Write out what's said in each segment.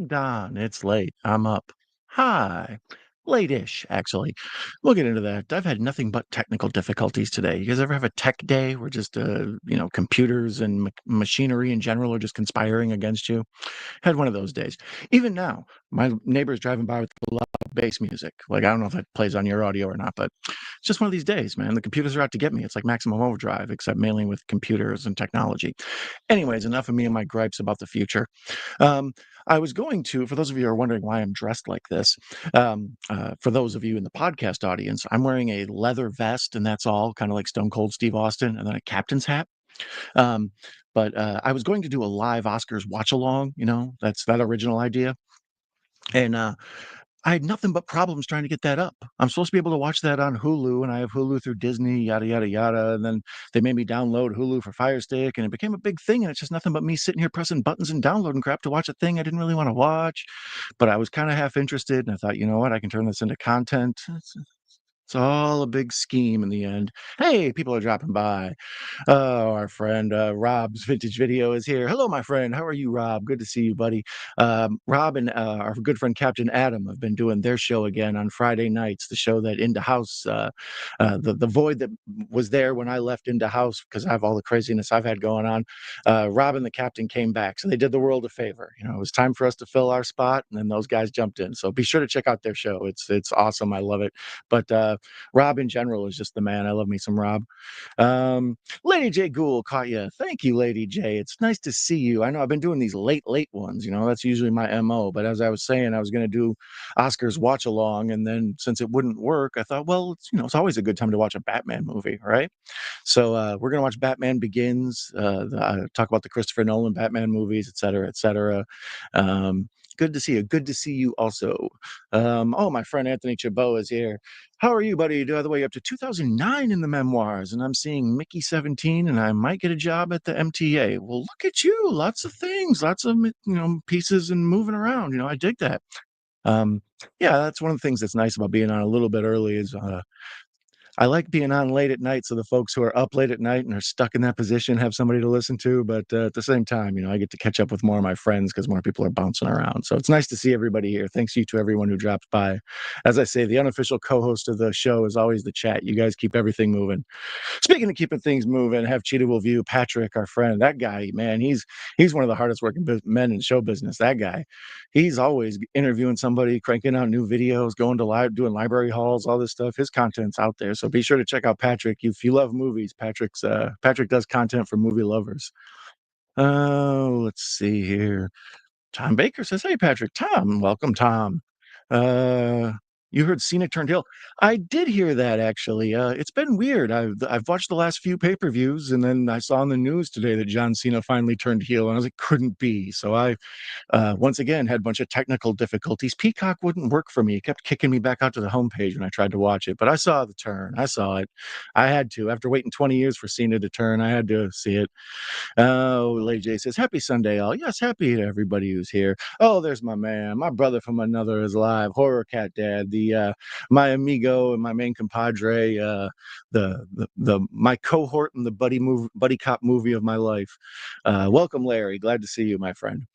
Don, it's late. I'm up. Hi. Late-ish, actually. We'll get into that. I've had nothing but technical difficulties today. You guys ever have a tech day where just, computers and machinery in general are just conspiring against you? Had one of those days. Even now, my neighbor's driving by with loud bass music. Like, I don't know if that plays on your audio or not, but it's just one of these days, man. The computers are out to get me. It's like maximum overdrive, except mainly with computers and technology. Anyways, enough of me and my gripes about the future. Um, I was going to, for those of you who are wondering why I'm dressed like this, for those of you in the podcast audience, I'm wearing a leather vest, and that's all, kind of like Stone Cold Steve Austin, and then a captain's hat. Um, but I was going to do a live Oscars watch along, that's that original idea. And I had nothing but problems trying to get that up. I'm supposed to be able to watch that on Hulu, and I have Hulu through Disney, yada, yada, yada. And then they made me download Hulu for Fire Stick, and it became a big thing. And it's just nothing but me sitting here pressing buttons and downloading crap to watch a thing I didn't really want to watch. But I was kind of half interested, and I thought, you know what, I can turn this into content. It's all a big scheme in the end. Hey, people are dropping by. Oh, our friend Rob's Vintage Video is here. Hello, my friend. How are you, Rob? Good to see you, buddy. Rob and our good friend Captain Adam have been doing their show again on Friday nights. The show that Into House, the void that was there when I left Into House because I have all the craziness I've had going on. Rob and the Captain came back, so they did the world a favor. It was time for us to fill our spot, and then those guys jumped in. So be sure to check out their show. It's awesome. I love it. But Rob in general is just the man. I love me some Rob. Lady J Ghoul caught you. Thank you, Lady J. It's nice to see you. I know I've been doing these late ones. That's usually my MO. But as I was saying, I was going to do Oscars watch along. And then since it wouldn't work, I thought, well, it's always a good time to watch a Batman movie, right? So we're going to watch Batman Begins, talk about the Christopher Nolan Batman movies, et cetera, et cetera. Good to see you. Good to see you also. Oh, my friend Anthony Chabot is here. How are you, buddy? By the way, up to 2009 in the memoirs, and I'm seeing Mickey 17, and I might get a job at the MTA. Well, look at you. Lots of things, lots of, pieces and moving around. I dig that. Um, yeah, that's one of the things that's nice about being on a little bit early is I like being on late at night so the folks who are up late at night and are stuck in that position have somebody to listen to. But at the same time, I get to catch up with more of my friends because more people are bouncing around. So it's nice to see everybody here. Thanks you to everyone who drops by. As I say, the unofficial co-host of the show is always the chat. You guys keep everything moving. Speaking of keeping things moving, have Cheetah View, Patrick, our friend, that guy, man, he's one of the hardest working men in show business. That guy, he's always interviewing somebody, cranking out new videos, going to doing library halls, all this stuff. His content's out there, so be sure to check out Patrick if you love movies. Patrick does content for movie lovers. Oh, let's see here. Tom Baker says, "Hey, Patrick, Tom, welcome, Tom." Uh, you heard Cena turned heel. I did hear that actually. It's been weird. I've watched the last few pay-per-views, and then I saw on the news today that John Cena finally turned heel, and I was like, couldn't be. So I once again had a bunch of technical difficulties. Peacock wouldn't work for me. It kept kicking me back out to the homepage when I tried to watch it. But I saw the turn. I saw it. I had to. After waiting 20 years for Cena to turn, I had to see it. Oh, Lady J says, "Happy Sunday, all." Yes, happy to everybody who's here. Oh, there's my man, my brother from another is live. Horror Cat Dad, the my amigo and my main compadre, the my cohort in the buddy cop movie of my life. Welcome, Larry. Glad to see you, my friend.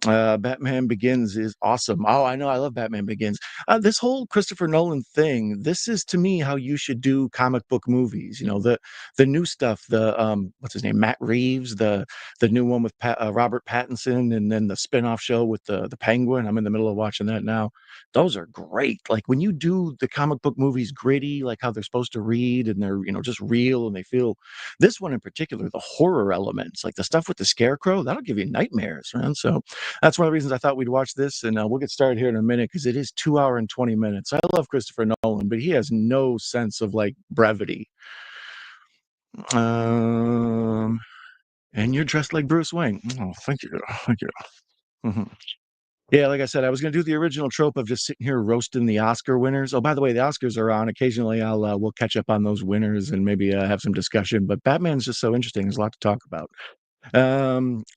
Batman Begins is awesome. Oh, I know. I love Batman Begins. This whole Christopher Nolan thing, this is to me how you should do comic book movies. The new stuff, the what's his name? Matt Reeves, the new one with Robert Pattinson, and then the spin-off show with the Penguin. I'm in the middle of watching that now. Those are great. Like when you do the comic book movies gritty, like how they're supposed to read and they're, just real and they feel this one in particular, the horror elements, like the stuff with the Scarecrow, that'll give you nightmares, man. So that's one of the reasons I thought we'd watch this, and we'll get started here in a minute because it is 2 hour and 20 minutes. I love Christopher Nolan, but he has no sense of like brevity. Um, and you're dressed like Bruce Wayne. Oh, thank you, thank you. Mhm. Yeah, like I said, I was going to do the original trope of just sitting here roasting the Oscar winners. Oh, by the way, the Oscars are on. Occasionally, we'll catch up on those winners and maybe have some discussion. But Batman's just so interesting. There's a lot to talk about.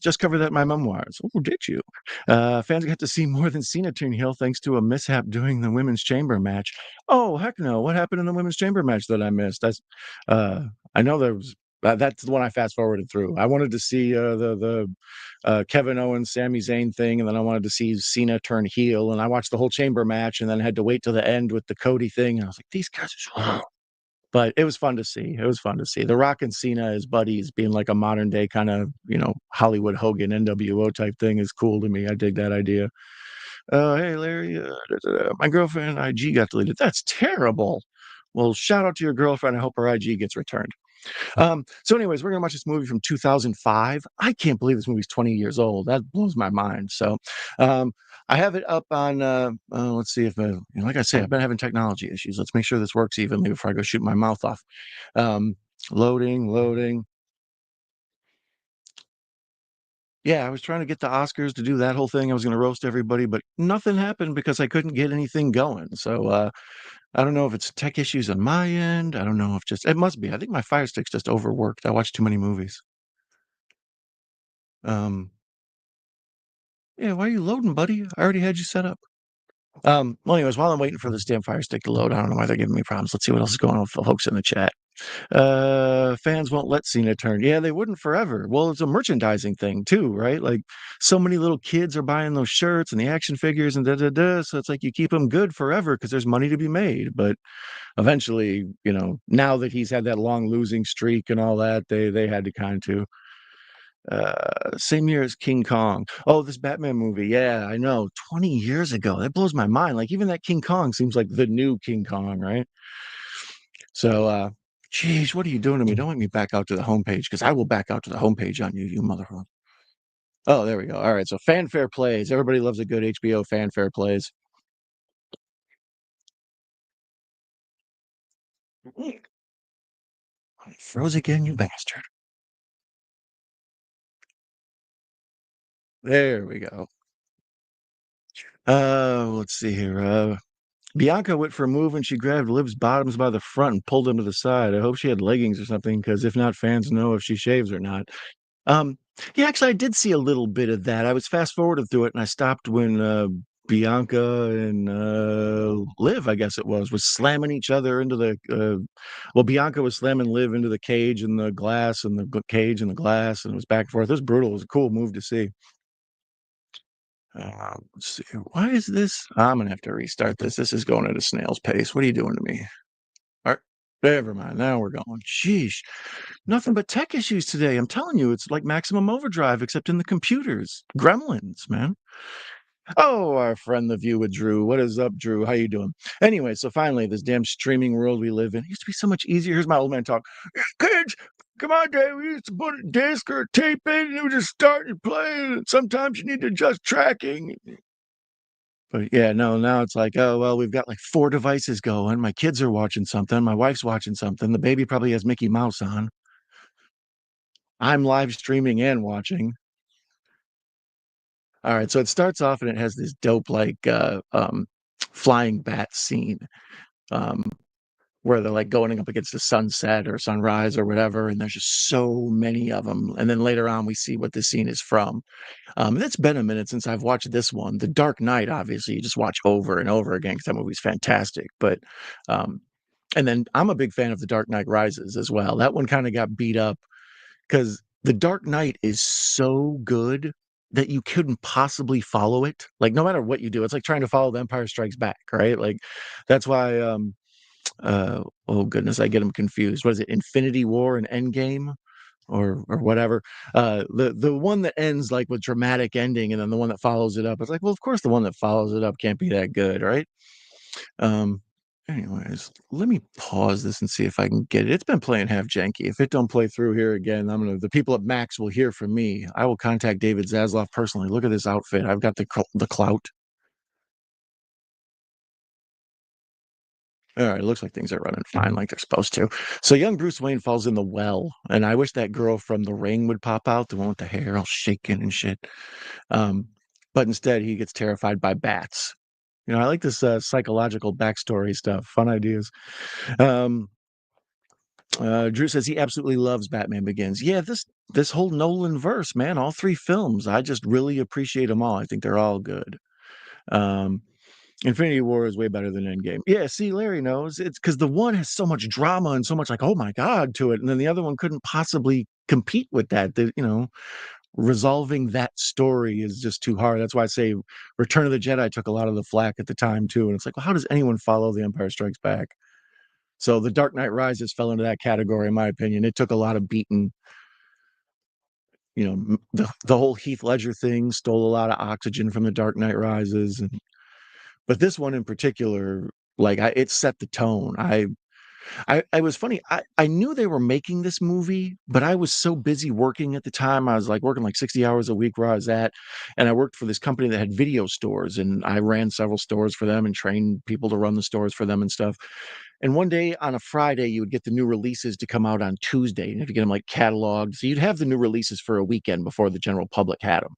Just covered that in my memoirs. Oh, did you? Fans got to see more than Cena turn heel thanks to a mishap during the women's chamber match. Oh, heck no. What happened in the women's chamber match that I missed? Uh, I know there was That's the one I fast forwarded through. I wanted to see the Kevin Owens, Sami Zayn thing, and then I wanted to see Cena turn heel, and I watched the whole Chamber match, and then had to wait till the end with the Cody thing, and I was like, these guys are. But it was fun to see. It was fun to see. The Rock and Cena as buddies being like a modern day kind of, Hollywood Hogan NWO type thing is cool to me. I dig that idea. Hey, Larry, my girlfriend IG got deleted. That's terrible. Well, shout out to your girlfriend. I hope her IG gets returned. So anyways, we're gonna watch this movie from 2005. I can't believe this movie's 20 years old. That blows my mind. So, um, I have it up on. Let's see if, like I say, I've been having technology issues. Let's make sure this works evenly before I go shoot my mouth off. Um, loading, loading. Yeah, I was trying to get the Oscars to do that whole thing. I was going to roast everybody, but nothing happened because I couldn't get anything going. So, I don't know if it's tech issues on my end. I don't know if just it must be. I think my Fire Stick's just overworked. I watched too many movies. Um, Yeah, why are you loading, buddy? I already had you set up. Well, anyways, while I'm waiting for this damn Fire Stick to load, I don't know why they're giving me problems. Let's see what else is going on with the folks in the chat. Fans won't let Cena turn. Yeah, they wouldn't forever. Well, it's a merchandising thing too, right? Like so many little kids are buying those shirts and the action figures and da da da. So it's like you keep them good forever because there's money to be made. But eventually, now that he's had that long losing streak and all that, they had to kind to. Same year as King Kong. Oh, this Batman movie. Yeah, I know. 20 years ago. That blows my mind. Like even that King Kong seems like the new King Kong, right? So geez, what are you doing to me? Don't let me back out to the homepage because I will back out to the homepage on you, you motherfucker. Oh, there we go. All right. So fanfare plays. Everybody loves a good HBO fanfare plays. Froze again, you bastard. There we go. Let's see here. Bianca went for a move and she grabbed Liv's bottoms by the front and pulled them to the side. I hope she had leggings or something, because if not, fans know if she shaves or not. Um, yeah, actually, I did see a little bit of that. I was fast forwarded through it, and I stopped when Bianca and Liv, I guess it was slamming each other into the. Well, Bianca was slamming Liv into the cage and the glass, and the cage and the glass, and it was back and forth. It was brutal. It was a cool move to see. Let's see. Why is this? I'm gonna have to restart this. This is going at a snail's pace. What are you doing to me? All right, never mind. Now we're going. Sheesh, nothing but tech issues today. I'm telling you, it's like Maximum Overdrive, except in the computers. Gremlins, man. Oh, our friend the View with Drew. What is up, Drew? How you doing? Anyway, so finally, this damn streaming world we live in, it used to be so much easier. Here's my old man talk. Kids, come on, Dad. We used to put a disc or a tape in, and you would just start and play. And sometimes you need to adjust tracking. But yeah, no, now it's like, oh, well, we've got like 4 devices going. My kids are watching something. My wife's watching something. The baby probably has Mickey Mouse on. I'm live streaming and watching. All right, so it starts off and it has this dope like flying bat scene, um, where they're like going up against the sunset or sunrise or whatever, and there's just so many of them. And then later on, we see what the scene is from. And it's been a minute since I've watched this one. The Dark Knight, obviously, you just watch over and over again because that movie's fantastic. But um, and then I'm a big fan of The Dark Knight Rises as well. That one kind of got beat up because The Dark Knight is so good that you couldn't possibly follow it. Like no matter what you do, it's like trying to follow The Empire Strikes Back, right? Like that's why oh goodness, I get them confused. What is it? Infinity War and Endgame? Or whatever. The one that ends like with dramatic ending and then the one that follows it up. It's like, well, of course the one that follows it up can't be that good, right? Um anyways, let me pause this and see if I can get it. It's been playing half janky. If it don't play through here again, the people at Max will hear from me. I will contact David Zaslav personally. Look at this outfit. I've got the clout. All right, it looks like things are running fine like they're supposed to. So young Bruce Wayne falls in the well, and I wish that girl from The Ring would pop out, the one with the hair all shaking and shit. Um, but instead, he gets terrified by bats. I like this psychological backstory stuff. Fun ideas. Um, Drew says he absolutely loves Batman Begins. Yeah, this whole Nolan verse, man, all 3 films. I just really appreciate them all. I think they're all good. Um, Infinity War is way better than Endgame. Yeah, see, Larry knows. It's because the one has so much drama and so much like, oh my God, to it. And then the other one couldn't possibly compete with that. Resolving that story is just too hard. That's why I say Return of the Jedi took a lot of the flack at the time too. And it's like, well, how does anyone follow The Empire Strikes Back? So The Dark Knight Rises fell into that category, in my opinion. It took a lot of beating. The whole Heath Ledger thing stole a lot of oxygen from The Dark Knight Rises, but this one in particular, like it set the tone. I was funny. I knew they were making this movie, but I was so busy working at the time. I was like working like 60 hours a week where I was at. And I worked for this company that had video stores, and I ran several stores for them and trained people to run the stores for them and stuff. And one day on a Friday, you would get the new releases to come out on Tuesday. And if you get them like cataloged, so you'd have the new releases for a weekend before the general public had them.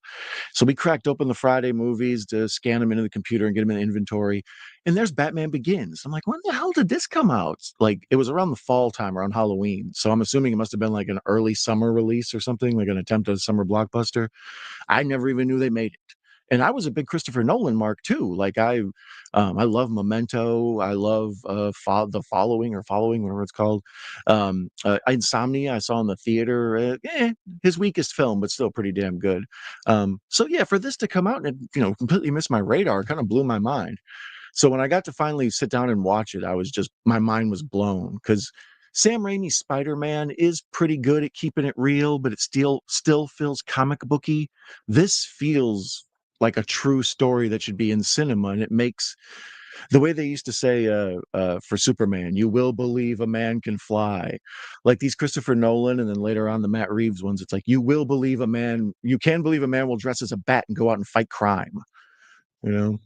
So we cracked open the Friday movies to scan them into the computer and get them in inventory. And there's Batman Begins. I'm like, when the hell did this come out? Like, it was around the fall time, around Halloween. So I'm assuming it must have been like an early summer release or something, like an attempt at a summer blockbuster. I never even knew they made it. And I was a big Christopher Nolan mark too. I love Memento. I love the Following or Following, whatever it's called. Insomnia. I saw in the theater. His weakest film, but still pretty damn good. So yeah, for this to come out and completely miss my radar, kind of blew my mind. So when I got to finally sit down and watch it, my mind was blown because Sam Raimi's Spider-Man is pretty good at keeping it real, but it still feels comic booky. This feels like a true story that should be in cinema, and it makes the way they used to say for Superman, "You will believe a man can fly." Like these Christopher Nolan, and then later on the Matt Reeves ones, it's like you can believe a man will dress as a bat and go out and fight crime. You know.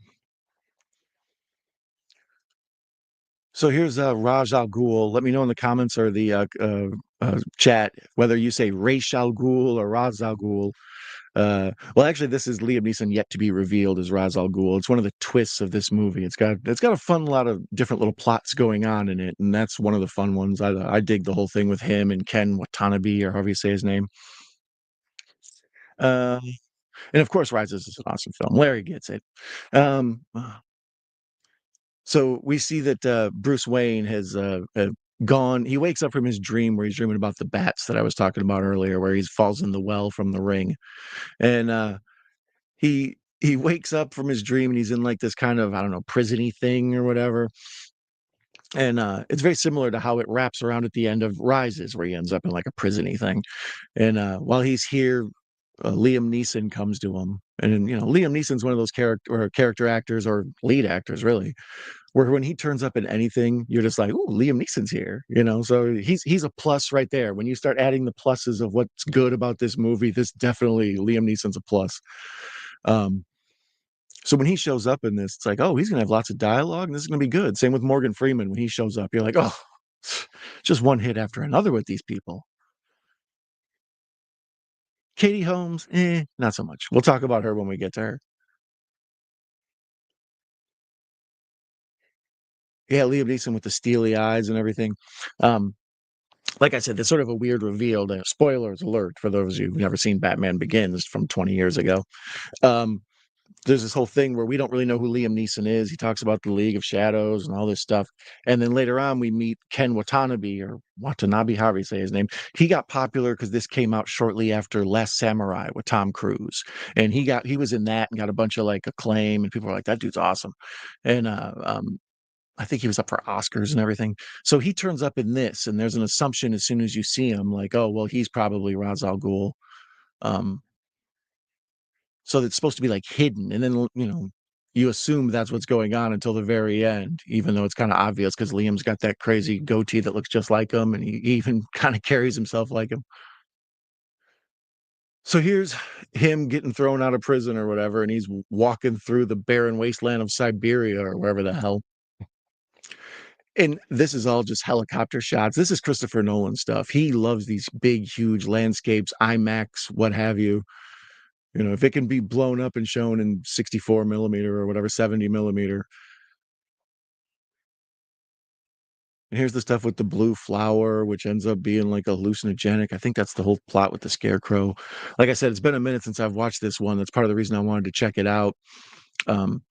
So here's Raj Al Ghul. Let me know in the comments or the chat whether you say Ra's al Ghul or Ra's al Ghul. Well, actually, this is Liam Neeson yet to be revealed as Ra's al Ghul. It's one of the twists of this movie. It's got a fun lot of different little plots going on in it, and that's one of the fun ones. I dig the whole thing with him and Ken Watanabe, or however you say his name. Uh, and of course, Rises is an awesome film. Larry gets it. Um, So we see that Bruce Wayne has gone. He wakes up from his dream where he's dreaming about the bats that I was talking about earlier, where he falls in the well from the ring, and he wakes up from his dream and he's in like this kind of, I don't know, prisony thing or whatever. And it's very similar to how it wraps around at the end of Rises, where he ends up in like a prisony thing. And while he's here, Liam Neeson comes to him, and Liam Neeson's one of those character actors or lead actors, really, where when he turns up in anything, you're just like, "Ooh, Liam Neeson's here." So he's a plus right there. When you start adding the pluses of what's good about this movie, this definitely Liam Neeson's a plus. Um, so when he shows up in this, it's like, oh, he's gonna have lots of dialogue, and this is gonna be good. Same with Morgan Freeman when he shows up. You're like, oh, just one hit after another with these people. Katie Holmes, not so much. We'll talk about her when we get to her. Yeah, Liam Neeson with the steely eyes and everything. Um, like I said, there's sort of a weird reveal there. Spoilers alert for those of you who've never seen Batman Begins from 20 years ago. Um, there's this whole thing where we don't really know who Liam Neeson is. He talks about the League of Shadows and all this stuff. And then later on, we meet Ken Watanabe or Watanabe, however you say his name. He got popular because this came out shortly after Last Samurai with Tom Cruise. And he was in that and got a bunch of like acclaim. And people were like, that dude's awesome. And I think he was up for Oscars and everything. So he turns up in this, and there's an assumption as soon as you see him, like, oh, well, he's probably Ra's al Ghul. Um, so it's supposed to be like hidden, and then you assume that's what's going on until the very end, even though it's kind of obvious because Liam's got that crazy goatee that looks just like him, and he even kind of carries himself like him. So here's him getting thrown out of prison or whatever, and he's walking through the barren wasteland of Siberia or wherever the hell. And this is all just helicopter shots. This is Christopher Nolan stuff. He loves these big, huge landscapes, IMAX, what have you. If it can be blown up and shown in 64 millimeter or whatever, 70 millimeter. And here's the stuff with the blue flower, which ends up being like a hallucinogenic. I think that's the whole plot with the Scarecrow. Like I said, it's been a minute since I've watched this one. That's part of the reason I wanted to check it out. Um,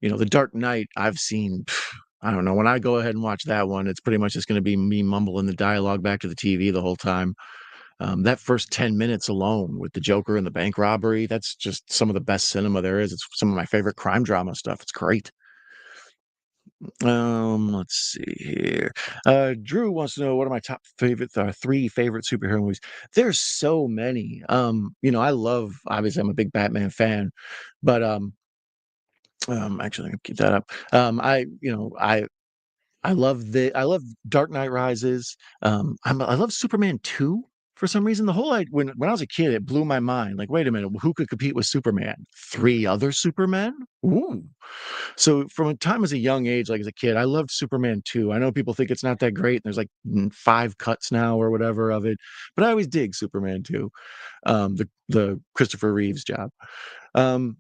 The Dark Knight, I've seen, I don't know, when I go ahead and watch that one, it's pretty much just gonna be me mumbling the dialogue back to the TV the whole time. That first 10 minutes alone with the Joker and the bank robbery, that's just some of the best cinema there is. It's some of my favorite crime drama stuff. It's great. Let's see here. Drew wants to know what are my top favorite, three favorite superhero movies. There's so many. I love. Obviously, I'm a big Batman fan, but actually, I'm gonna keep that up. I love Dark Knight Rises. I love Superman 2 for some reason. The whole when I was a kid, it blew my mind. Like, wait a minute, who could compete with Superman? Three other Supermen? Ooh. So from a time as a young age, like as a kid, I loved Superman 2. I know people think it's not that great, and there's like five cuts now or whatever of it, but I always dig Superman 2. The Christopher Reeves job. Um,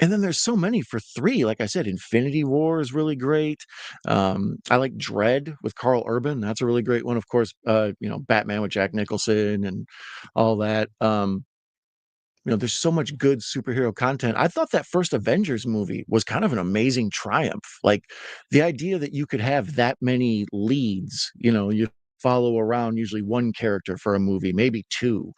and then there's so many for 3, like I said, Infinity War is really great. I like Dredd with Carl Urban, that's a really great one, of course, Batman with Jack Nicholson and all that. There's so much good superhero content. I thought that first Avengers movie was kind of an amazing triumph. Like, the idea that you could have that many leads, you follow around usually one character for a movie, maybe 2,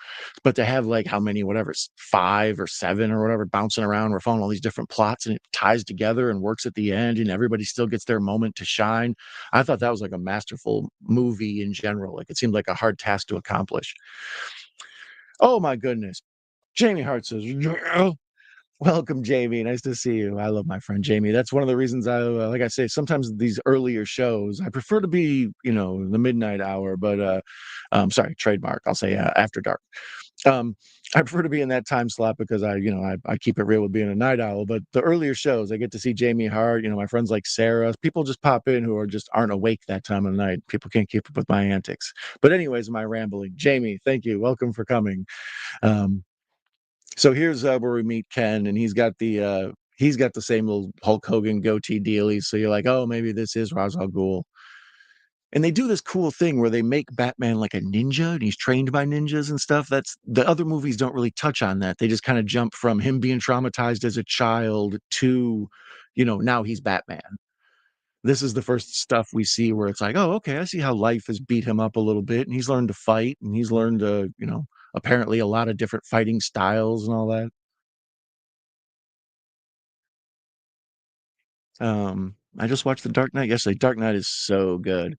but to have, like, how many, whatever, 5 or 7 or whatever bouncing around, we're following all these different plots, and it ties together and works at the end, and everybody still gets their moment to shine. I thought that was, like, a masterful movie in general. Like, it seemed like a hard task to accomplish. Oh my goodness. Jamie Hart says, "Yeah." Welcome, Jamie. Nice to see you. I love my friend Jamie. That's one of the reasons like I say, sometimes these earlier shows, I prefer to be, the midnight hour, but, sorry, trademark. I'll say after dark. Um, I prefer to be in that time slot because I keep it real with being a night owl. But the earlier shows, I get to see Jamie Hart. My friends like Sarah. People just pop in who aren't awake that time of night. People can't keep up with my antics. But anyways, my rambling. Jamie, thank you. Welcome for coming. Um, so here's where we meet Ken, and he's got the same little Hulk Hogan goatee dealie. So you're like, oh, maybe this is Ra's al Ghul. And they do this cool thing where they make Batman like a ninja, and he's trained by ninjas and stuff. That's the other movies don't really touch on that. They just kind of jump from him being traumatized as a child to, now he's Batman. This is the first stuff we see where it's like, oh, okay, I see how life has beat him up a little bit, and he's learned to fight, and he's learned apparently a lot of different fighting styles and all that. I just watched The Dark Knight yesterday. Dark Knight is so good.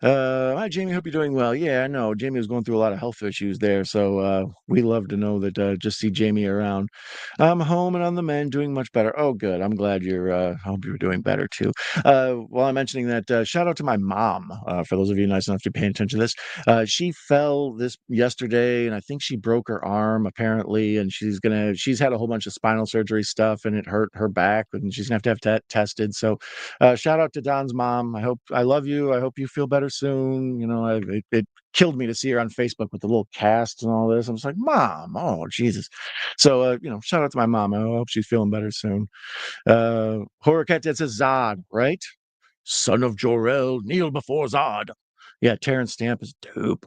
Hi, Jamie. Hope you're doing well. Yeah, I know. Jamie was going through a lot of health issues there, so we love to know that. Just see Jamie around. I'm home and on the mend, doing much better. Oh, good. I'm glad you're. I hope you're doing better too. While I'm mentioning that, shout out to my mom. For those of you nice enough to pay attention to this, she fell this yesterday, and I think she broke her arm apparently, and She's had a whole bunch of spinal surgery stuff, and it hurt her back, and she's gonna have that tested. So shout out to Don's mom. I love you. I hope you feel better soon. It killed me to see her on Facebook with the little cast and all this. I'm just like, Mom, oh Jesus. So shout out to my mom. I hope she's feeling better soon. Horror Cat Dad says Zod, right? Son of Jor-El, kneel before Zod. Yeah, Terrence Stamp is dope.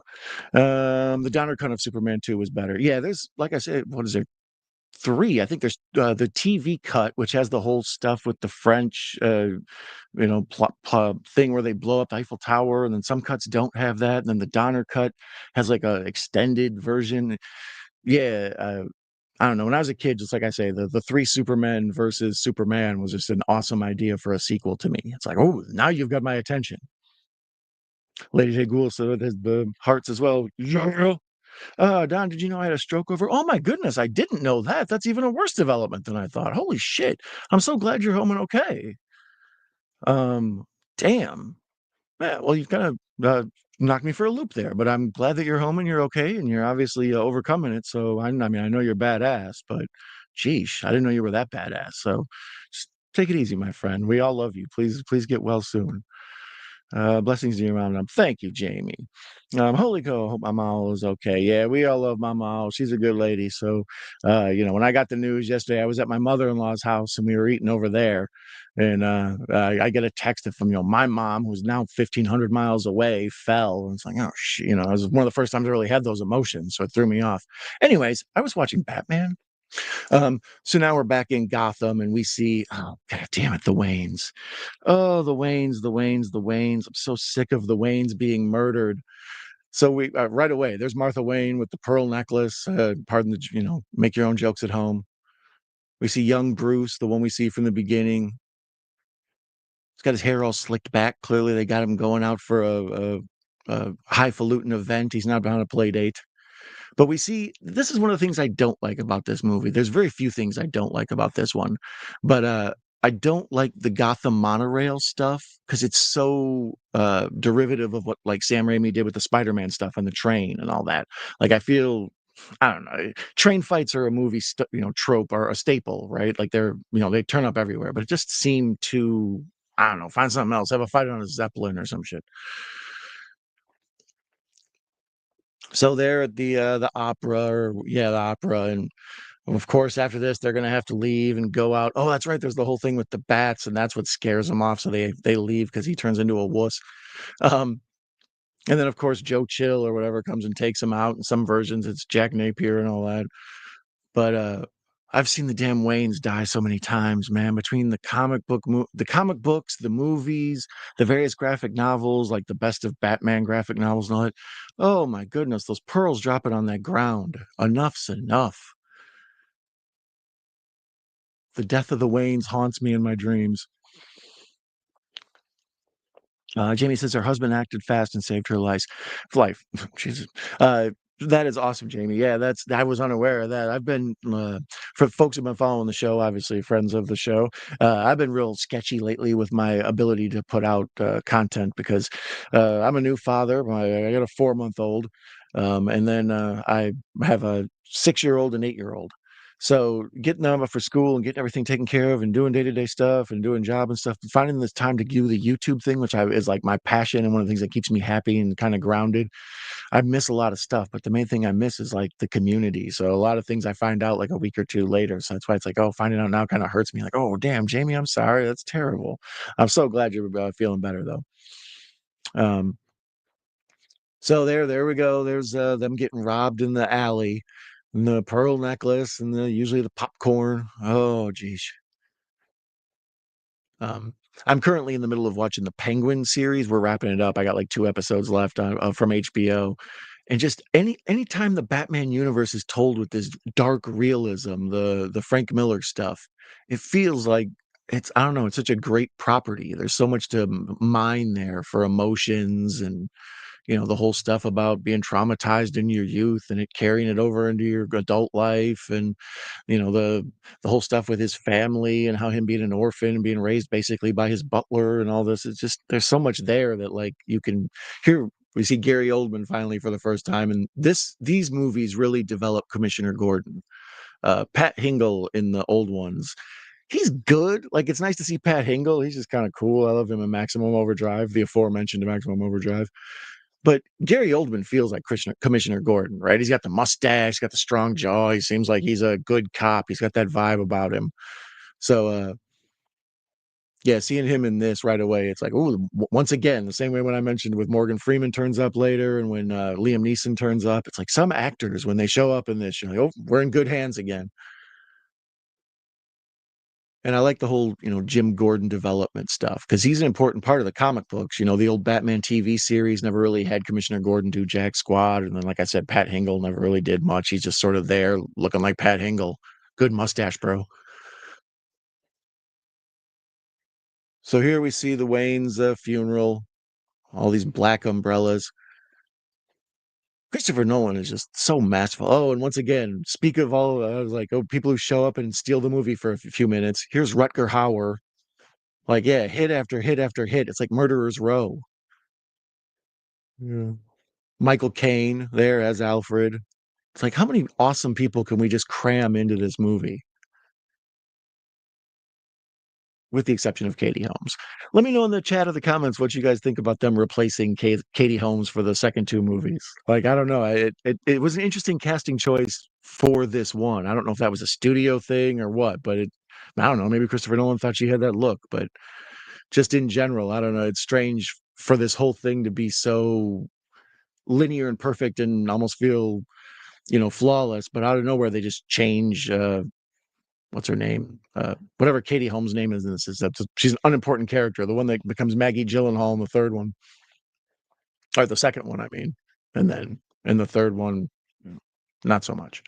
The Donner cut of Superman 2 was better. Yeah, there's, like I said, what is there? 3. I think there's the TV cut, which has the whole stuff with the French, thing where they blow up the Eiffel Tower, and then some cuts don't have that. And then the Donner cut has like a extended version. Yeah, I don't know. When I was a kid, just like I say, the 3 Supermen versus Superman was just an awesome idea for a sequel to me. It's like, oh, now you've got my attention. Lady J. Ghoul, so it has the hearts as well. Yeah. Don, did you know I had a stroke over? Oh my goodness, I didn't know that. That's even a worse development than I thought. Holy shit. I'm so glad you're home and okay. Um, damn. Yeah, well, you've kind of knocked me for a loop there, but I'm glad that you're home and you're okay and you're obviously overcoming it. So I mean, I know you're badass, but geesh, I didn't know you were that badass. So just take it easy, my friend. We all love you. Please get well soon. Blessings to you around them. Thank you, Jamie. Holy cow, hope Mama Owl is okay. Yeah, we all love Mama Owl. She's a good lady. So, when I got the news yesterday, I was at my mother-in-law's house and we were eating over there. And I get a text from, my mom, who's now 1,500 miles away, fell. And it's like, oh, it was one of the first times I really had those emotions. So it threw me off. Anyways, I was watching Batman. So now we're back in Gotham and we see, oh, God damn it, the Waynes. Oh, the Waynes, the Waynes, the Waynes. I'm so sick of the Waynes being murdered. So we right away, there's Martha Wayne with the pearl necklace. Pardon the, make your own jokes at home. We see young Bruce, the one we see from the beginning. He's got his hair all slicked back. Clearly, they got him going out for a highfalutin event. He's not on a play date. But we see this is one of the things I don't like about this movie. There's very few things I don't like about this one, but I don't like the Gotham monorail stuff because it's so derivative of what like Sam Raimi did with the Spider-Man stuff and the train and all that. Like I feel. I don't know. Train fights are a movie, trope or a staple, right? Like they're, they turn up everywhere. But it just seemed too. I don't know. Find something else. Have a fight on a zeppelin or some shit. So they're at the opera, or yeah, the opera, and of course after this they're gonna have to leave and go out. Oh, that's right. There's the whole thing with the bats, and that's what scares them off. So they leave because he turns into a wuss. Um, and then of course Joe Chill or whatever comes and takes him out. In some versions it's Jack Napier and all that. But I've seen the damn Waynes die so many times, man. Between the comic books, the movies, the various graphic novels, like the best of Batman graphic novels and all that. Oh my goodness, those pearls dropping on that ground. Enough's enough. The death of the Waynes haunts me in my dreams. Jamie says her husband acted fast and saved her life. Jesus. That is awesome, Jamie. Yeah, I was unaware of that. I've been for folks who've been following the show, obviously friends of the show. I've been real sketchy lately with my ability to put out content because I'm a new father. I got a 4-month-old, and then I have a 6-year-old and 8-year-old. So getting them up for school and getting everything taken care of and doing day-to-day stuff and doing job and stuff, finding this time to do the YouTube thing, which is like my passion and one of the things that keeps me happy and kind of grounded. I miss a lot of stuff, but the main thing I miss is like the community. So a lot of things I find out like a week or two later. So that's why it's like, oh, finding out now kind of hurts me. Like, oh, damn, Jamie, I'm sorry. That's terrible. I'm so glad you're feeling better though. Um, so there we go. There's them getting robbed in the alley, and the pearl necklace, and usually the popcorn. Oh, geez. Um, I'm currently in the middle of watching the Penguin series. We're wrapping it up. I got like 2 episodes left from HBO. And just anytime the Batman universe is told with this dark realism, the Frank Miller stuff, it feels like it's I don't know, it's such a great property. There's so much to mine there for emotions and the whole stuff about being traumatized in your youth and it carrying it over into your adult life and the whole stuff with his family and how him being an orphan and being raised basically by his butler and all this. It's just there's so much there that like you can hear. We see Gary Oldman finally for the first time, and these movies really develop Commissioner Gordon. Pat Hingle in the old ones, he's good. Like it's nice to see Pat Hingle. He's just kind of cool. I love him in Maximum Overdrive, the aforementioned Maximum Overdrive. But Gary Oldman feels like Commissioner Gordon, right? He's got the mustache, he's got the strong jaw. He seems like he's a good cop. He's got that vibe about him. So, yeah, seeing him in this right away, it's like, oh, once again, the same way when I mentioned with Morgan Freeman turns up later and when Liam Neeson turns up, it's like some actors, when they show up in this, you're like, oh, we're in good hands again. And I like the whole, Jim Gordon development stuff because he's an important part of the comic books. The old Batman TV series never really had Commissioner Gordon do jack squad. And then, like I said, Pat Hingle never really did much. He's just sort of there looking like Pat Hingle. Good mustache, bro. So here we see the Wayne's funeral, all these black umbrellas. Christopher Nolan is just so masterful. Oh, and once again, speak of all, I was like, oh, people who show up and steal the movie for a few minutes. Here's Rutger Hauer. Like, yeah, hit after hit after hit. It's like Murderer's Row. Yeah. Michael Caine there as Alfred. It's like, how many awesome people can we just cram into this movie? With the exception of Katie Holmes. Let me know in the chat or the comments what you guys think about them replacing Katie Holmes for the second 2 movies. Like, I don't know. It was an interesting casting choice for this one. I don't know if that was a studio thing or what, but I don't know. Maybe Christopher Nolan thought she had that look, but just in general, I don't know. It's strange for this whole thing to be so linear and perfect and almost feel flawless, but out of nowhere they just change what's her name? Whatever Katie Holmes' name is in this is she's an unimportant character, the one that becomes Maggie Gyllenhaal in the third one. Or the second one, I mean. And then in the third one, not so much.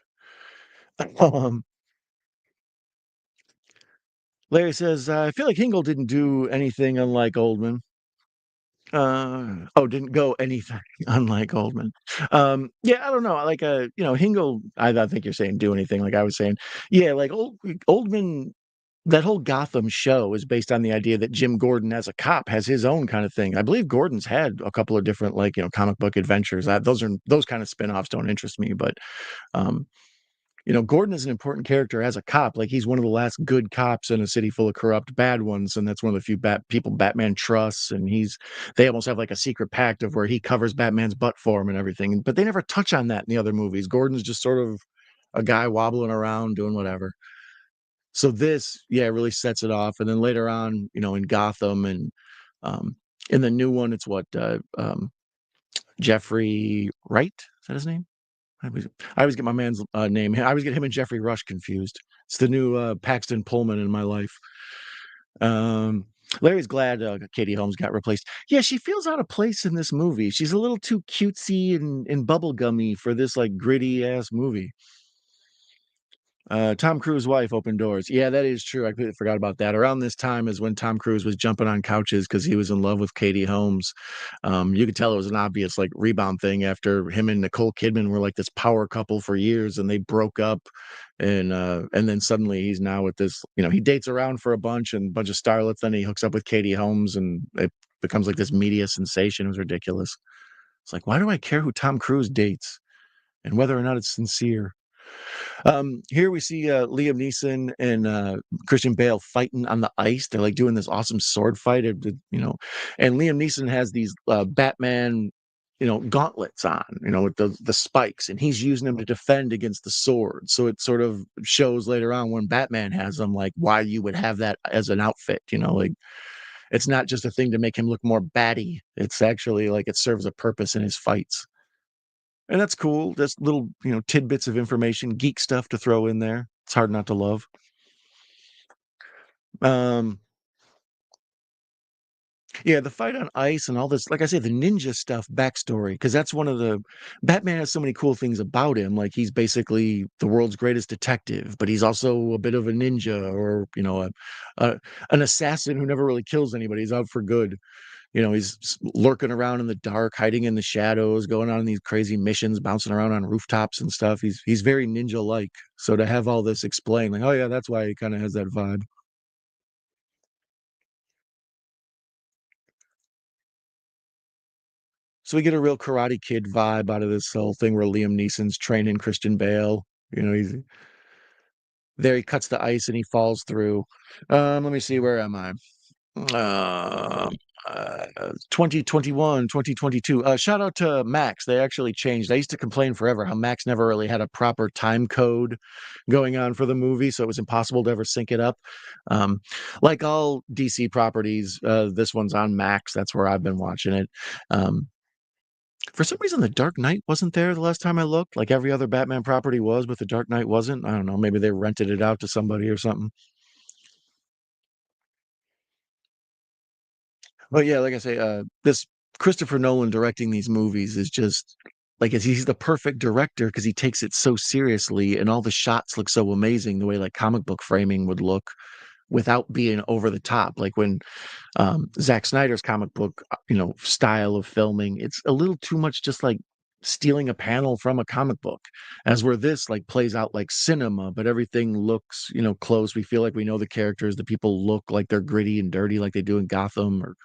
Um, Larry says, I feel like Hingle didn't do anything unlike Oldman. Didn't go anything unlike Oldman. Yeah, I don't know. Like, Hingle, I think you're saying do anything, like I was saying. Yeah, like Oldman, that whole Gotham show is based on the idea that Jim Gordon, as a cop, has his own kind of thing. I believe Gordon's had a couple of different, like, comic book adventures. Those kind of spin-offs don't interest me, but um, Gordon is an important character as a cop. Like, he's one of the last good cops in a city full of corrupt bad ones, and that's one of the few people Batman trusts. And they almost have like a secret pact of where he covers Batman's butt for him and everything. But they never touch on that in the other movies. Gordon's just sort of a guy wobbling around doing whatever. So this, yeah, really sets it off. And then later on, in Gotham and um, in the new one, it's what Jeffrey Wright, is that his name? I always get my man's name. I always get him and Jeffrey Rush confused. It's the new Paxton Pullman in my life. Um, Larry's glad Katie Holmes got replaced. Yeah, she feels out of place in this movie. She's a little too cutesy and bubblegummy for this like gritty ass movie. Tom Cruise's wife opened doors. Yeah, that is true. I completely forgot about that. Around this time is when Tom Cruise was jumping on couches because he was in love with Katie Holmes. You could tell it was an obvious like rebound thing after him and Nicole Kidman were like this power couple for years, and they broke up, and then suddenly he's now with this. He dates around for a bunch of starlets. Then he hooks up with Katie Holmes, and it becomes like this media sensation. It was ridiculous. It's like, why do I care who Tom Cruise dates and whether or not it's sincere? Here we see Liam Neeson and Christian Bale fighting on the ice. They're like doing this awesome sword fight, and Liam Neeson has these Batman, gauntlets on, with the spikes, and he's using them to defend against the sword. So it sort of shows later on when Batman has them, like why you would have that as an outfit. Like it's not just a thing to make him look more batty. It's actually like it serves a purpose in his fights. And that's cool. Just little, tidbits of information, geek stuff to throw in there. It's hard not to love. Um, yeah, the fight on ice and all this, like I say, the ninja stuff backstory, because that's one of the Batman has so many cool things about him. Like he's basically the world's greatest detective, but he's also a bit of a ninja or, an assassin who never really kills anybody. He's out for good. He's lurking around in the dark, hiding in the shadows, going on these crazy missions, bouncing around on rooftops and stuff. He's very ninja-like. So to have all this explained, like, oh yeah, that's why he kind of has that vibe. So we get a real Karate Kid vibe out of this whole thing where Liam Neeson's training Christian Bale. He's there. He cuts the ice and he falls through. Let me see. Where am I? Um, 2021, 2022. Shout out to Max. They actually changed. I used to complain forever how Max never really had a proper time code going on for the movie, so it was impossible to ever sync it up. Um, like all DC properties, this one's on Max. That's where I've been watching it. Um, for some reason, The Dark Knight wasn't there the last time I looked. Like every other Batman property was, but The Dark Knight wasn't. I don't know. Maybe they rented it out to somebody or something. But yeah, like I say, this Christopher Nolan directing these movies is just like he's the perfect director because he takes it so seriously, and all the shots look so amazing the way like comic book framing would look without being over the top. Like when Zack Snyder's comic book, style of filming, it's a little too much, just like stealing a panel from a comic book. As where this like plays out like cinema, but everything looks, close. We feel like we know the characters. The people look like they're gritty and dirty, like they do in Gotham, or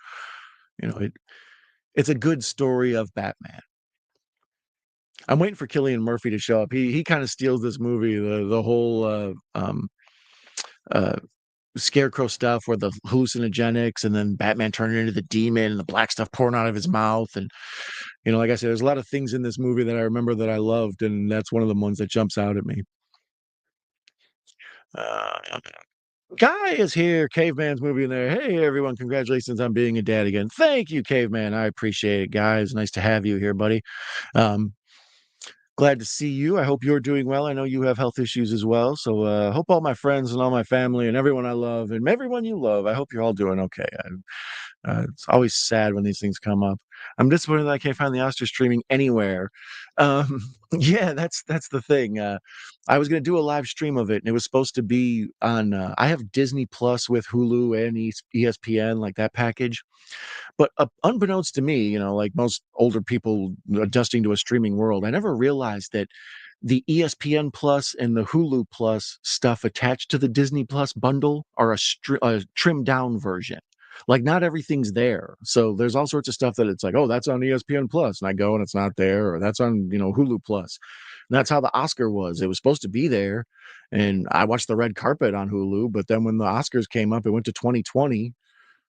it's a good story of Batman. I'm waiting for Cillian Murphy to show up. He kind of steals this movie, the whole uh, Scarecrow stuff, where the hallucinogenics, and then Batman turning into the demon, and the black stuff pouring out of his mouth, and like I said, there's a lot of things in this movie that I remember that I loved, and that's one of the ones that jumps out at me. Uh, Guy is here. Caveman's movie in there. Hey, everyone. Congratulations on being a dad again. Thank you, Caveman. I appreciate it, guys. Nice to have you here, buddy. Um, Glad to see you. I hope you're doing well. I know you have health issues as well. So hope all my friends and all my family and everyone I love and everyone you love, I hope you're all doing okay. It's always sad when these things come up. I'm disappointed that I can't find the Oscar streaming anywhere. Um, yeah, that's the thing. I was going to do a live stream of it, and it was supposed to be on. I have Disney Plus with Hulu and ESPN, like that package. But unbeknownst to me, like most older people adjusting to a streaming world, I never realized that the ESPN Plus and the Hulu Plus stuff attached to the Disney Plus bundle are a trimmed down version. Like not everything's there. So there's all sorts of stuff that it's like, oh, that's on ESPN Plus, and I go and it's not there, or that's on Hulu Plus. And that's how the Oscar was. It was supposed to be there, and I watched the red carpet on Hulu. But then when the Oscars came up, it went to 2020,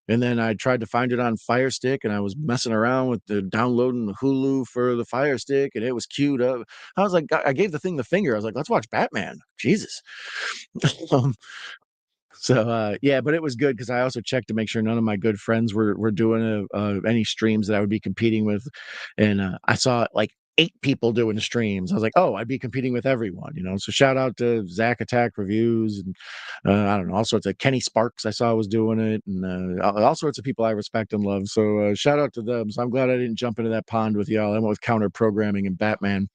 and then I tried to find it on Fire Stick, and I was messing around with the downloading the Hulu for the Fire Stick, and it was queued up. I was like, I gave the thing the finger. I was like, let's watch Batman. Jesus. um, yeah, but it was good because I also checked to make sure none of my good friends were doing any streams that I would be competing with, and I saw like 8 people doing streams. I was like, oh, I'd be competing with everyone. So shout out to Zach Attack Reviews and I don't know, all sorts of Kenny Sparks. I saw was doing it, and all sorts of people I respect and love. So shout out to them. So I'm glad I didn't jump into that pond with y'all. I went with counter programming and Batman.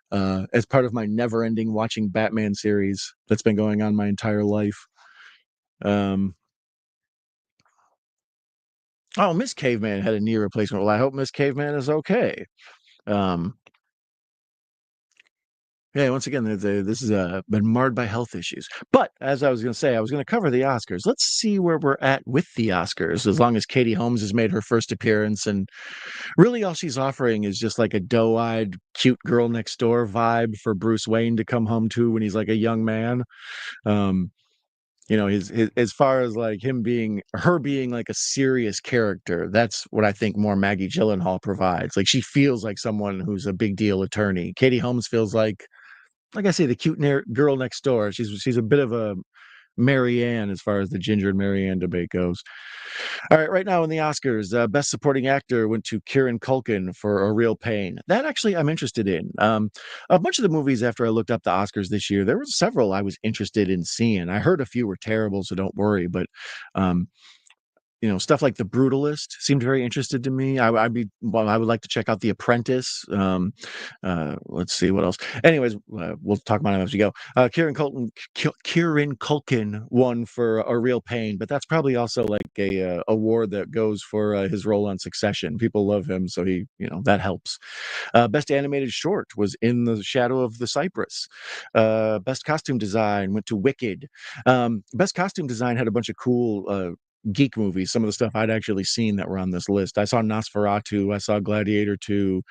As part of my never-ending watching Batman series that's been going on my entire life. Um, oh, Miss Caveman had a knee replacement. Well, I hope Miss Caveman is okay. Um, yeah, once again, this has been marred by health issues. But as I was going to say, I was going to cover the Oscars. Let's see where we're at with the Oscars. As long as Katie Holmes has made her first appearance, and really all she's offering is just like a doe-eyed, cute girl next door vibe for Bruce Wayne to come home to when he's like a young man. Um, his as far as like her being like a serious character, that's what I think more Maggie Gyllenhaal provides. Like she feels like someone who's a big deal attorney. Katie Holmes feels like I say, the cute girl next door. She's a bit of a Marianne as far as the Ginger and Marianne debate goes. All right, right now in the Oscars, Best Supporting Actor went to Kieran Culkin for A Real Pain. That actually I'm interested in. A bunch of the movies after I looked up the Oscars this year, there were several I was interested in seeing. I heard a few were terrible, so don't worry. But um, stuff like The Brutalist seemed very interested to me. I would like to check out The Apprentice. Let's see what else. Anyways, we'll talk about it as we go. Kieran Culkin won for A Real Pain, but that's probably also like a award that goes for his role on Succession. People love him, so that helps. Best animated short was In the Shadow of the Cypress. Best costume design went to Wicked. Best costume design had a bunch of cool geek movies, some of the stuff I'd actually seen that were on this list. I saw Nosferatu, I saw Gladiator 2.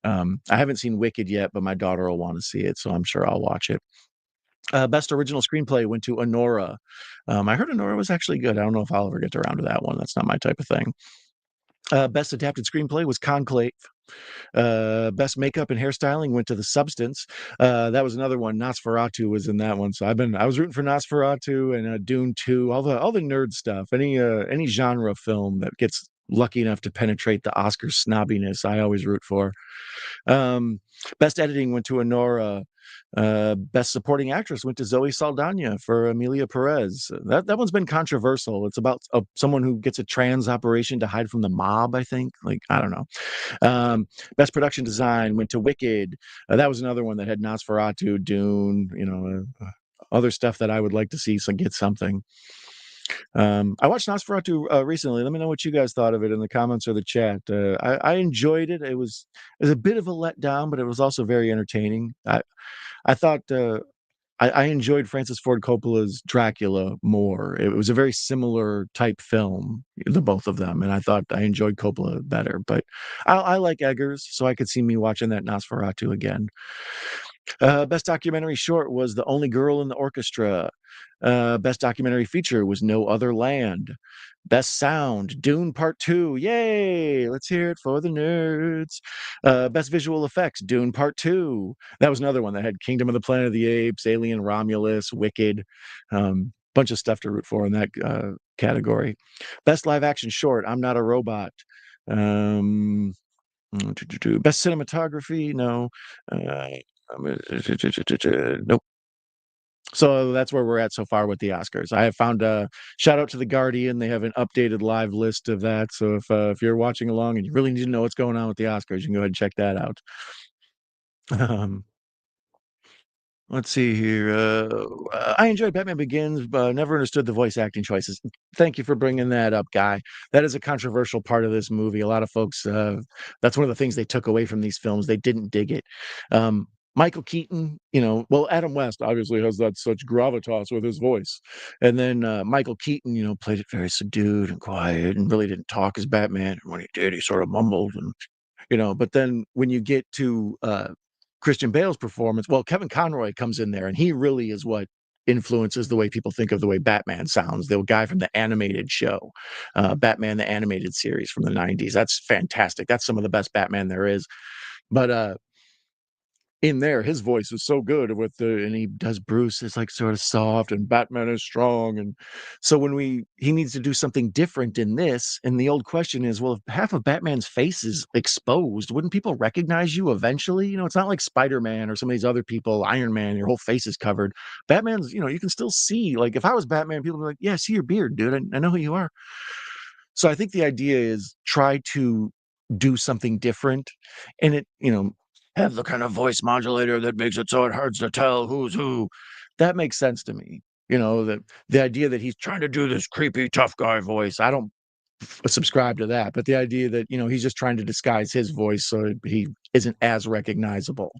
I haven't seen Wicked yet, but my daughter will want to see it, so I'm sure I'll watch it. Best original screenplay went to Honora. I heard Honora was actually good. I don't know if I'll ever get around to that one. That's not my type of thing. Best adapted screenplay was Conclave. Best makeup and hairstyling went to The Substance. That was another one. Nosferatu was in that one, so I was rooting for Nosferatu and Dune 2, all the nerd stuff. Any genre film that gets lucky enough to penetrate the Oscar snobbiness, I always root for. Um, Best editing went to Honora. Best supporting actress went to Zoe Saldana for Amelia Perez. That one's been controversial. It's about someone who gets a trans operation to hide from the mob, I think. Like, I don't know. Best production design went to Wicked. That was another one that had Nosferatu, Dune, other stuff that I would like to see get something. I watched Nosferatu recently. Let me know what you guys thought of it in the comments or the chat. I enjoyed it. It was a bit of a letdown, but it was also very entertaining. I thought I enjoyed Francis Ford Coppola's Dracula more. It was a very similar type film, the both of them, and I thought I enjoyed Coppola better. But I like Eggers, so I could see me watching that Nosferatu again. Best documentary short was The Only Girl in the Orchestra. Best documentary feature was No Other Land. Best sound, Dune Part 2. Yay! Let's hear it for the nerds. Best visual effects, Dune Part 2. That was another one that had Kingdom of the Planet of the Apes, Alien Romulus, Wicked. Bunch of stuff to root for in that category. Best live action short, I'm Not a Robot. Best cinematography, no. Uh, nope. So that's where we're at so far with the Oscars. I have found a shout out to the Guardian. They have an updated live list of that. So if you're watching along and you really need to know what's going on with the Oscars, you can go ahead and check that out. Um, Let's see here. I enjoyed Batman Begins, but never understood the voice acting choices. Thank you for bringing that up, Guy. That is a controversial part of this movie. A lot of folks, that's one of the things they took away from these films. They didn't dig it. Michael Keaton, well, Adam West obviously has that such gravitas with his voice. And then Michael Keaton, played it very subdued and quiet and really didn't talk as Batman. And when he did, he sort of mumbled and but then when you get to Christian Bale's performance, well, Kevin Conroy comes in there and he really is what influences the way people think of the way Batman sounds. The guy from the animated show, Batman the animated series from the 90s. That's fantastic. That's some of the best Batman there is. But in there, his voice is so good and he does Bruce is like sort of soft and Batman is strong. And so he needs to do something different in this. And the old question is, well, if half of Batman's face is exposed, wouldn't people recognize you eventually? It's not like Spider-Man or some of these other people, Iron Man, your whole face is covered. Batman's, you can still see, like if I was Batman, people would be like, yeah, I see your beard, dude. I know who you are. So I think the idea is try to do something different and have the kind of voice modulator that makes it so it hurts to tell who's who. That makes sense to me. That the idea that he's trying to do this creepy tough guy voice. I don't subscribe to that, but the idea that, he's just trying to disguise his voice so he isn't as recognizable.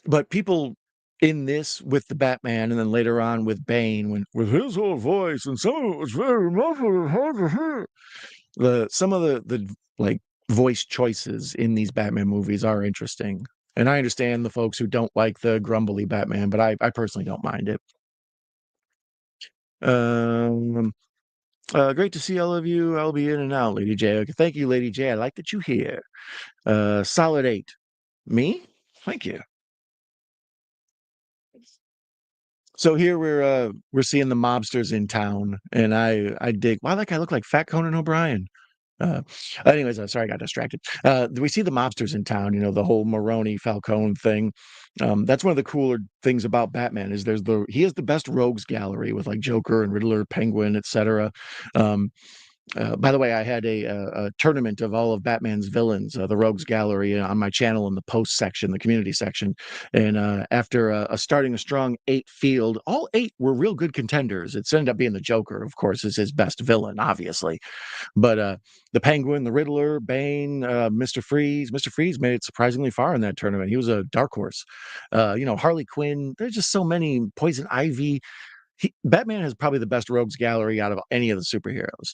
But people in this with the Batman and then later on with Bane when with his whole voice and some of it was very muffled and hard to hear. Some of the like voice choices in these Batman movies are interesting. And I understand the folks who don't like the grumbly Batman, but I personally don't mind it. Um, Great to see all of you. I'll be in and out, Lady J. Okay, thank you, Lady J. I like that you here. Solid 8. Me? Thank you. So here we're seeing the mobsters in town, and I dig. Wow, that guy looked like Fat Conan O'Brien. Uh, Anyways, sorry, I got distracted. We see the mobsters in town. The whole Maroni Falcone thing. That's one of the cooler things about Batman is he has the best rogues gallery with like Joker and Riddler, Penguin, etc. Um, by the way, I had a tournament of all of Batman's villains, the Rogues Gallery, on my channel in the post section, the community section. And after starting a strong 8 field, all 8 were real good contenders. It's ended up being the Joker, of course, is his best villain, obviously. But the Penguin, the Riddler, Bane, Mr. Freeze. Mr. Freeze made it surprisingly far in that tournament. He was a dark horse. Harley Quinn. There's just so many. Poison Ivy. Batman has probably the best rogues gallery out of any of the superheroes.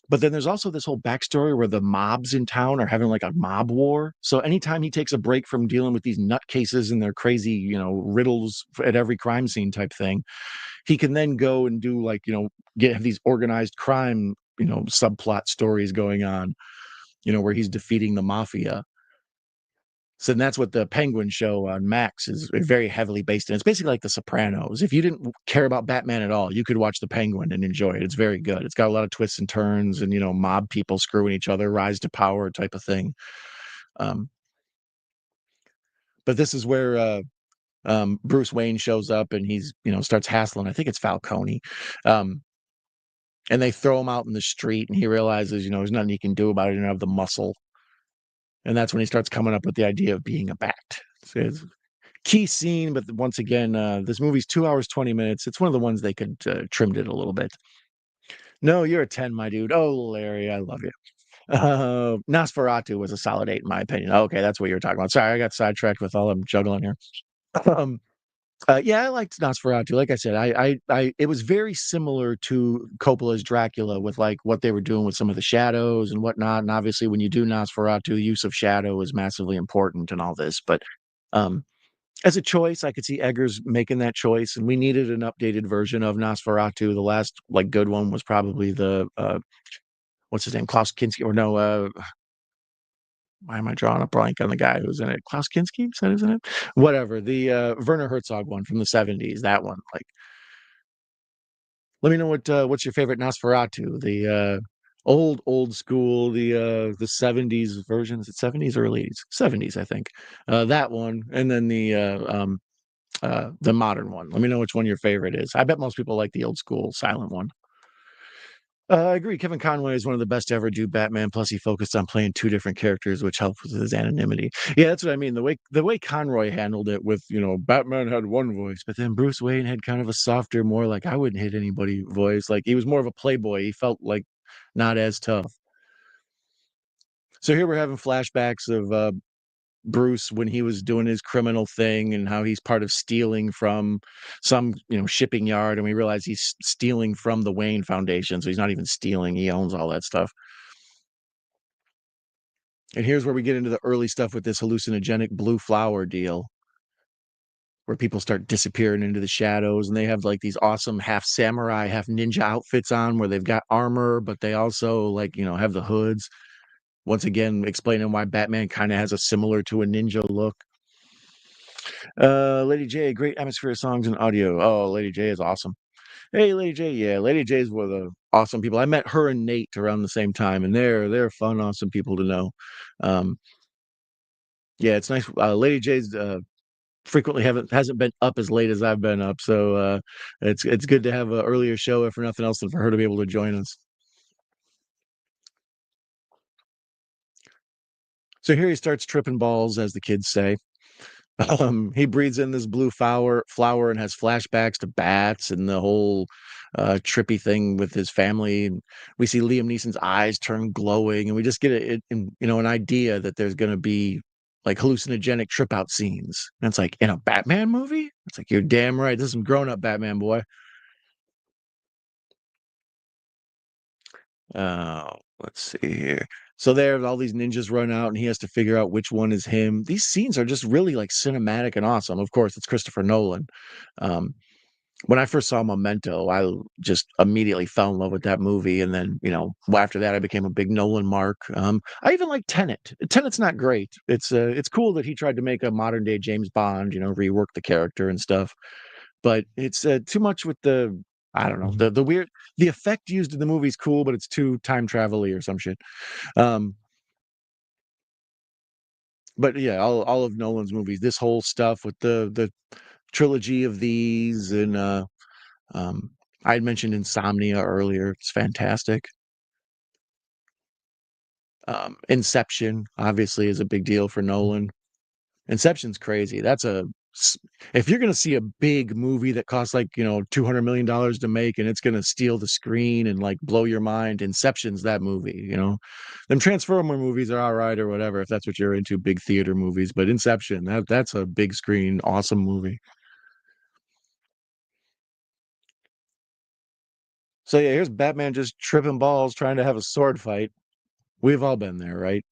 But then there's also this whole backstory where the mobs in town are having like a mob war. So anytime he takes a break from dealing with these nutcases and their crazy, riddles at every crime scene type thing, he can then go and do like, have these organized crime, subplot stories going on, where he's defeating the mafia. So that's what the Penguin show on Max is very heavily based in. It's basically like The Sopranos. If you didn't care about Batman at all, you could watch The Penguin and enjoy it. It's very good. It's got a lot of twists and turns and, mob people screwing each other, rise to power type of thing. Um, but this is where Bruce Wayne shows up and he's, starts hassling. I think it's Falcone. Um, and they throw him out in the street and he realizes, there's nothing he can do about it. He doesn't have the muscle. And that's when he starts coming up with the idea of being a bat. So it's key scene, but once again, this movie's 2 hours, 20 minutes. It's one of the ones they could trimmed it a little bit. No, you're a 10, my dude. Oh, Larry, I love you. Nosferatu was a solid 8 in my opinion. Okay, that's what you're talking about. Sorry, I got sidetracked with all I'm juggling here. Um, yeah, I liked Nosferatu. Like I said, it was very similar to Coppola's Dracula with like what they were doing with some of the shadows and whatnot. And obviously, when you do Nosferatu, the use of shadow is massively important and all this. But um, as a choice, I could see Eggers making that choice, and we needed an updated version of Nosferatu. The last like good one was probably the what's his name, Klaus Kinski, or no, why am I drawing a blank on the guy who's in it? Klaus Kinski, is that isn't it? Whatever, the Werner Herzog one from the 70s, that one. Like, let me know what's your favorite Nosferatu, the old school, the 70s version. Is it 70s or early 80s? 70s, I think. That one, and then the modern one. Let me know which one your favorite is. I bet most people like the old school silent one. I agree. Kevin Conroy is one of the best to ever do Batman. Plus, he focused on playing two different characters, which helps with his anonymity. Yeah, that's what I mean. The way Conroy handled it with, Batman had one voice, but then Bruce Wayne had kind of a softer, more like I wouldn't hit anybody voice. Like he was more of a playboy. He felt like not as tough. So here we're having flashbacks of Bruce when he was doing his criminal thing and how he's part of stealing from some, shipping yard, and we realize he's stealing from the Wayne Foundation, so he's not even stealing, he owns all that stuff. And here's where we get into the early stuff with this hallucinogenic blue flower deal, where people start disappearing into the shadows, and they have like these awesome half samurai, half ninja outfits on where they've got armor, but they also like, have the hoods. Once again, explaining why Batman kind of has a similar to a ninja look. Lady J, great atmosphere songs and audio. Oh, Lady J is awesome. Hey, Lady J, yeah, Lady J is one of the awesome people. I met her and Nate around the same time, and they're fun, awesome people to know. Um, yeah, it's nice. Lady J's frequently hasn't been up as late as I've been up, so it's good to have an earlier show, if for nothing else, than for her to be able to join us. So here he starts tripping balls, as the kids say. He breathes in this blue flower and has flashbacks to bats and the whole trippy thing with his family. And we see Liam Neeson's eyes turn glowing, and we just get an idea that there's going to be like hallucinogenic trip out scenes. And it's like in a Batman movie. It's like you're damn right. This is some grown up Batman boy. Let's see here. So there, all these ninjas run out, and he has to figure out which one is him. These scenes are just really like cinematic and awesome. Of course, it's Christopher Nolan. Um, when I first saw Memento, I just immediately fell in love with that movie, and then after that, I became a big Nolan mark. I even like Tenet. Tenet's not great. It's cool that he tried to make a modern day James Bond, rework the character and stuff, but it's too much with the I don't know the weird the effect used in the movie is cool, but it's too time travel-y or some shit. Um, but yeah, all of Nolan's movies, this whole stuff with the trilogy of these, and um, I had mentioned Insomnia earlier. It's fantastic. Inception obviously is a big deal for Nolan. Inception's crazy. If you're gonna see a big movie that costs like, $200 million to make, and it's gonna steal the screen and like blow your mind, Inception's that movie. Them Transformer movies are all right or whatever if that's what you're into, big theater movies. But Inception, that's a big screen, awesome movie. So yeah, here's Batman just tripping balls trying to have a sword fight. We've all been there, right?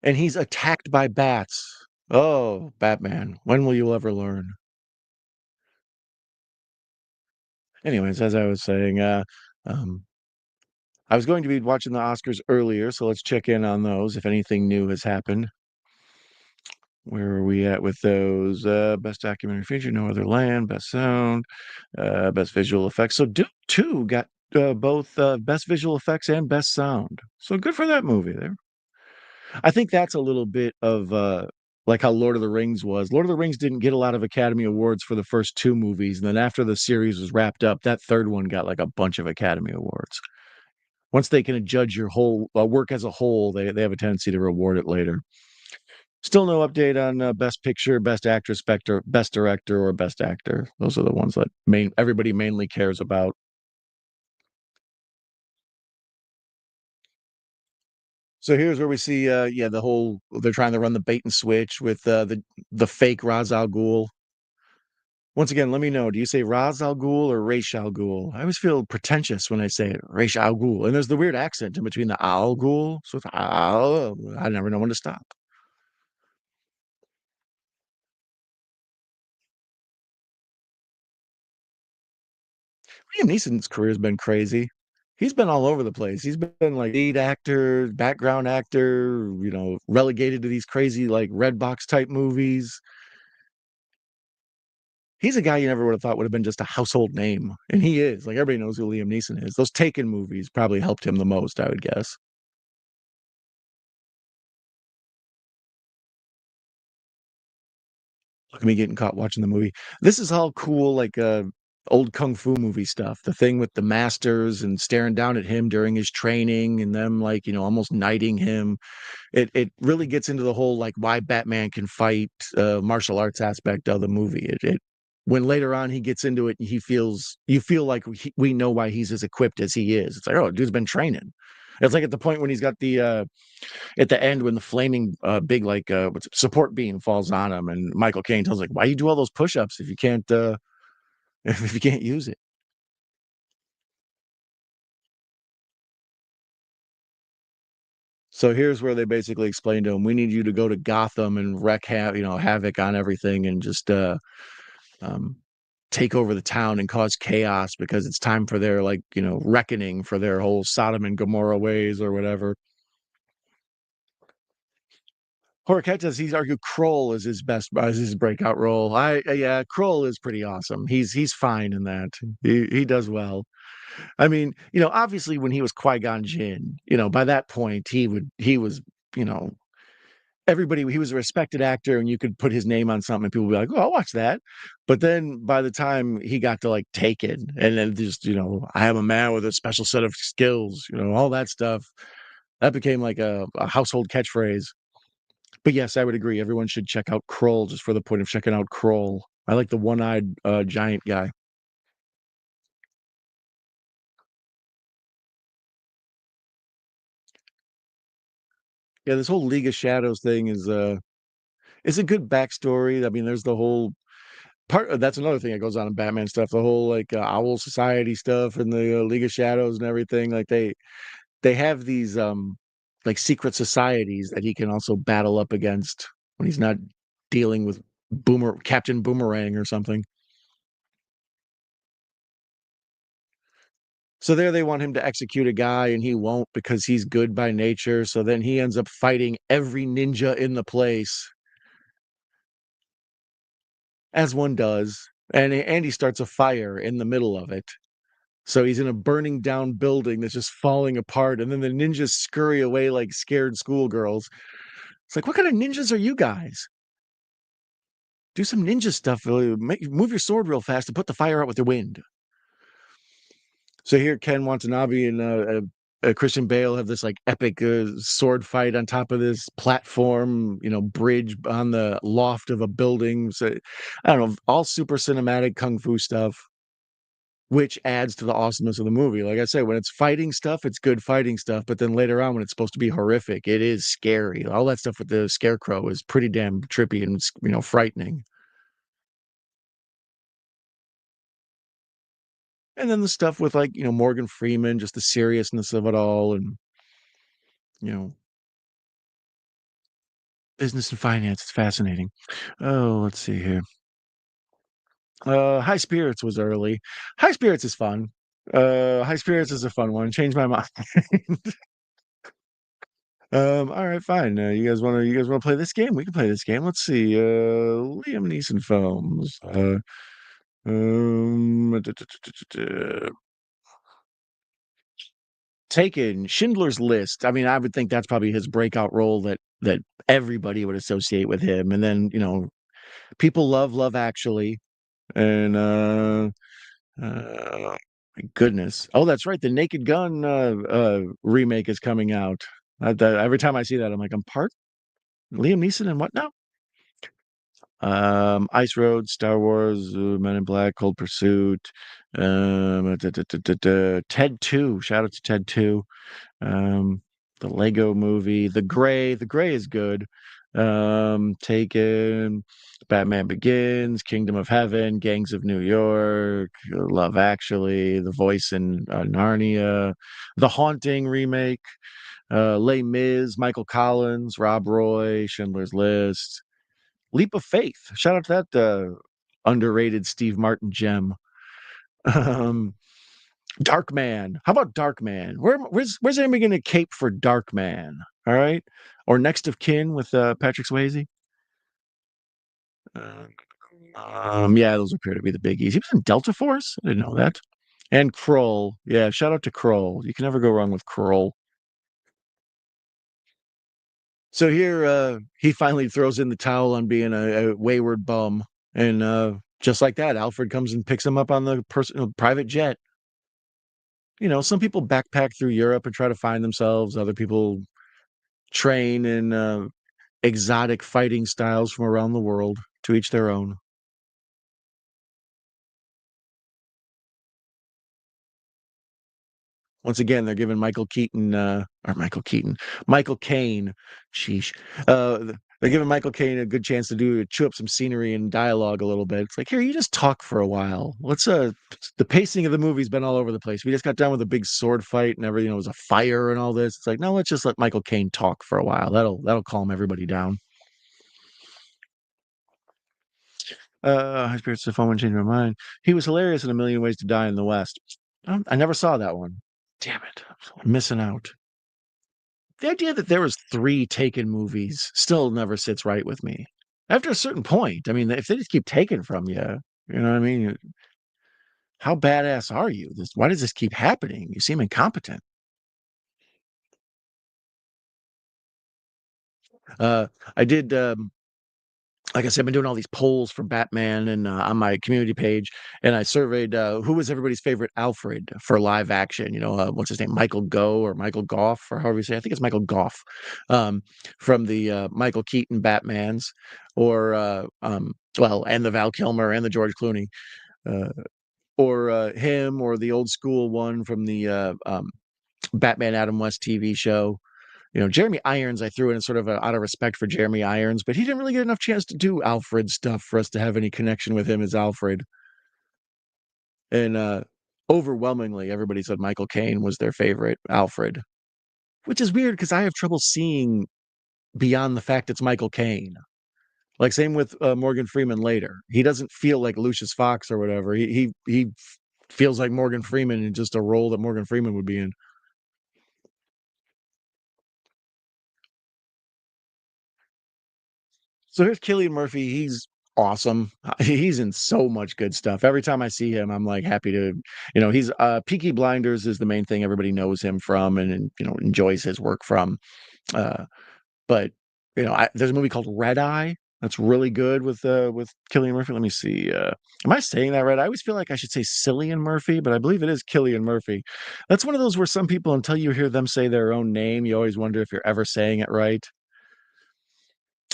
And he's attacked by bats. Oh, Batman, when will you ever learn? Anyways, as I was saying, um, I was going to be watching the Oscars earlier, so let's check in on those if anything new has happened. Where are we at with those? Best documentary feature, No Other Land, best sound, best visual effects. So Dune 2 got both best visual effects and best sound. So good for that movie there. I think that's a little bit of like how Lord of the Rings was. Lord of the Rings didn't get a lot of Academy Awards for the first two movies, and then after the series was wrapped up, that third one got like a bunch of Academy Awards. Once they can judge your whole work as a whole, they have a tendency to reward it later. Still no update on Best Picture, Best Actress, Best Director, or Best Actor. Those are the ones that everybody mainly cares about. So here's where we see, yeah, the whole they're trying to run the bait and switch with the fake Ra's al Ghul. Once again, let me know. Do you say Ra's al Ghul or Ra's al Ghul? I always feel pretentious when I say it, Ra's al Ghul, and there's the weird accent in between the al Ghul. So it's al. I never know when to stop. Liam Neeson's career has been crazy. He's been all over the place. He's been like lead actor, background actor, relegated to these crazy like red box type movies. he's a guy you never would have thought would have been just a household name, and he is. Like everybody knows who Liam Neeson is. Those Taken movies probably helped him the most, I would guess. Look at me getting caught watching the movie. This is all cool, like old kung fu movie stuff. The thing with the masters and staring down at him during his training, and them like almost knighting him. It really gets into the whole like why Batman can fight martial arts aspect of the movie. It when later on he gets into it, and he feels you feel like we know why he's as equipped as he is. It's like, oh, dude's been training. It's like at the point when he's got the at the end when the flaming big like support beam falls on him, and Michael Caine tells like, why you do all those push-ups if you can't if you can't use it. So here's where they basically explain to him, we need you to go to Gotham and wreak havoc on everything, and just um take over the town and cause chaos, because it's time for their like reckoning for their whole Sodom and Gomorrah ways or whatever. Horquetas, he's argued Kroll is his best as his breakout role. Yeah, Kroll is pretty awesome. He's fine in that. He does well. I mean, obviously when he was Qui-Gon Jinn, by that point he was, you know, everybody he was a respected actor, and you could put his name on something and people would be like, "Oh, I'll watch that." But then by the time he got to like Taken, and then just, I am a man with a special set of skills, all that stuff, that became like a household catchphrase. But yes, I would agree. Everyone should check out Kroll just for the point of checking out Kroll. I like the one-eyed giant guy. Yeah, this whole League of Shadows thing is a good backstory. I mean, there's the whole that's another thing that goes on in Batman stuff. The whole like Owl Society stuff and the League of Shadows and everything. Like they have these like secret societies that he can also battle up against when he's not dealing with Captain Boomerang or something. So there they want him to execute a guy, and he won't because he's good by nature. So then he ends up fighting every ninja in the place, as one does. And he starts a fire in the middle of it. So he's in a burning down building that's just falling apart, and then the ninjas scurry away like scared schoolgirls. It's like, what kind of ninjas are you guys? Do some ninja stuff. Move your sword real fast and put the fire out with the wind. So here, Ken Watanabe and Christian Bale have this like epic sword fight on top of this platform, bridge on the loft of a building. So I don't know, all super cinematic kung fu stuff, which adds to the awesomeness of the movie. Like I say, when it's fighting stuff, it's good fighting stuff. But then later on, when it's supposed to be horrific, it is scary. All that stuff with the Scarecrow is pretty damn trippy and frightening. And then the stuff with like Morgan Freeman, just the seriousness of it all, and you know business and finance. It's fascinating. Oh, let's see here. High Spirits was early. High Spirits is fun. High Spirits is a fun one. Changed my mind. All right, fine. You guys wanna play this game? We can play this game. Let's see. Liam Neeson films. Taken Schindler's List. I mean, I would think that's probably his breakout role that everybody would associate with him. And then, people love Love Actually, and my goodness. Oh, that's right. The Naked Gun remake is coming out. Every time I see that, I'm like, I'm part Liam Neeson and what now? Ice Road, Star Wars, Men in Black, Cold Pursuit, Ted 2. Shout out to Ted 2. Um, the Lego Movie, The Gray. The Gray is good. Taken, Batman Begins, Kingdom of Heaven, Gangs of New York, Love Actually, The Voice in Narnia, The Haunting remake, Les Mis, Michael Collins, Rob Roy, Schindler's List, Leap of Faith. Shout out to that underrated Steve Martin gem. Um, Dark Man. How about Dark Man? Where's anybody going to cape for Dark Man? All right, or Next of Kin with Patrick Swayze. Yeah, those appear to be the biggies. He was in Delta Force? I didn't know that. And Kroll. Yeah, shout out to Kroll. You can never go wrong with Kroll. So here, he finally throws in the towel on being a wayward bum, and just like that, Alfred comes and picks him up on the personal private jet. Some people backpack through Europe and try to find themselves. Other people train in exotic fighting styles from around the world. To each their own. Once again, they're giving Michael Keaton, Michael Caine, sheesh. They're giving Michael Caine a good chance to chew up some scenery and dialogue a little bit. It's like, here, you just talk for a while. The pacing of the movie's been all over the place. We just got done with a big sword fight and everything. It was a fire and all this. It's like, no, let's just let Michael Caine talk for a while. That'll calm everybody down. High spirits to phone and change my mind. He was hilarious in A Million Ways to Die in the West. I never saw that one. Damn it. I'm missing out. The idea that there was 3 Taken movies still never sits right with me. After a certain point, I mean, if they just keep taking from you know what I mean? How badass are you? Why does this keep happening? You seem incompetent. Uh, I did, like I said, I've been doing all these polls for Batman and on my community page, and I surveyed who was everybody's favorite Alfred for live action. What's his name, Michael Go or Michael Goff or however you say. I think it's Michael Goff, um, from the Michael Keaton Batman's, or and the Val Kilmer and the George Clooney, uh, or him, or the old school one from the Batman Adam West TV show. Jeremy Irons, I threw in sort of out of respect for Jeremy Irons, but he didn't really get enough chance to do Alfred stuff for us to have any connection with him as Alfred. And overwhelmingly, everybody said Michael Caine was their favorite Alfred, which is weird because I have trouble seeing beyond the fact it's Michael Caine. Like same with Morgan Freeman later. He doesn't feel like Lucius Fox or whatever. He feels like Morgan Freeman in just a role that Morgan Freeman would be in. So here's Cillian Murphy. He's awesome. He's in so much good stuff. Every time I see him, I'm like happy to, he's Peaky Blinders is the main thing everybody knows him from and enjoys his work from. Uh, but there's a movie called Red Eye that's really good with Cillian Murphy. Let me see. Am I saying that right? I always feel like I should say Cillian Murphy, but I believe it is Cillian Murphy. That's one of those where some people, until you hear them say their own name, you always wonder if you're ever saying it right.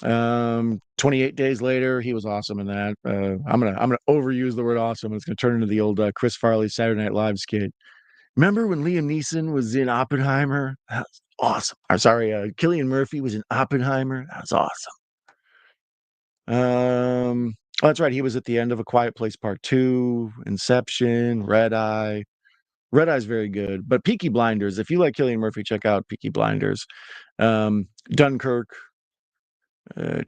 28 Days Later, he was awesome in that. I'm gonna overuse the word awesome. It's gonna turn into the old Chris Farley Saturday Night Live skit. Remember when Liam Neeson was in Oppenheimer? That was awesome. I'm sorry, Cillian Murphy was in Oppenheimer. That was awesome. Oh, that's right. He was at the end of A Quiet Place Part Two, Inception, Red Eye. Red Eye's very good, but Peaky Blinders. If you like Cillian Murphy, check out Peaky Blinders. Dunkirk, uh,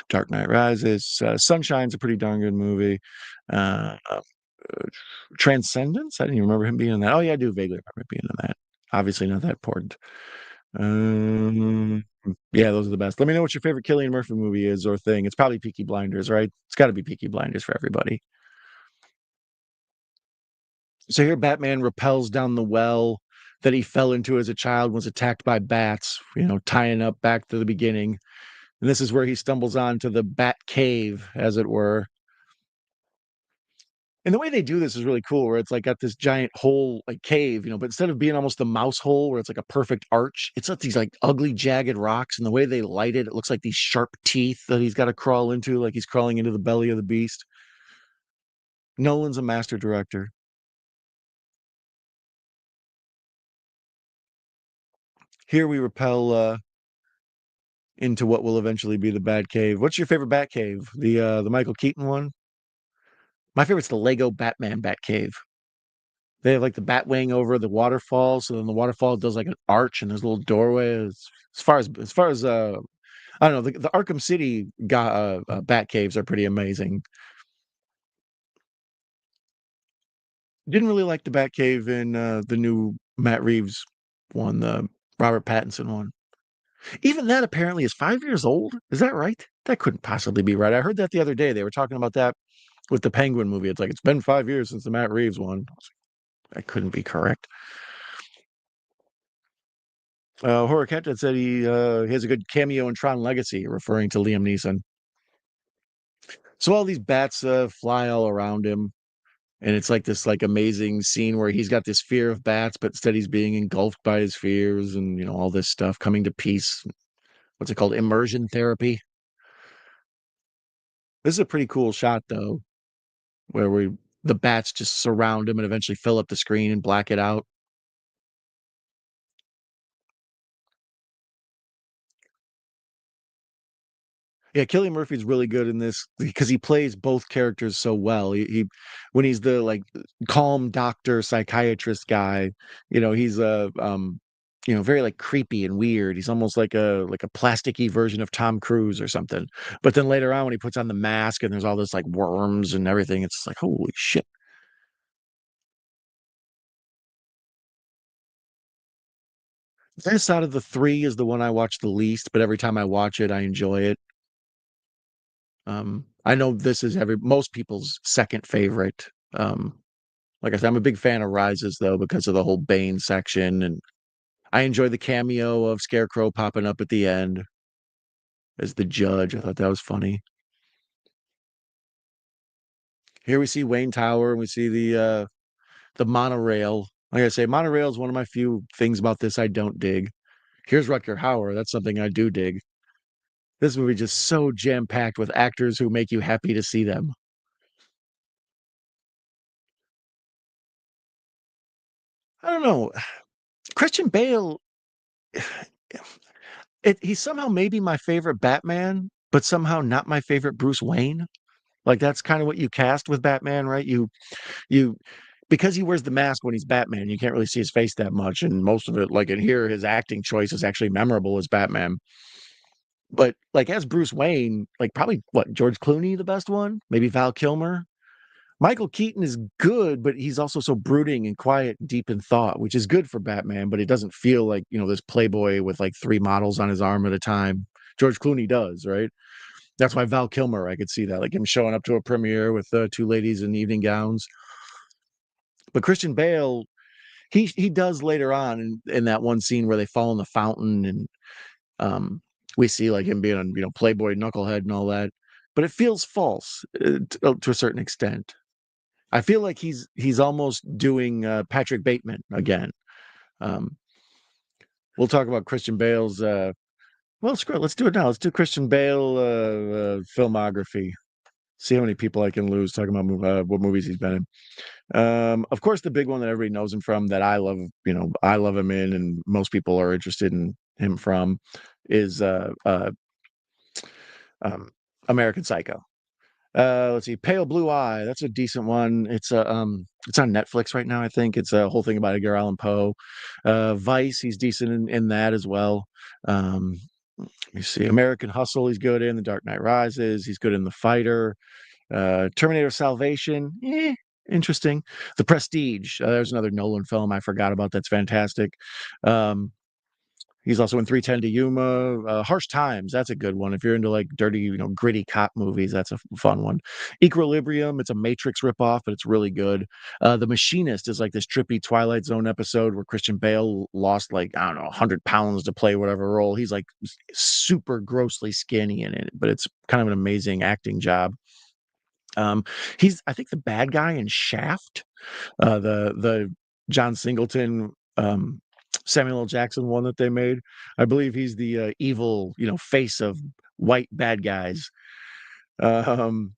Dark Knight Rises, Sunshine's a pretty darn good movie. Transcendence. I didn't even remember him being in that. Oh yeah, I do vaguely remember him being in that. Obviously not that important. Um, yeah, those are the best. Let me know what your favorite Cillian Murphy movie is or thing. It's probably Peaky Blinders, right? It's got to be Peaky Blinders for everybody. So here, Batman rappels down the well that he fell into as a child, was attacked by bats. Tying up back to the beginning. And this is where he stumbles onto the Bat Cave, as it were. And the way they do this is really cool, where it's like got this giant hole, like cave, but instead of being almost a mouse hole where it's like a perfect arch, it's got these like ugly, jagged rocks. And the way they light it, it looks like these sharp teeth that he's got to crawl into, like he's crawling into the belly of the beast. Nolan's a master director. Here we repel into what will eventually be the Bat Cave. What's your favorite Bat Cave? The Michael Keaton one? My favorite's the Lego Batman Bat Cave. They have like the bat wing over the waterfall, so then the waterfall does like an arch and there's a little doorway. As far as I don't know, the Arkham City bat caves are pretty amazing. Didn't really like the bat cave in the new Matt Reeves one, the Robert Pattinson one. Even that apparently is 5 years old. Is that right? That couldn't possibly be right. I heard that the other day. They were talking about that with the Penguin movie. It's like it's been 5 years since the Matt Reeves one. That couldn't be correct. Horror said he has a good cameo in Tron Legacy, referring to Liam Neeson. So all these bats fly all around him, and it's like this like amazing scene where he's got this fear of bats, but instead he's being engulfed by his fears, and all this stuff coming to peace. What's it called? Immersion therapy. This is a pretty cool shot though, where we the bats just surround him and eventually fill up the screen and black it out. Yeah, Cillian Murphy's really good in this because he plays both characters so well. He when he's the like calm doctor psychiatrist guy, he's very like creepy and weird. He's almost like a plasticky version of Tom Cruise or something. But then later on when he puts on the mask and there's all this like worms and everything, it's like holy shit. This out of the three is the one I watch the least, but every time I watch it, I enjoy it. I know this is every most people's second favorite. Um, like I said, I'm a big fan of Rises though because of the whole Bane section, and I enjoy the cameo of Scarecrow popping up at the end as the judge. I thought that was funny. Here we see Wayne Tower, and we see the monorail. Like I say, monorail is one of my few things about this I don't dig. Here's Rutger Hauer. That's something I do dig. This movie just so jam packed with actors who make you happy to see them. I don't know. Christian Bale, he's somehow maybe my favorite Batman, but somehow not my favorite Bruce Wayne. Like that's kind of what you cast with Batman, right? You because he wears the mask when he's Batman, you can't really see his face that much, and most of it, like in here, his acting choice is actually memorable as Batman. But like as Bruce Wayne, like probably what George Clooney, the best one, maybe Val Kilmer. Michael Keaton is good, but he's also so brooding and quiet, deep in thought, which is good for Batman. But it doesn't feel like this playboy with like three models on his arm at a time. George Clooney does, right? That's why Val Kilmer, I could see that, like him showing up to a premiere with two ladies in evening gowns. But Christian Bale, he does later on in that one scene where they fall in the fountain, and um, we see like him being Playboy knucklehead and all that. But it feels false to a certain extent. I feel like he's almost doing Patrick Bateman again. Um, we'll talk about Christian Bale's. Well, screw it. Let's do it now. Let's do Christian Bale filmography. See how many people I can lose talking about what movies he's been in. Of course, the big one that everybody knows him from, that I love, I love him in, and most people are interested in him from, is um, American Psycho. Let's see, Pale Blue Eye. That's a decent one. It's on Netflix right now. I think it's a whole thing about Edgar Allan Poe. Vice, he's decent in that as well. Um, let me see, American Hustle. He's good in The Dark Knight Rises. He's good in The Fighter. Terminator Salvation. Interesting. The Prestige. There's another Nolan film I forgot about. That's fantastic. Um, He's also in 310 to Yuma. Harsh Times, that's a good one. If you're into like dirty, gritty cop movies, that's a fun one. Equilibrium, it's a Matrix ripoff, but it's really good. The Machinist is like this trippy Twilight Zone episode where Christian Bale lost like, I don't know, 100 pounds to play whatever role. He's like super grossly skinny in it, but it's kind of an amazing acting job. He's, I think, the bad guy in Shaft, the John Singleton, Samuel L. Jackson one that they made. I believe he's the evil, face of white bad guys. Um,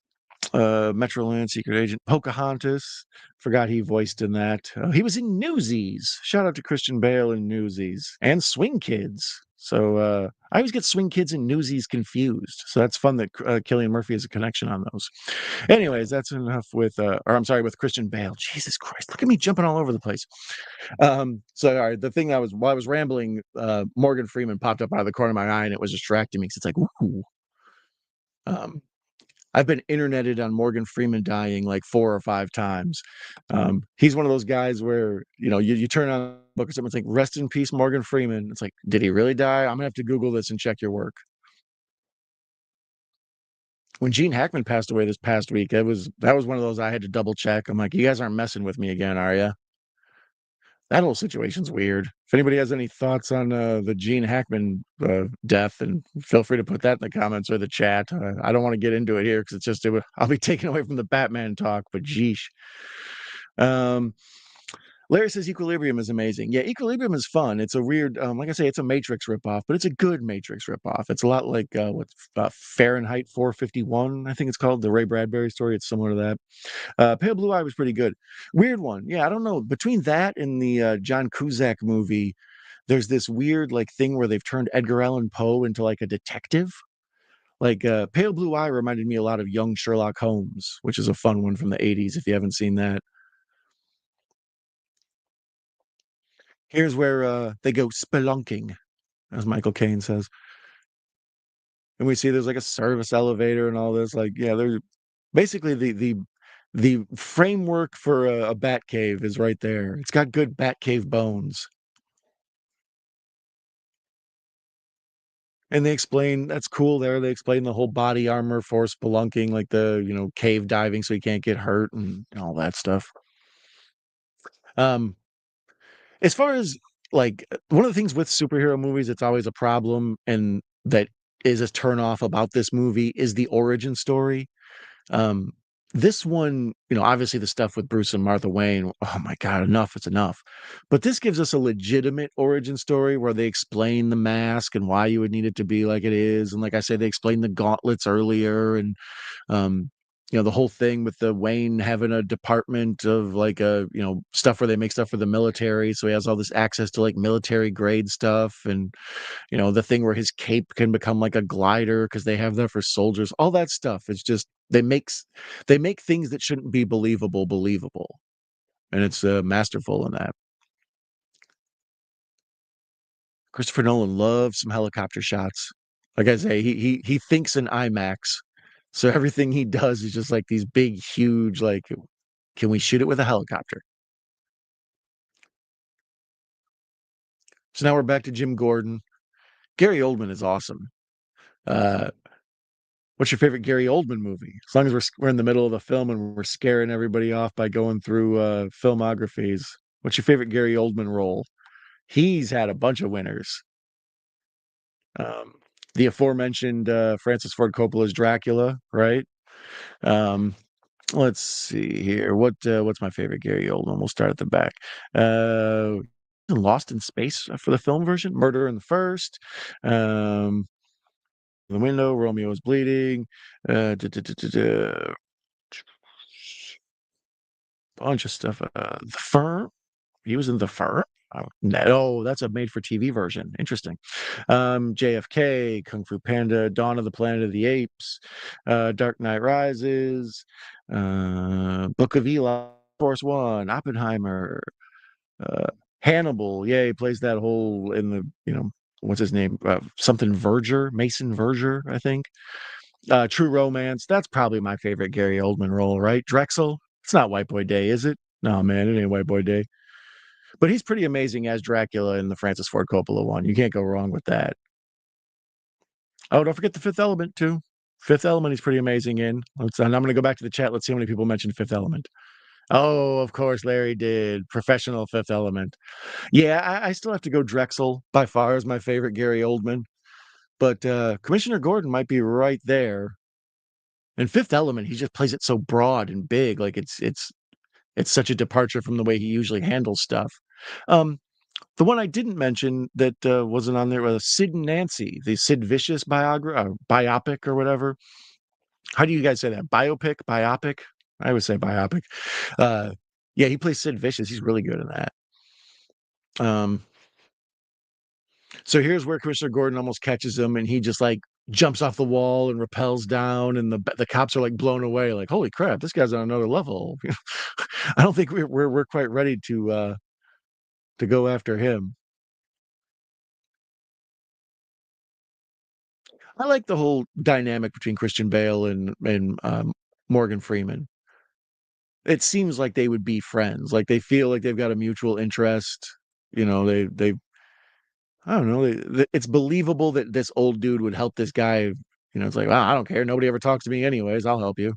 Metro Land Secret Agent Pocahontas. Forgot he voiced in that. He was in Newsies. Shout out to Christian Bale in Newsies and Swing Kids. So I always get Swing Kids and Newsies confused. So that's fun that Cillian Murphy has a connection on those. Anyways, that's enough with, or I'm sorry, with Christian Bale. Jesus Christ, look at me jumping all over the place. So all right, the thing while I was rambling, Morgan Freeman popped up out of the corner of my eye, and it was distracting me because it's like, ooh. Um, I've been interneted on Morgan Freeman dying like 4 or 5 times. He's one of those guys where you turn on a book or something, it's like rest in peace, Morgan Freeman. It's like, did he really die? I'm gonna have to Google this and check your work. When Gene Hackman passed away this past week, that was one of those I had to double check. I'm like, you guys aren't messing with me again, are you? That whole situation's weird. If anybody has any thoughts on the Gene Hackman death, and feel free to put that in the comments or the chat. I don't want to get into it here because I'll be taken away from the Batman talk. But geesh. Um, Larry says Equilibrium is amazing. Yeah, Equilibrium is fun. It's a weird, like I say, it's a Matrix ripoff, but it's a good Matrix ripoff. It's a lot like what's Fahrenheit 451, I think it's called, the Ray Bradbury story. It's similar to that. Pale Blue Eye was pretty good. Weird one. Yeah, I don't know. Between that and the John Cusack movie, there's this weird like thing where they've turned Edgar Allan Poe into like a detective. Like Pale Blue Eye reminded me a lot of Young Sherlock Holmes, which is a fun one from the 80s if you haven't seen that. Here's where they go spelunking, as Michael Caine says. And we see there's like a service elevator and all this. Like, yeah, there's basically the framework for a bat cave is right there. It's got good bat cave bones. And they explain that's cool there. They explain the whole body armor for spelunking, like the cave diving so you can't get hurt and all that stuff. Um, as far as like one of the things with superhero movies, it's always a problem, and that is a turn off about this movie is the origin story. Um, this one, obviously the stuff with Bruce and Martha Wayne, oh my God, enough, it's enough. But this gives us a legitimate origin story where they explain the mask and why you would need it to be like it is. And like I said, they explained the gauntlets earlier, and um, the whole thing with the Wayne having a department of like stuff where they make stuff for the military. So he has all this access to like military grade stuff, and the thing where his cape can become like a glider because they have that for soldiers. All that stuff. It's just they make things that shouldn't be believable believable, and it's masterful in that. Christopher Nolan loves some helicopter shots. Like I say, he thinks in IMAX, so everything he does is just like these big, huge. Like, can we shoot it with a helicopter? So now we're back to Jim Gordon. Gary Oldman is awesome. Uh, What's your favorite Gary Oldman movie? As long as we're in the middle of the film and we're scaring everybody off by going through filmographies. What's your favorite Gary Oldman role? He's had a bunch of winners. Um, the aforementioned Francis Ford Coppola's Dracula, right? Um, let's see here. What's my favorite Gary Oldman? We'll start at the back. Lost in Space for the film version. Murder in the First. Um, the Window. Romeo is Bleeding. Bunch of stuff. The Firm. He was in The Firm. Oh, no, that's a made-for-TV version. Interesting. JFK, Kung Fu Panda, Dawn of the Planet of the Apes, Dark Knight Rises, Book of Eli, Force One, Oppenheimer, uh, Hannibal. Yeah, he plays that whole in the what's his name? Something Verger, Mason Verger, I think. True Romance. That's probably my favorite Gary Oldman role, right? Drexel. It's not White Boy Day, is it? No, man, it ain't White Boy Day. But he's pretty amazing as Dracula in the Francis Ford Coppola one. You can't go wrong with that. Oh, don't forget the Fifth Element too. Fifth Element he's pretty amazing in. And I'm going to go back to the chat. Let's see how many people mentioned Fifth Element. Oh, of course, Larry did. Professional Fifth Element. Yeah, I still have to go Drexel by far as my favorite Gary Oldman. But Commissioner Gordon might be right there. And Fifth Element, he just plays it so broad and big. Like it's such a departure from the way he usually handles stuff. Um, The one I didn't mention that wasn't on there was Sid and Nancy, the Sid Vicious biopic or whatever. How do you guys say that? Biopic, biopic? I would say biopic. Uh, yeah, he plays Sid Vicious. He's really good in that. Um, so here's where Commissioner Gordon almost catches him, and he just like jumps off the wall and rappels down, and the cops are like blown away, like holy crap, this guy's on another level. I don't think we're quite ready to go after him. I like the whole dynamic between Christian Bale and Morgan Freeman. It seems like they would be friends. Like they feel like they've got a mutual interest. They I don't know. It's believable that this old dude would help this guy, It's like, well, I don't care. Nobody ever talks to me anyways. I'll help you.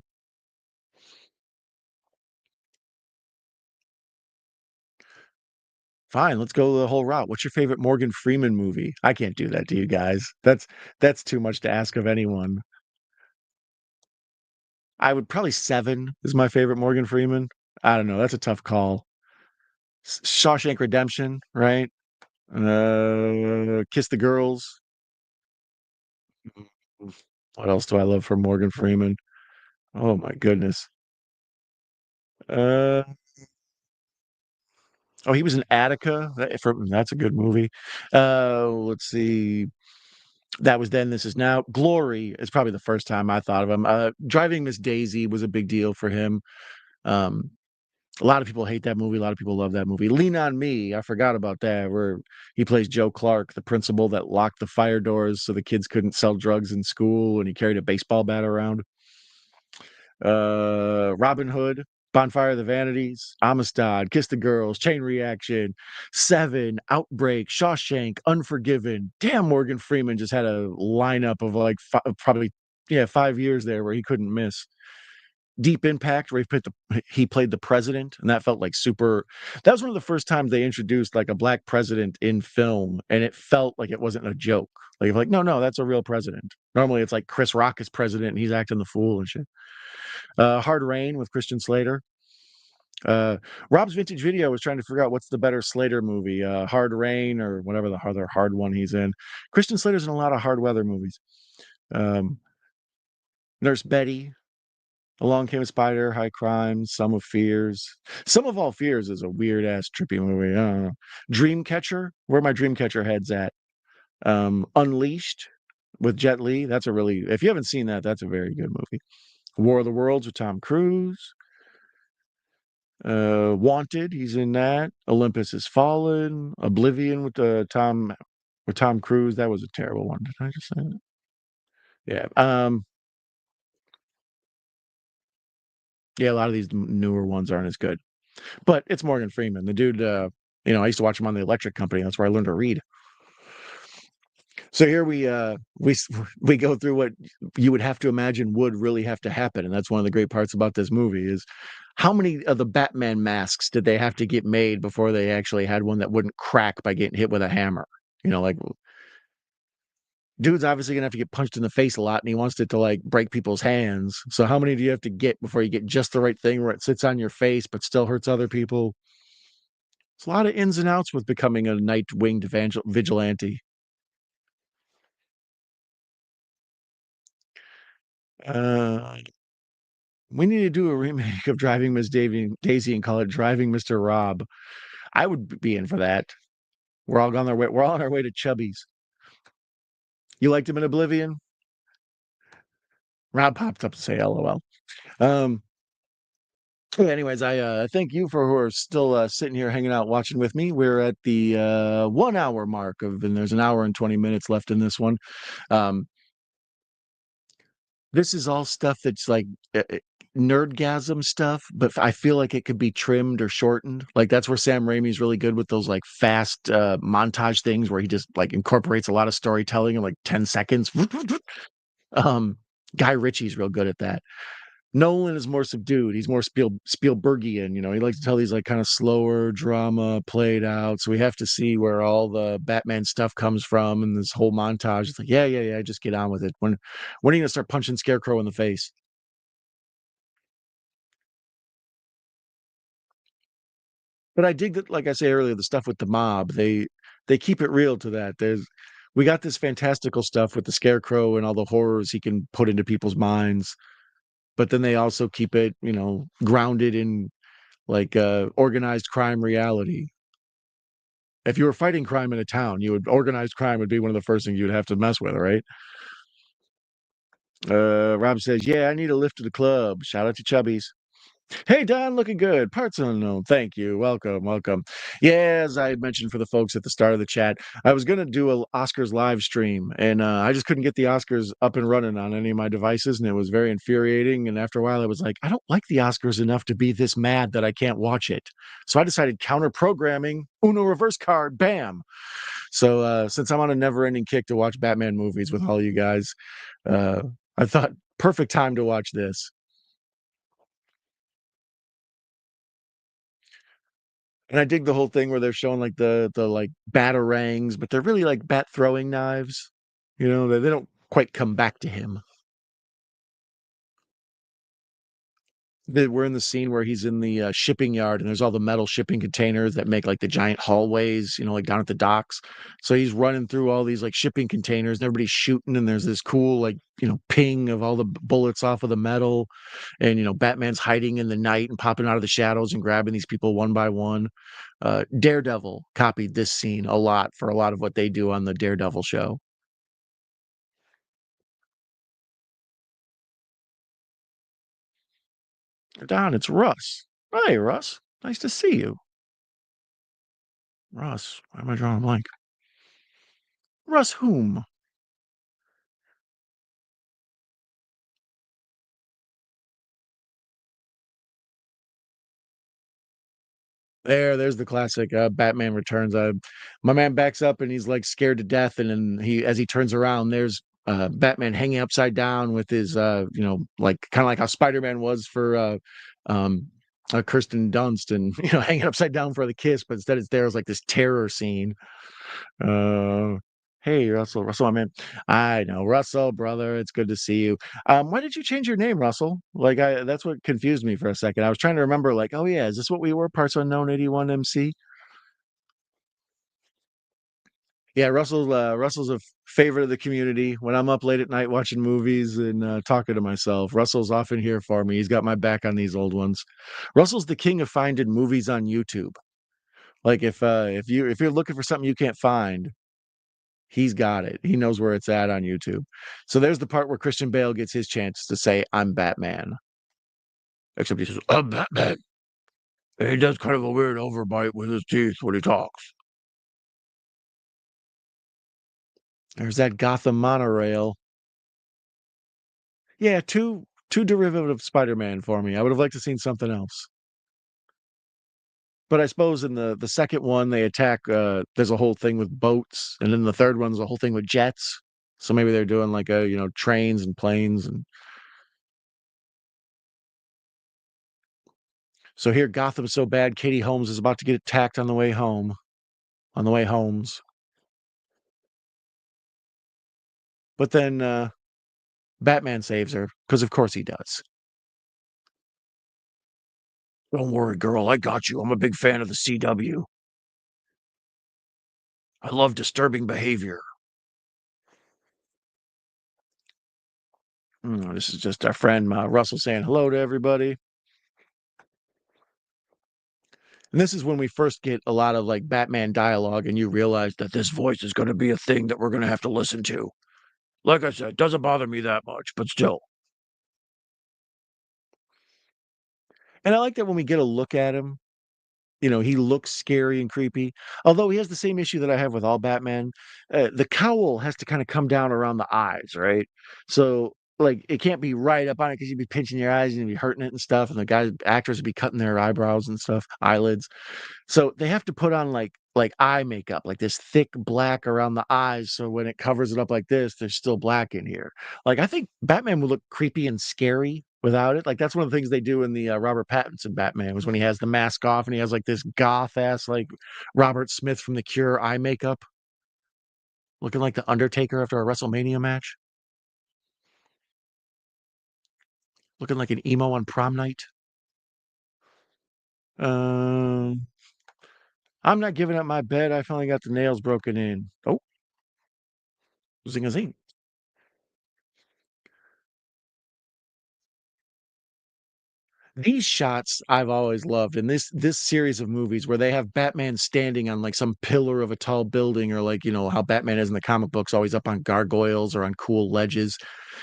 Fine, let's go the whole route. What's your favorite Morgan Freeman movie? I can't do that to you guys. That's too much to ask of anyone. I would probably Seven is my favorite Morgan Freeman. I don't know. That's a tough call. Shawshank Redemption, right? Kiss the Girls. Mm, what else do I love from Morgan Freeman? Oh my goodness. Uh, oh, he was in Attica. That's a good movie. Let's see. That was then. This is now. Glory is probably the first time I thought of him. Driving Miss Daisy was a big deal for him. Um, a lot of people hate that movie. A lot of people love that movie. Lean on Me. I forgot about that. Where he plays Joe Clark, the principal that locked the fire doors so the kids couldn't sell drugs in school, and he carried a baseball bat around. Robin Hood, Bonfire of the Vanities, Amistad, Kiss the Girls, Chain Reaction, Seven, Outbreak, Shawshank, Unforgiven. Damn, Morgan Freeman just had a lineup of like probably 5 years there where he couldn't miss. Deep Impact, where he played the president, and that felt like super. That was one of the first times they introduced like a black president in film, and it felt like it wasn't a joke. Like, no, no, that's a real president. Normally, it's like Chris Rock is president, and he's acting the fool and shit. Hard Rain with Christian Slater. Uh, Rob's Vintage Video was trying to figure out what's the better Slater movie, Hard Rain or whatever the other hard one he's in. Christian Slater's in a lot of hard weather movies. Um, Nurse Betty, Along Came a Spider, High Crimes, Some of Fears. Some of All Fears is a weird ass trippy movie. I don't know. Dreamcatcher, where my Dreamcatcher head's at. Unleashed with Jet Li. That's a really, if you haven't seen that, that's a very good movie. War of the Worlds with Tom Cruise. Wanted, he's in that. Olympus Has Fallen. Oblivion with Tom Cruise. That was a terrible one. Did I just say that? Yeah. Yeah, a lot of these newer ones aren't as good. But it's Morgan Freeman. The dude, I used to watch him on the Electric Company. That's where I learned to read. So here we go through what you would have to imagine would really have to happen, and that's one of the great parts about this movie is how many of the Batman masks did they have to get made before they actually had one that wouldn't crack by getting hit with a hammer? Like dude's obviously gonna have to get punched in the face a lot, and he wants it to like break people's hands. So how many do you have to get before you get just the right thing where it sits on your face but still hurts other people? It's a lot of ins and outs with becoming a night-winged vigilante. Uh, we need to do a remake of Driving Miss Daisy and call it Driving Mr. Rob. I would be in for that. We're all on our way. We're all on our way to Chubby's. You liked him in Oblivion? Rob popped up to say LOL. Um, anyways, I thank you for who are still sitting here hanging out watching with me. We're at the 1 hour mark and there's an hour and 20 minutes left in this one. Um, this is all stuff that's like nerdgasm stuff, but I feel like it could be trimmed or shortened. Like that's where Sam Raimi's really good with those like fast montage things where he just like incorporates a lot of storytelling in like 10 seconds. um, Guy Ritchie's real good at that. Nolan is more subdued. He's more Spielbergian. He likes to tell these like kind of slower drama played out. So we have to see where all the Batman stuff comes from and this whole montage. It's like, yeah, yeah, yeah, just get on with it. When are you gonna start punching Scarecrow in the face? But I dig that, like I say earlier, the stuff with the mob, they keep it real to that. We got this fantastical stuff with the Scarecrow and all the horrors he can put into people's minds, but then they also keep it, grounded in like organized crime reality. If you were fighting crime in a town, organized crime would be one of the first things you'd have to mess with, right? Rob says, "Yeah, I need a lift to the club." Shout out to Chubby's. Hey, Don, looking good. Parts unknown. Thank you. Welcome, welcome. Yeah, as I had mentioned for the folks at the start of the chat, I was going to do a Oscars live stream, and I just couldn't get the Oscars up and running on any of my devices, and it was very infuriating. And after a while, I was like, I don't like the Oscars enough to be this mad that I can't watch it. So I decided counter programming, Uno reverse card, bam. So, since I'm on a never-ending kick to watch Batman movies with all you guys, uh, I thought perfect time to watch this. And I dig the whole thing where they're showing, like, like, batarangs, but they're really, like, bat throwing knives. They don't quite come back to him. We're in the scene where he's in the, shipping yard, and there's all the metal shipping containers that make, like, the giant hallways, like, down at the docks. So he's running through all these, like, shipping containers, and everybody's shooting, and there's this cool, like, ping of all the bullets off of the metal, and, Batman's hiding in the night and popping out of the shadows and grabbing these people one by one. Daredevil copied this scene a lot for a lot of what they do on the Daredevil show. Don, it's Russ. Hey, Russ. Nice to see you. Russ. Why am I drawing a blank? Russ whom? There's the classic, Batman Returns. My man backs up and he's, like, scared to death, and then as he turns around, there's, Batman hanging upside down with his, like, kinda like how Spider-Man was for, um, Kirsten Dunst and, hanging upside down for the kiss, but instead it's there as, like, this terror scene. Uh, hey, Russell, my man. I know, Russell, brother, it's good to see you. Why did you change your name, Russell? Like, that's what confused me for a second. I was trying to remember, like, oh yeah, is this what we were? Parts Unknown 81 MC? Yeah, Russell's a favorite of the community. When I'm up late at night watching movies and talking to myself, Russell's often here for me. He's got my back on these old ones. Russell's the king of finding movies on YouTube. Like if you're looking for something you can't find, he's got it. He knows where it's at on YouTube. So there's the part where Christian Bale gets his chance to say, "I'm Batman." Except he says, "I'm Batman." And he does kind of a weird overbite with his teeth when he talks. There's that Gotham monorail. Yeah, two derivative Spider-Man for me. I would have liked to seen something else. But I suppose in the second one, they attack, there's a whole thing with boats, and then the third one's a whole thing with jets. So maybe they're doing like trains and planes. And so here, Gotham's so bad, Katie Holmes is about to get attacked on the way home. On the way homes. But then Batman saves her, because of course he does. Don't worry, girl, I got you. I'm a big fan of the CW. I love disturbing behavior. This is just our friend Russell saying hello to everybody. And this is when we first get a lot of like Batman dialogue, and you realize that this voice is going to be a thing that we're going to have to listen to. Like I said, doesn't bother me that much, but still. And I like that when we get a look at him, he looks scary and creepy. Although he has the same issue that I have with all Batman. The cowl has to kind of come down around the eyes, right? So like it can't be right up on it because you'd be pinching your eyes and you'd be hurting it and stuff, and the guys actors would be cutting their eyebrows and stuff, eyelids. So they have to put on like eye makeup, like this thick black around the eyes, so when it covers it up like this, there's still black in here. Like, I think Batman would look creepy and scary without it. Like, that's one of the things they do in the, Robert Pattinson Batman was when he has the mask off and he has, like, this goth ass, like, Robert Smith from The Cure eye makeup, looking like The Undertaker after a WrestleMania match, looking like an emo on prom night. Um, I'm not giving up my bed. I finally got the nails broken in. Oh, zing a zing. These shots I've always loved, and this series of movies where they have Batman standing on, like, some pillar of a tall building or, like, how Batman is in the comic books, always up on gargoyles or on cool ledges.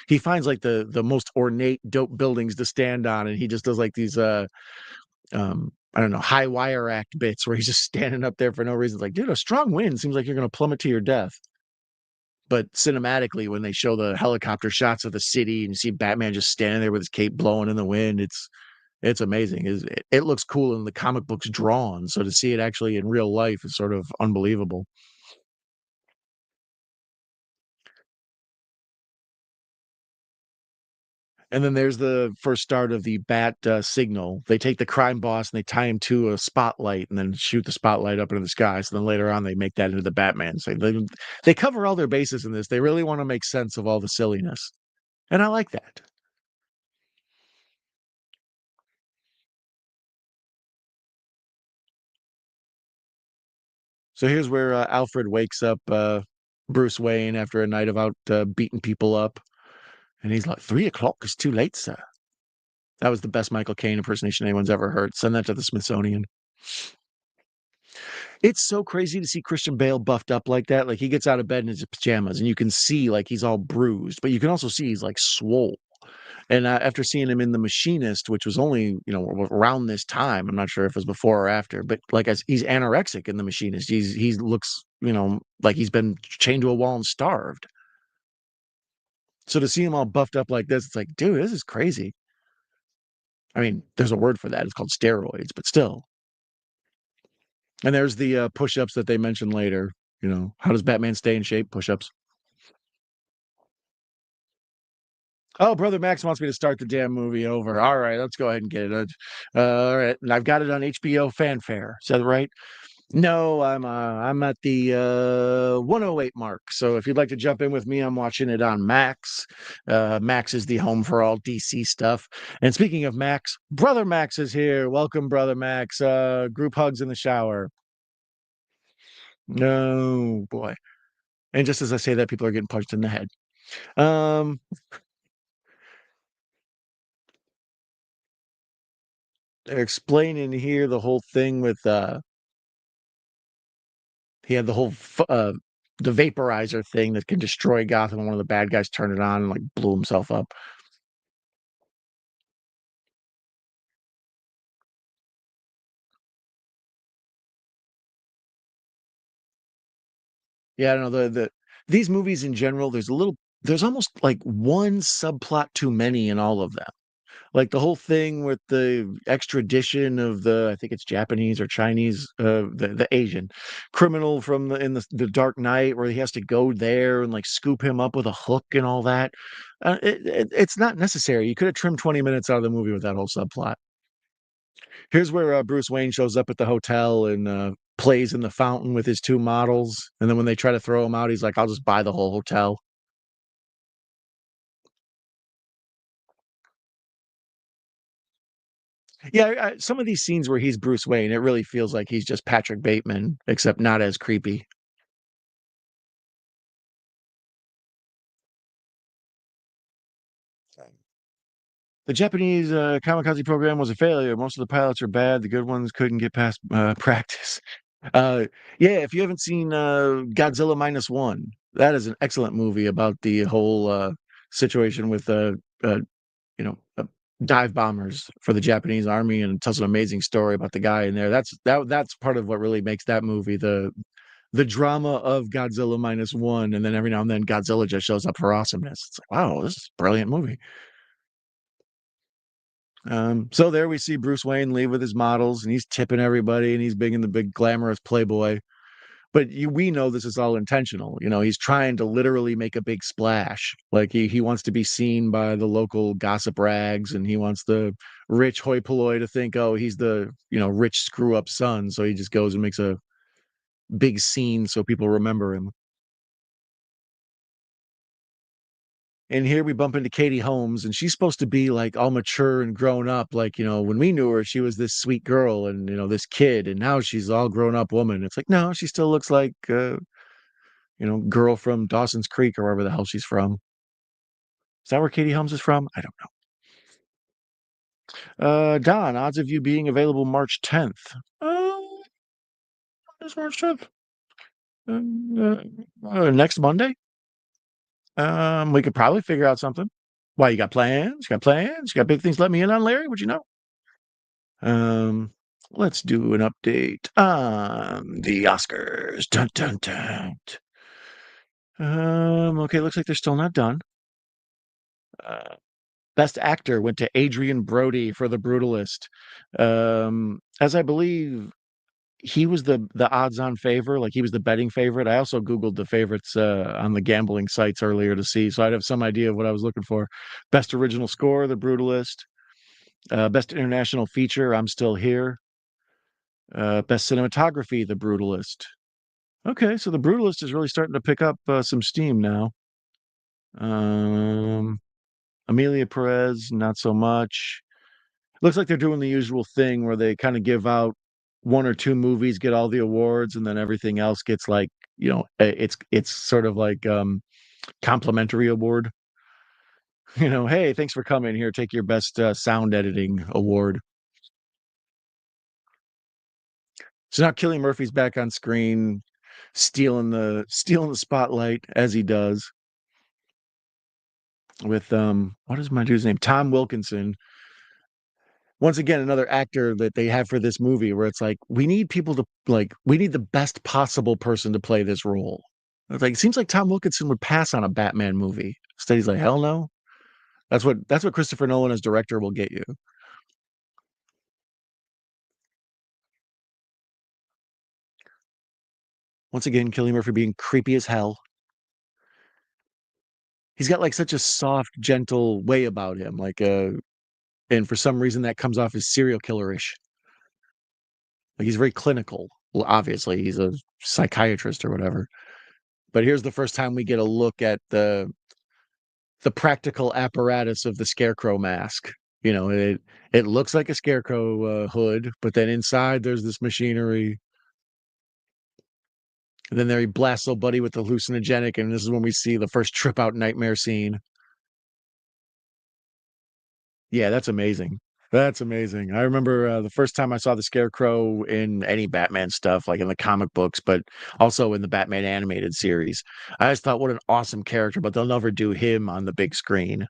He finds, like, the most ornate, dope buildings to stand on, and he just does, like, these, I don't know, high wire act bits where he's just standing up there for no reason. It's like, "Dude, a strong wind seems like you're gonna plummet to your death." But cinematically, when they show the helicopter shots of the city and you see Batman just standing there with his cape blowing in the wind, it's amazing. It looks cool in the comic books drawn, so to see it actually in real life is sort of unbelievable. And then there's the first start of the bat signal. They take the crime boss and they tie him to a spotlight and then shoot the spotlight up into the sky. So then later on, they make that into the Batman. So they cover all their bases in this. They really want to make sense of all the silliness. And I like that. So here's where Alfred wakes up Bruce Wayne after a night of out beating people up. And he's like, 3 o'clock is too late, sir. That was the best Michael Caine impersonation anyone's ever heard. Send that to the Smithsonian. It's so crazy to see Christian Bale buffed up like that. Like he gets out of bed in his pajamas and you can see like he's all bruised, but you can also see he's like swole. And after seeing him in The Machinist, which was only, around this time, I'm not sure if it was before or after, but like as he's anorexic in The Machinist. He looks, like he's been chained to a wall and starved. So to see him all buffed up like this, it's like, dude, this is crazy. I mean, there's a word for that. It's called steroids, but still. And there's the push-ups that they mentioned later. How does Batman stay in shape? Push-ups. Oh, brother Max wants me to start the damn movie over. All right, let's go ahead and get it. All right, and I've got it on HBO Fanfare. Is that right? No, I'm at the 108 mark. So if you'd like to jump in with me, I'm watching it on Max. Max is the home for all DC stuff. And speaking of Max, brother Max is here. Welcome, brother Max. Group hugs in the shower. No, boy. And just as I say that, people are getting punched in the head. Um, they're explaining here the whole thing with he had the whole the vaporizer thing that can destroy Gotham. And one of the bad guys turned it on and like blew himself up. Yeah, I don't know these movies in general. There's almost like one subplot too many in all of them. Like the whole thing with the extradition of I think it's Japanese or Chinese, the Asian criminal from the Dark Knight, where he has to go there and like scoop him up with a hook and all that. It's not necessary. You could have trimmed 20 minutes out of the movie with that whole subplot. Here's where Bruce Wayne shows up at the hotel and plays in the fountain with his two models, and then when they try to throw him out, he's like, "I'll just buy the whole hotel." Yeah, some of these scenes where he's Bruce Wayne, it really feels like he's just Patrick Bateman, except not as creepy. The Japanese kamikaze program was a failure. Most of the pilots are bad. The good ones couldn't get past practice. Uh, yeah, if you haven't seen Godzilla Minus One, that is an excellent movie about the whole situation with uh, you know, uh, dive bombers for the Japanese army, and it tells an amazing story about the guy in there. That's part of what really makes that movie the drama of Godzilla Minus One, and then every now and then Godzilla just shows up for awesomeness. It's like, wow, this is a brilliant movie. So there we see Bruce Wayne leave with his models, and he's tipping everybody, and he's being the big glamorous playboy. But we know this is all intentional. He's trying to literally make a big splash. Like he wants to be seen by the local gossip rags, and he wants the rich hoi polloi to think, oh, he's the rich screw up son. So he just goes and makes a big scene so people remember him. And here we bump into Katie Holmes, and she's supposed to be like all mature and grown up. Like, when we knew her, she was this sweet girl and, this kid, and now she's all grown up woman. It's like, no, she still looks like, girl from Dawson's Creek or wherever the hell she's from. Is that where Katie Holmes is from? I don't know. Don, odds of you being available March 10th. It's March 10th. Next Monday? We could probably figure out something. Why, you got plans? You got plans? You got big things to let me in on, Larry? Would you know? Um, let's do an update on the Oscars. Dun dun dun. Okay, looks like they're still not done. Uh, Best actor went to Adrian Brody for The Brutalist. As I believe he was the odds-on favor, like he was the betting favorite. I also Googled the favorites on the gambling sites earlier to see, so I'd have some idea of what I was looking for. Best original score, The Brutalist. Best international feature, I'm Still Here. Best cinematography, The Brutalist. Okay, so The Brutalist is really starting to pick up some steam now. Um, Amelia Perez, not so much. Looks like they're doing the usual thing where they kind of give out one or two movies, get all the awards, and then everything else gets like, it's sort of like complimentary award. Hey, thanks for coming here. Take your best sound editing award. So now Cillian Murphy's back on screen, stealing the spotlight as he does with what is my dude's name? Tom Wilkinson. Once again, another actor that they have for this movie where it's like we need the best possible person to play this role. It's like it seems like Tom Wilkinson would pass on a Batman movie. Instead, he's like, hell no. That's what Christopher Nolan as director will get you. Once again, Cillian Murphy being creepy as hell. He's got like such a soft, gentle way about him, and for some reason that comes off as serial killerish. Like he's very clinical. Well, obviously, he's a psychiatrist or whatever. But here's the first time we get a look at the practical apparatus of the Scarecrow mask. It looks like a Scarecrow hood, but then inside there's this machinery. And then there he blasts old buddy with the hallucinogenic, and this is when we see the first trip out nightmare scene. Yeah, that's amazing. That's amazing. I remember the first time I saw the Scarecrow in any Batman stuff, like in the comic books, but also in the Batman animated series. I just thought, what an awesome character, but they'll never do him on the big screen.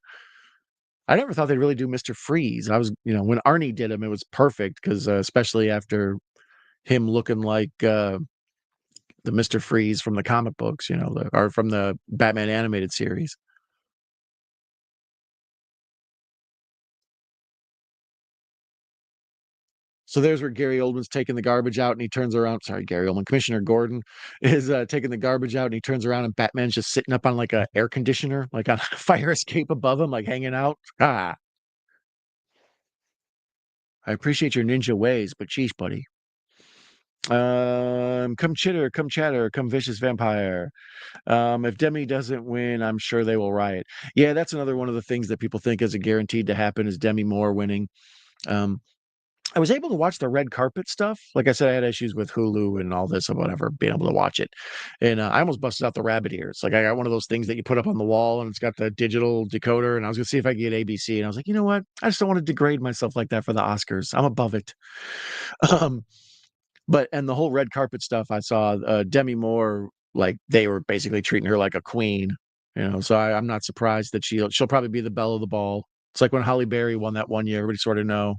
I never thought they'd really do Mr. Freeze. When Arnie did him, it was perfect because, especially after him looking like the Mr. Freeze from the comic books, or from the Batman animated series. So there's where Gary Oldman's taking the garbage out and he turns around. Sorry, Gary Oldman. Commissioner Gordon is taking the garbage out and he turns around and Batman's just sitting up on like a air conditioner, like on a fire escape above him, like hanging out. Ah, I appreciate your ninja ways, but sheesh, buddy. Come chitter, come chatter, come vicious vampire. If Demi doesn't win, I'm sure they will riot. Yeah, that's another one of the things that people think is a guaranteed to happen is Demi Moore winning. Um, I was able to watch the red carpet stuff. Like I said, I had issues with Hulu and all this or whatever, being able to watch it. And I almost busted out the rabbit ears. Like I got one of those things that you put up on the wall and it's got the digital decoder. And I was going to see if I could get ABC. And I was like, you know what? I just don't want to degrade myself like that for the Oscars. I'm above it. Um, and the whole red carpet stuff, I saw Demi Moore, like they were basically treating her like a queen. So I'm not surprised that she'll probably be the belle of the ball. It's like when Holly Berry won that one year. Everybody sort of know.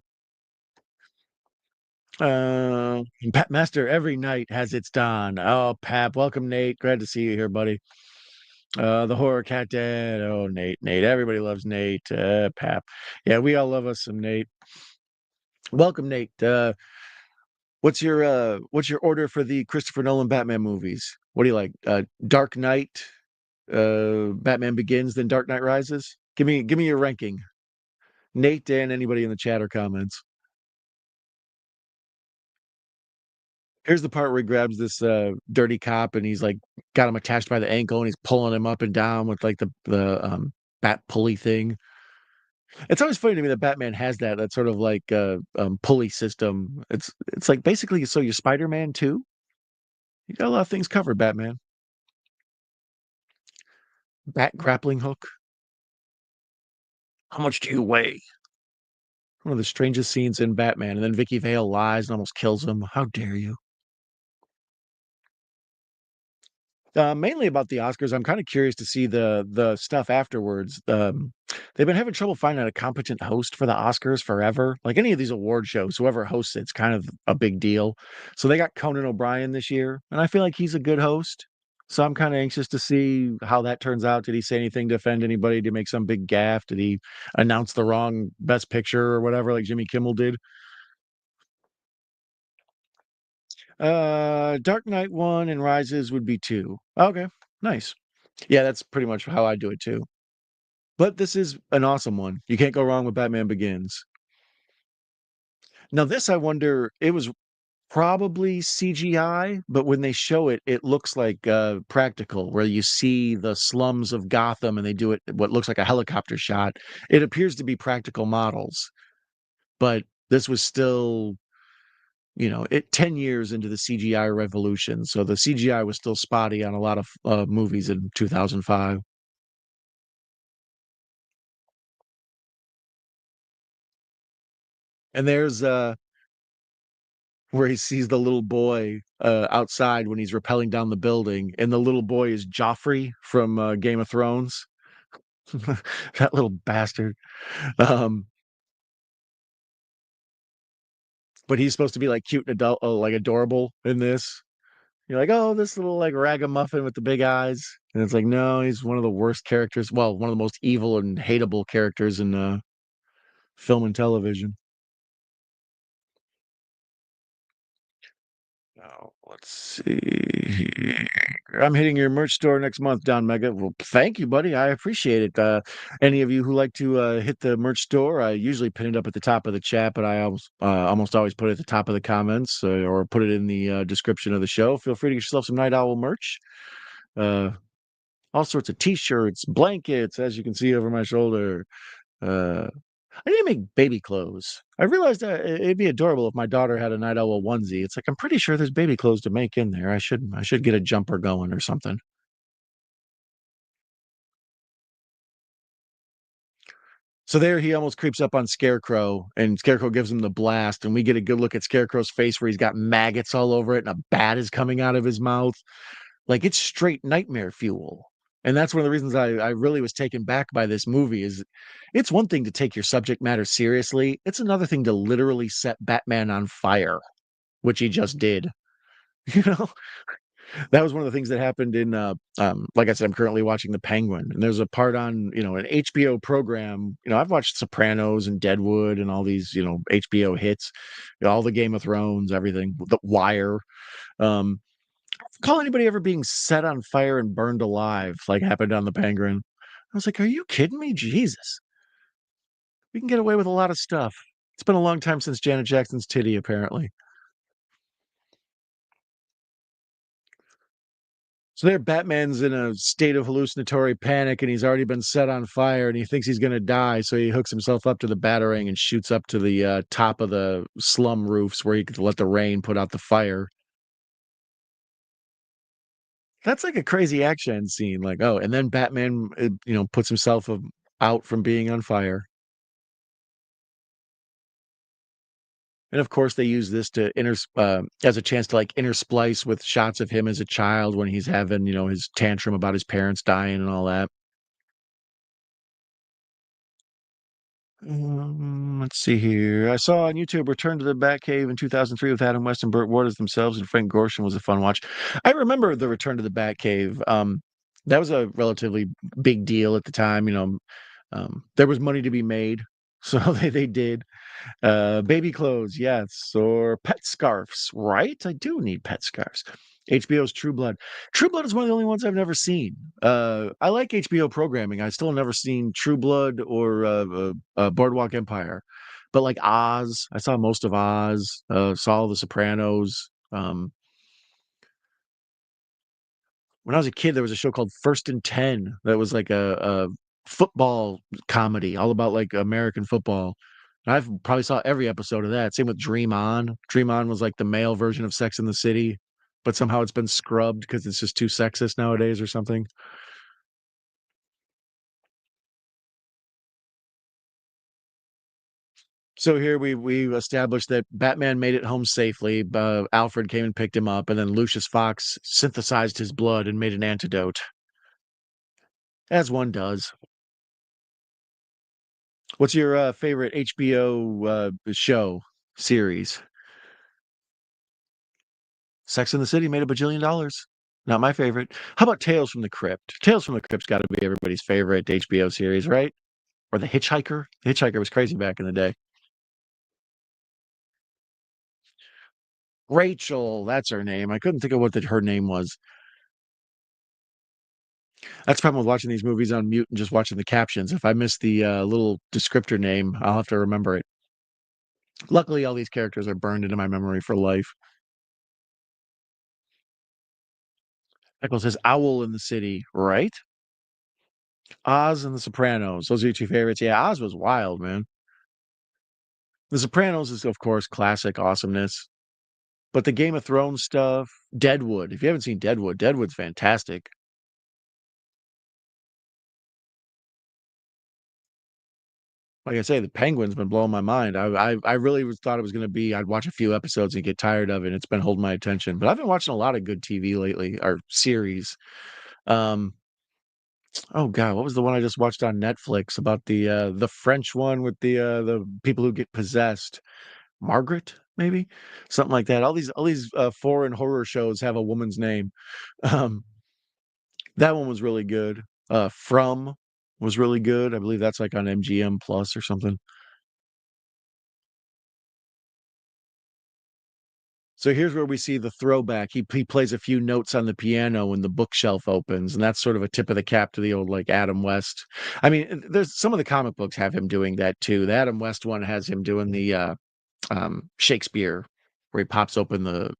Pat Master every night has its dawn. Oh, Pap, welcome, Nate. Glad to see you here, buddy. The horror cat dad. Oh, Nate. Everybody loves Nate. Pap. Yeah, we all love us some Nate. Welcome, Nate. What's your order for the Christopher Nolan Batman movies? What do you like? Dark Knight, Batman Begins, then Dark Knight Rises? Give me your ranking. Nate, Dan, anybody in the chat or comments. Here's the part where he grabs this dirty cop and he's like got him attached by the ankle and he's pulling him up and down with like the bat pulley thing. It's always funny to me that Batman has that sort of like pulley system. It's like basically so you're Spider-Man too. You got a lot of things covered, Batman. Bat grappling hook. How much do you weigh? One of the strangest scenes in Batman, and then Vicky Vale lies and almost kills him. How dare you? Mainly about the Oscars. I'm kind of curious to see the stuff afterwards. They've been having trouble finding a competent host for the Oscars forever. Like any of these award shows, whoever hosts it's kind of a big deal. So they got Conan O'Brien this year, and I feel like he's a good host. So I'm kind of anxious to see how that turns out. Did he say anything to offend anybody? Did he make some big gaffe? Did he announce the wrong Best Picture or whatever, like Jimmy Kimmel did? Dark Knight 1 and Rises would be 2. Okay, nice. Yeah, that's pretty much how I do it too. But this is an awesome one. You can't go wrong with Batman Begins. Now, this, I wonder, it was probably CGI, but when they show it, it looks like practical, where you see the slums of Gotham and they do it what looks like a helicopter shot. It appears to be practical models, but this was still, it 10 years into the CGI revolution. So the CGI was still spotty on a lot of movies in 2005. And there's where he sees the little boy outside when he's rappelling down the building, and the little boy is Joffrey from Game of Thrones. That little bastard. Um, but he's supposed to be like cute and adult, like adorable in this. You're like, oh, this little like ragamuffin with the big eyes, and it's like, no, he's one of the worst characters. Well, one of the most evil and hateable characters in film and television. Now, let's see. I'm hitting your merch store next month, Don Mega. Well, thank you, buddy. I appreciate it. Any of you who like to hit the merch store, I usually pin it up at the top of the chat, but I almost always put it at the top of the comments or put it in the description of the show. Feel free to get yourself some Night Owl merch. Uh, all sorts of T-shirts, blankets, as you can see over my shoulder. Uh, I need to make baby clothes. I realized that it'd be adorable if my daughter had a Night Owl onesie. It's like I'm pretty sure there's baby clothes to make in there. I should get a jumper going or something. So there he almost creeps up on Scarecrow, and Scarecrow gives him the blast, and we get a good look at Scarecrow's face where he's got maggots all over it, and a bat is coming out of his mouth. Like it's straight nightmare fuel. And that's one of the reasons I really was taken back by this movie is it's one thing to take your subject matter seriously. It's another thing to literally set Batman on fire, which he just did. You know, that was one of the things that happened in, like I said, I'm currently watching The Penguin, and there's a part on, an HBO program. I've watched Sopranos and Deadwood and all these, HBO hits, all the Game of Thrones, everything, The Wire. Um, call anybody ever being set on fire and burned alive like happened on The Penguin. I was like, are you kidding me? Jesus. We can get away with a lot of stuff. It's been a long time since Janet Jackson's titty, apparently. So there, Batman's in a state of hallucinatory panic, and he's already been set on fire, and he thinks he's going to die. So he hooks himself up to the batarang and shoots up to the top of the slum roofs where he could let the rain put out the fire. That's like a crazy action scene. Like, oh, and then Batman, puts himself out from being on fire. And of course, they use this to as a chance to like intersplice with shots of him as a child when he's having, his tantrum about his parents dying and all that. Let's see here. I saw on YouTube Return to the Batcave in 2003 with Adam West and Burt Ward as themselves, and Frank Gorshin was a fun watch. I remember the Return to the Batcave. That was a relatively big deal at the time. There was money to be made, so they did. Baby clothes, yes, or pet scarves, right? I do need pet scarves. HBO's True Blood. True Blood is one of the only ones I've never seen. I like HBO programming. I still never seen True Blood or Boardwalk Empire, but like Oz, I saw most of Oz. Saw all The Sopranos. When I was a kid, there was a show called First and 10 that was like a football comedy all about like American football. And I've probably saw every episode of that. Same with Dream On. Dream On was like the male version of Sex in the City, but somehow it's been scrubbed because it's just too sexist nowadays or something. So here we established that Batman made it home safely. Alfred came and picked him up, and then Lucius Fox synthesized his blood and made an antidote, as one does. What's your favorite HBO show series? Sex in the City made a bajillion dollars. Not my favorite. How about Tales from the Crypt? Tales from the Crypt's got to be everybody's favorite HBO series, right? Or The Hitchhiker? The Hitchhiker was crazy back in the day. Rachel, that's her name. I couldn't think of what her name was. That's the problem with watching these movies on mute and just watching the captions. If I miss the little descriptor name, I'll have to remember it. Luckily, all these characters are burned into my memory for life. Michael says Owl in the City, right? Oz and The Sopranos. Those are your two favorites. Yeah, Oz was wild, man. The Sopranos is, of course, classic awesomeness. But the Game of Thrones stuff, Deadwood. If you haven't seen Deadwood, Deadwood's fantastic. Like I say, the Penguin's been blowing my mind. I really thought it was going to be. I'd watch a few episodes and get tired of it. It's been holding my attention. But I've been watching a lot of good TV lately, or series. Um, oh God, what was the one I just watched on Netflix about the French one with the people who get possessed? Margaret, maybe something like that. All these foreign horror shows have a woman's name. Um, that one was really good. From was really good. I believe that's like on MGM Plus or something. So here's where we see the throwback. He plays a few notes on the piano when the bookshelf opens, and that's sort of a tip of the cap to the old like Adam West. I mean, there's some of the comic books have him doing that too. The Adam West one has him doing the Shakespeare, where he pops open the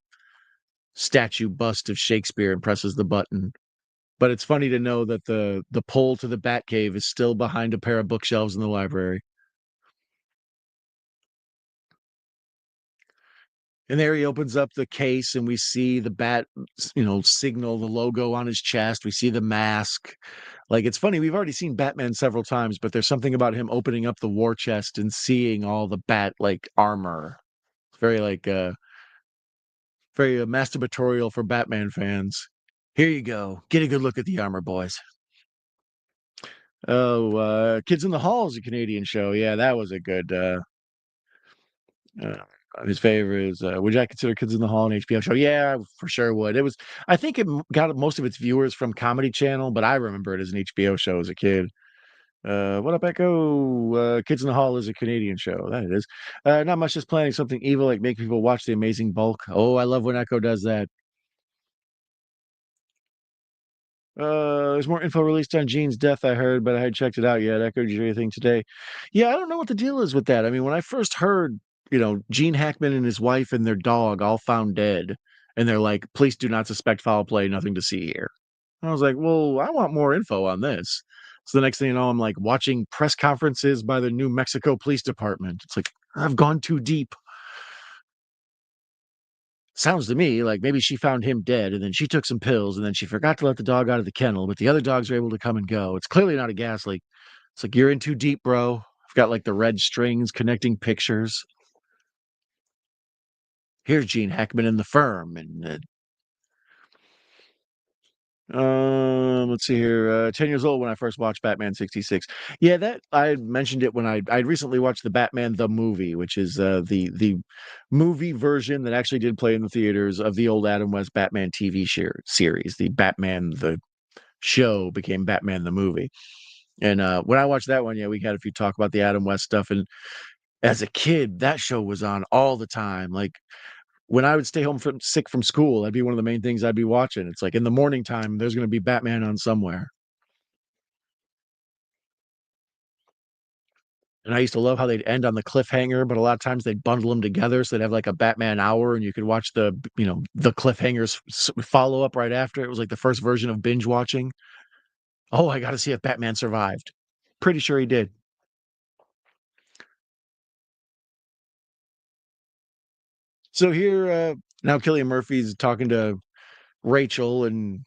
statue bust of Shakespeare and presses the button. But it's funny to know that the pole to the Batcave is still behind a pair of bookshelves in the library. And there he opens up the case and we see the bat, signal, the logo on his chest. We see the mask. Like it's funny, we've already seen Batman several times, but there's something about him opening up the war chest and seeing all the bat like armor. It's very masturbatorial for Batman fans. Here you go. Get a good look at the armor, boys. Oh, Kids in the Hall is a Canadian show. Yeah, that was a good uh his favorite is would I consider Kids in the Hall an HBO show? Yeah, I for sure would. It was I think got most of its viewers from Comedy Channel, but I remember it as an HBO show as a kid. What up, Echo? Kids in the Hall is a Canadian show. That it is. Not much, just planning something evil like make people watch The Amazing Bulk. Oh, I love when Echo does that. There's more info released on Gene's death, I heard, but I hadn't checked it out yet. Echo, did you hear anything today? Yeah, I don't know what the deal is with that. I mean, when I first heard, Gene Hackman and his wife and their dog all found dead, and they're like, police do not suspect foul play, nothing to see here. I was like, well, I want more info on this. So the next thing you know, I'm like watching press conferences by the New Mexico Police Department. It's like, I've gone too deep. Sounds to me like maybe she found him dead and then she took some pills and then she forgot to let the dog out of the kennel, but the other dogs are able to come and go. It's clearly not a gas leak. It's like you're in too deep, bro. I've got like the red strings connecting pictures. Here's Gene Hackman in the firm, and let's see here. 10 years old when I first watched Batman '66. Yeah, that I had mentioned it when I recently watched the Batman the movie, which is the movie version that actually did play in the theaters of the old Adam West Batman TV series. The Batman the show became Batman the movie. And when I watched that one, yeah, we had a few talk about the Adam West stuff. And as a kid, that show was on all the time. Like when I would stay home from sick from school, that'd be one of the main things I'd be watching. It's like in the morning time, there's going to be Batman on somewhere. And I used to love how they'd end on the cliffhanger, but a lot of times they'd bundle them together so they'd have like a Batman hour and you could watch the cliffhangers follow up right after. It was like the first version of binge watching. Oh, I got to see if Batman survived. Pretty sure he did. So here, now Cillian Murphy's talking to Rachel and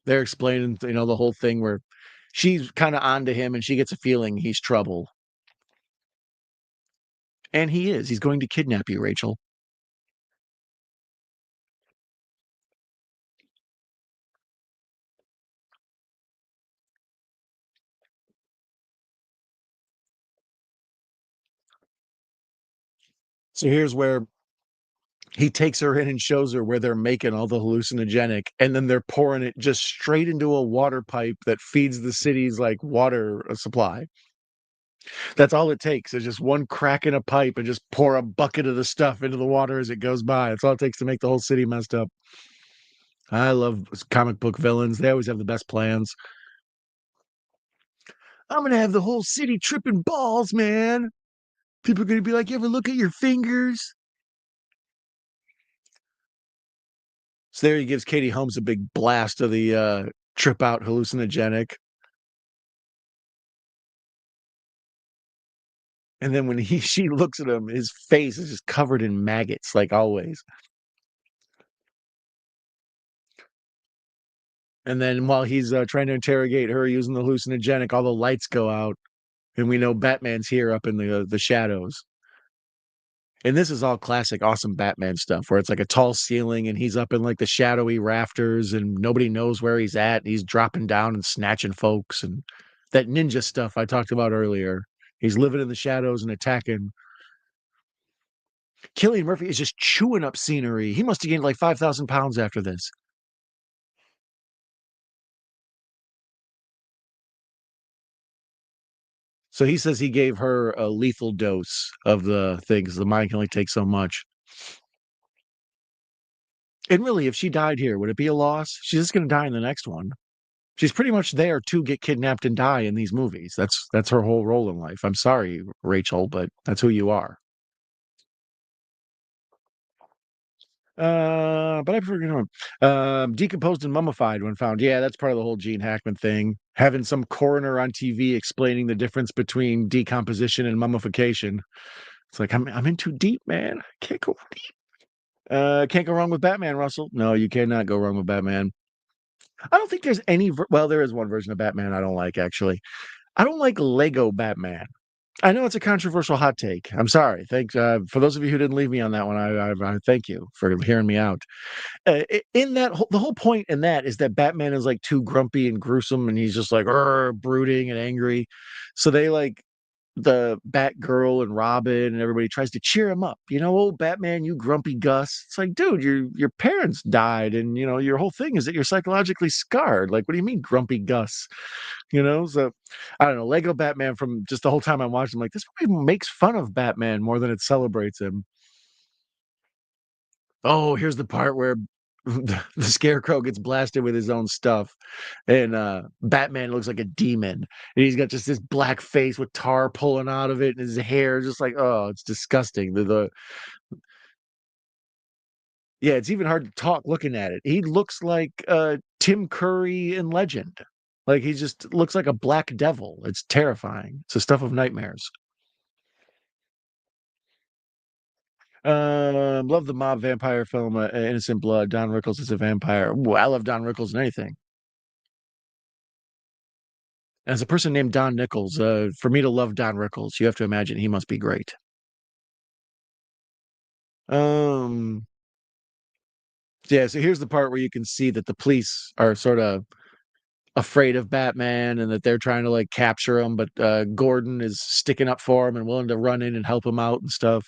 they're explaining, the whole thing where she's kind of onto him and she gets a feeling he's trouble. And he is. He's going to kidnap you, Rachel. So here's where he takes her in and shows her where they're making all the hallucinogenic, and then they're pouring it just straight into a water pipe that feeds the city's like water supply. That's all it takes is just one crack in a pipe and just pour a bucket of the stuff into the water as it goes by. That's all it takes to make the whole city messed up. I love comic book villains. They always have the best plans. I'm gonna have the whole city tripping balls, man. People are gonna be like, "You ever look at your fingers?" So there he gives Katie Holmes a big blast of the trip out hallucinogenic. And then when he she looks at him, his face is just covered in maggots, like always. And then while he's trying to interrogate her using the hallucinogenic, all the lights go out, and we know Batman's here up in the shadows. And this is all classic, awesome Batman stuff, where it's like a tall ceiling, and he's up in like the shadowy rafters, and nobody knows where he's at. And he's dropping down and snatching folks, and that ninja stuff I talked about earlier. He's living in the shadows and attacking. Cillian Murphy is just chewing up scenery. He must have gained like 5,000 pounds after this. So he says he gave her a lethal dose of the things. The mind can only take so much. And really, if she died here, would it be a loss? She's just going to die in the next one. She's pretty much there to get kidnapped and die in these movies. That's her whole role in life. I'm sorry, Rachel, but that's who you are. But I forget decomposed and mummified when found. Yeah, that's part of the whole Gene Hackman thing. Having some coroner on TV explaining the difference between decomposition and mummification. It's like I'm in too deep, man. I can't go deep. Can't go wrong with Batman, Russell. No, you cannot go wrong with Batman. I don't think there's any. Well, there is one version of Batman I don't like actually. I don't like Lego Batman. I know it's a controversial hot take. I'm sorry. Thanks for those of you who didn't leave me on that one. I thank you for hearing me out. In that the whole point in that is that Batman is like too grumpy and gruesome, and he's just like brooding and angry. So they like the Batgirl and Robin and everybody tries to cheer him up. You know, oh Batman, you grumpy Gus. It's like, dude, your parents died, and you know your whole thing is that you're psychologically scarred. Like, what do you mean, grumpy Gus? You know, so I don't know. Lego Batman from just the whole time I'm watching, I'm like, this movie makes fun of Batman more than it celebrates him. Oh, here's the part where the Scarecrow gets blasted with his own stuff, and Batman looks like a demon, and he's got just this black face with tar pulling out of it, and his hair just like, oh, it's disgusting. The yeah, it's even hard to talk looking at it. He looks like Tim Curry in Legend. Like he just looks like a black devil. It's terrifying. It's the stuff of nightmares. Love the mob vampire film, Innocent Blood. Don Rickles is a vampire. Ooh, I love Don Rickles in anything. As a person named Don Nichols, for me to love Don Rickles, you have to imagine he must be great. Um, yeah, so here's the part where you can see that the police are sort of afraid of Batman and that they're trying to like capture him, but Gordon is sticking up for him and willing to run in and help him out and stuff.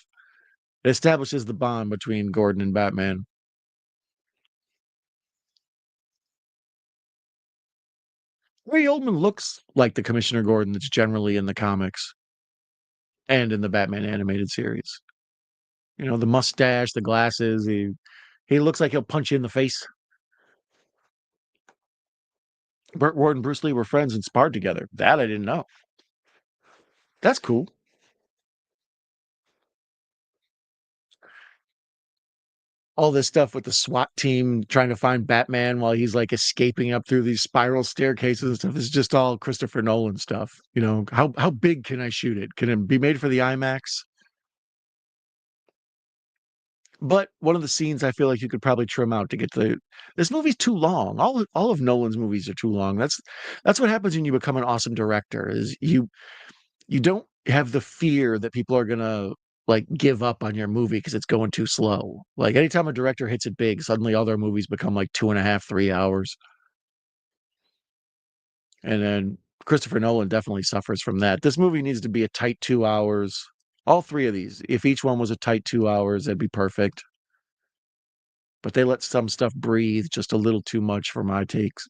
It establishes the bond between Gordon and Batman. Ray Oldman looks like the Commissioner Gordon that's generally in the comics and in the Batman animated series. You know, the mustache, the glasses, he looks like he'll punch you in the face. Burt Ward and Bruce Lee were friends and sparred together. That I didn't know. That's cool. All this stuff with the SWAT team trying to find Batman while he's like escaping up through these spiral staircases and stuff is just all Christopher Nolan stuff. You know, how big can I shoot it? Can it be made for the IMAX? But one of the scenes I feel like you could probably trim out to get the this movie's too long. All of Nolan's movies are too long. That's what happens when you become an awesome director is you don't have the fear that people are gonna like give up on your movie because it's going too slow. Like anytime a director hits it big, suddenly all their movies become like 2.5, 3 hours. And then Christopher Nolan definitely suffers from that. This movie needs to be a tight 2 hours. All three of these. If each one was a tight 2 hours, that'd be perfect. But they let some stuff breathe just a little too much for my takes.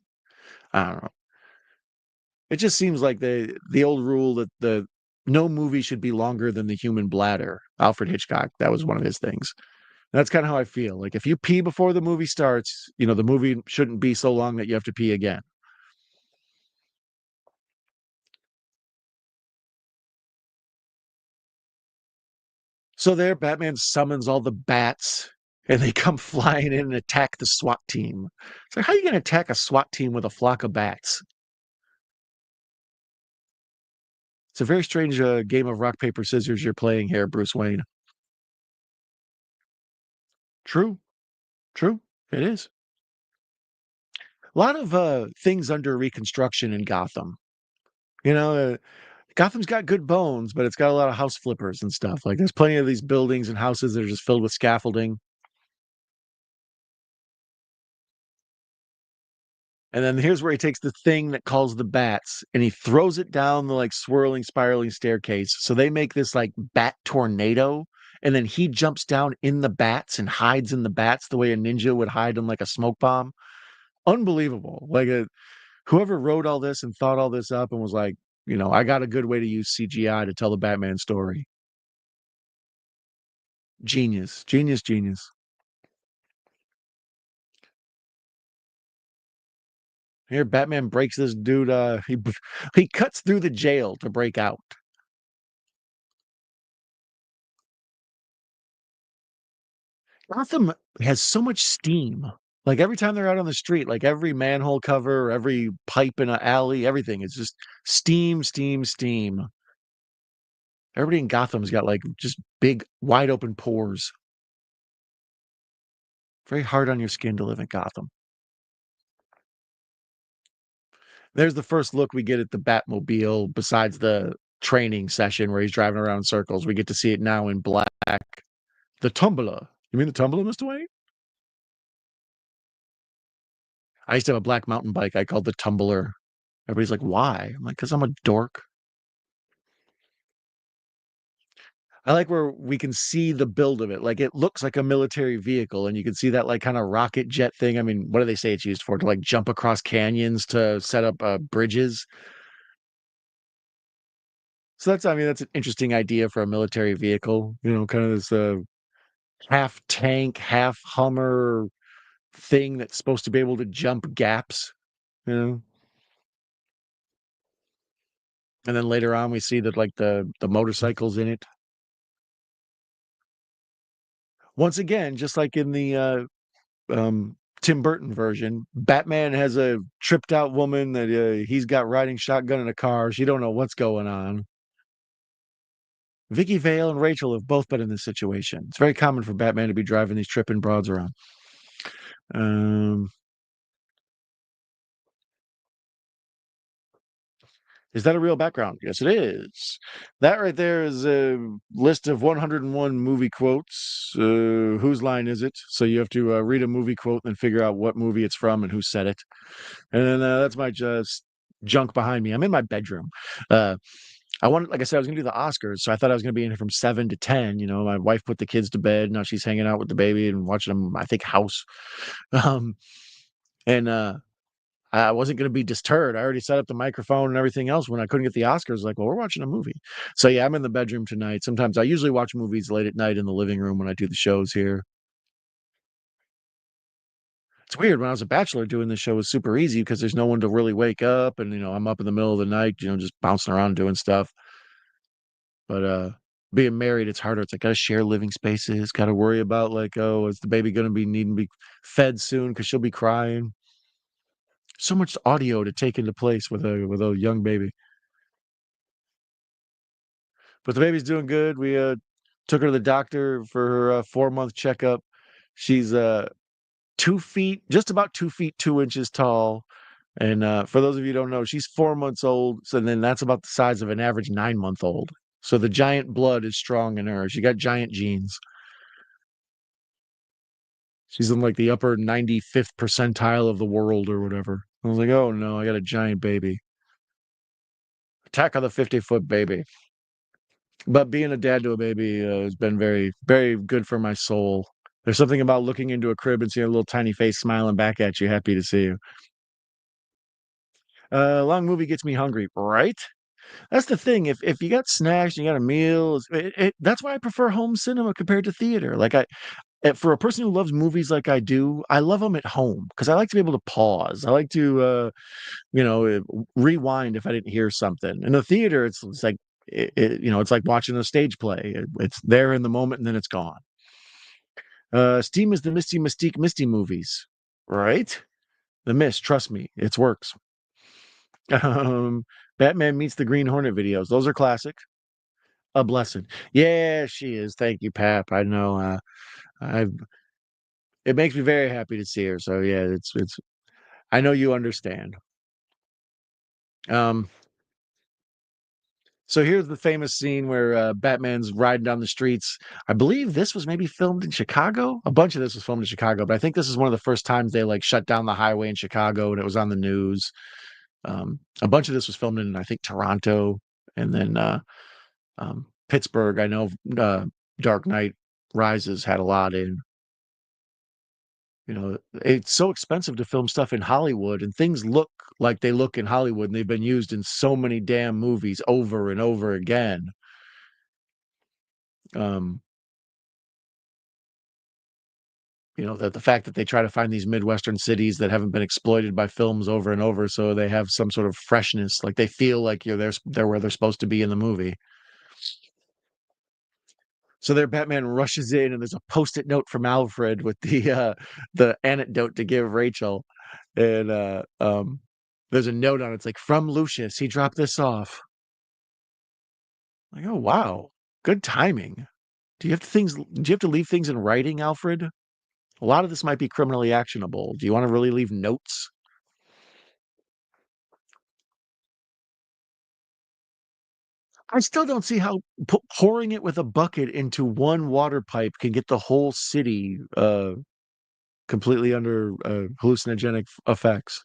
I don't know. It just seems like the old rule that no movie should be longer than the human bladder. Alfred Hitchcock, that was one of his things. That's kind of how I feel. Like if you pee before the movie starts, the movie shouldn't be so long that you have to pee again. So there, Batman summons all the bats, and they come flying in and attack the SWAT team. It's like, how are you going to attack a SWAT team with a flock of bats? It's a very strange game of rock, paper, scissors you're playing here, Bruce Wayne. True, true. It is. A lot of things under reconstruction in Gotham. You know, Gotham's got good bones, but it's got a lot of house flippers and stuff. Like there's plenty of these buildings and houses that are just filled with scaffolding. And then here's where he takes the thing that calls the bats and he throws it down the like swirling, spiraling staircase. So they make this like bat tornado. And then he jumps down in the bats and hides in the bats the way a ninja would hide in like a smoke bomb. Unbelievable. Like whoever wrote all this and thought all this up and was like, I got a good way to use CGI to tell the Batman story. Genius, genius, genius. Here, Batman breaks this dude. He cuts through the jail to break out. Gotham has so much steam. Like every time they're out on the street, like every manhole cover, every pipe in an alley, everything is just steam, steam, steam. Everybody in Gotham's got like just big, wide open pores. Very hard on your skin to live in Gotham. There's the first look we get at the Batmobile, besides the training session where he's driving around in circles. We get to see it now in black. The Tumbler. You mean the Tumbler, Mr. Wayne? I used to have a black mountain bike I called the Tumbler. Everybody's like, why? I'm like, because I'm a dork. I like where we can see the build of it. Like it looks like a military vehicle, and you can see that like kind of rocket jet thing. I mean, what do they say it's used for? To like jump across canyons to set up bridges. So that's, I mean, that's an interesting idea for a military vehicle. Kind of this half tank, half Hummer thing that's supposed to be able to jump gaps. You know, and then later on we see that like the motorcycles in it. Once again, just like in the Tim Burton version, Batman has a tripped out woman that he's got riding shotgun in a car. She don't know what's going on. Vicky Vale and Rachel have both been in this situation. It's very common for Batman to be driving these tripping broads around. Um, is that a real background? Yes, it is. That right there is a list of 101 movie quotes. Whose line is it? So you have to read a movie quote and figure out what movie it's from and who said it. And then that's my just junk behind me. I'm in my bedroom. I wanted, like I said, I was gonna do the Oscars, so I thought I was gonna be in here from 7 to 10. My wife put the kids to bed. Now she's hanging out with the baby and watching them, I think, House. Um, and I wasn't gonna be disturbed. I already set up the microphone and everything else when I couldn't get the Oscars. Like, well, we're watching a movie. So yeah, I'm in the bedroom tonight. Sometimes I usually watch movies late at night in the living room when I do the shows here. It's weird. When I was a bachelor, doing this show was super easy because there's no one to really wake up, and I'm up in the middle of the night, just bouncing around doing stuff. But being married, it's harder. It's like gotta share living spaces, gotta worry about like, oh, is the baby gonna be needing to be fed soon because she'll be crying. So much audio to take into place with a young baby. But the baby's doing good. We took her to the doctor for her 4-month checkup. She's 2 feet, just about 2 feet 2 inches tall. And for those of you who don't know, she's 4 months old. So then that's about the size of an average 9-month old. So the giant blood is strong in her. She got giant genes. She's in like the upper 95th percentile of the world or whatever. I was like, oh no, I got a giant baby. Attack of the 50-foot baby. But being a dad to a baby has been very, very good for my soul. There's something about looking into a crib and seeing a little tiny face smiling back at you, happy to see you. Long movie gets me hungry, right? That's the thing. If you got snacks, you got a meal. That's why I prefer home cinema compared to theater. For a person who loves movies like I do, I love them at home because I like to be able to pause. I like to, rewind if I didn't hear something. In the theater, it's like it's like watching a stage play. It's there in the moment and then it's gone. Steam is the Misty Mystique Misty movies, right? The Mist, trust me, it works. Um, Batman meets the Green Hornet videos. Those are classic. A blessing. Yeah, she is. Thank you, Pap. I know. I It makes me very happy to see her. So yeah, it's. I know you understand. Um, so here's the famous scene where Batman's riding down the streets. I believe this was maybe filmed in Chicago. A bunch of this was filmed in Chicago, but I think this is one of the first times they like shut down the highway in Chicago and it was on the news. A bunch of this was filmed in I think Toronto and then Pittsburgh. I know Dark Knight Rises had a lot in. It's so expensive to film stuff in Hollywood, and things look like they look in Hollywood, and they've been used in so many damn movies over and over again. Um, that the fact that they try to find these Midwestern cities that haven't been exploited by films over and over, so they have some sort of freshness, like they feel like they're where they're supposed to be in the movie. So their Batman rushes in, and there's a post-it note from Alfred with the anecdote to give Rachel, and there's a note on it. It's like from Lucius. He dropped this off. Like, oh wow, good timing. Do you have to leave things in writing, Alfred? A lot of this might be criminally actionable. Do you want to really leave notes? I still don't see how pouring it with a bucket into one water pipe can get the whole city completely under hallucinogenic effects.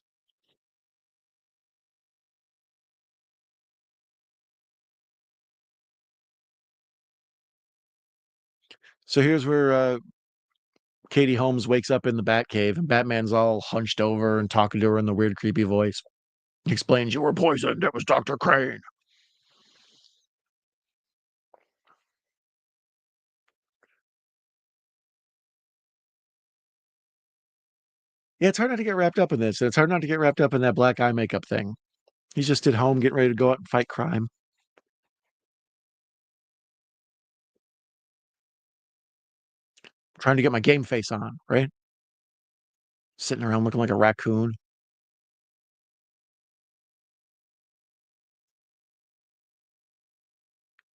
So here's where Katie Holmes wakes up in the Batcave, and Batman's all hunched over and talking to her in the weird, creepy voice. He explains, "You were poisoned. It was Dr. Crane." Yeah, it's hard not to get wrapped up in this. And it's hard not to get wrapped up in that black eye makeup thing. He's just at home getting ready to go out and fight crime. Trying to get my game face on, right? Sitting around looking like a raccoon.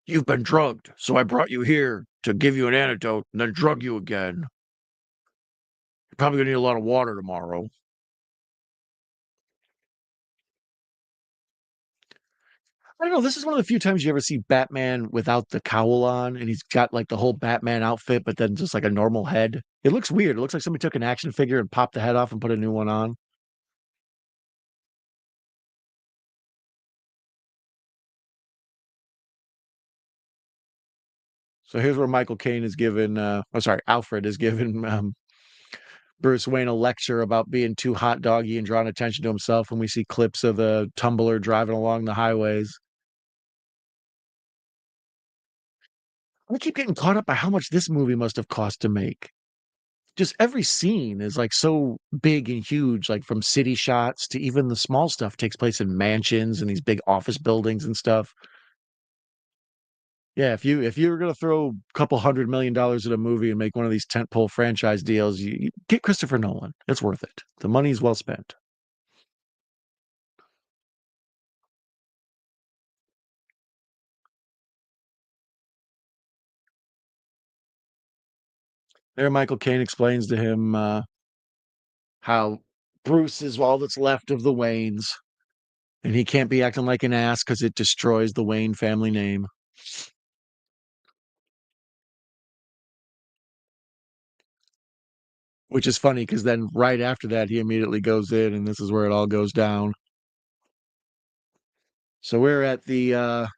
You've been drugged, so I brought you here to give you an antidote and then drug you again. You're probably gonna need a lot of water tomorrow. I don't know. This is one of the few times you ever see Batman without the cowl on, and he's got like the whole Batman outfit, but then just like a normal head. It looks weird. It looks like somebody took an action figure and popped the head off and put a new one on. So here's where Michael Caine is given, sorry, Alfred is given Bruce Wayne a lecture about being too hot doggy and drawing attention to himself when we see clips of the Tumbler driving along the highways. I keep getting caught up by how much this movie must have cost to make. Just every scene is like so big and huge, like from city shots to even the small stuff takes place in mansions and these big office buildings and stuff. Yeah, if you were gonna throw a couple $100 million at a movie and make one of these tentpole franchise deals, you get Christopher Nolan. It's worth it. The money's well spent. There, Michael Caine explains to him how Bruce is all that's left of the Waynes, and he can't be acting like an ass because it destroys the Wayne family name. Which is funny because then right after that, he immediately goes in, and this is where it all goes down. So we're at the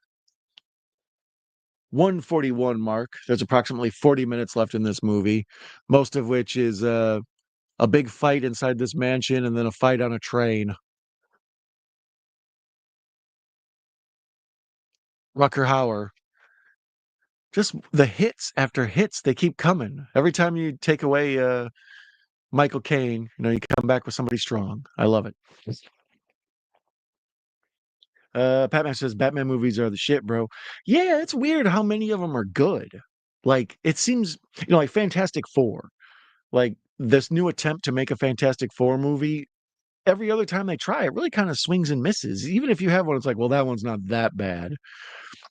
141 mark. There's approximately 40 minutes left in this movie, most of which is a big fight inside this mansion and then a fight on a train. Rucker Hauer. Just the hits after hits, they keep coming. Every time you take away Michael Caine, you come back with somebody strong. I love it. Batman says Batman movies are the shit, bro. Yeah, it's weird how many of them are good. Like it seems, like Fantastic Four, like this new attempt to make a Fantastic Four movie. Every other time they try, it really kind of swings and misses. Even if you have one, it's like, well, that one's not that bad.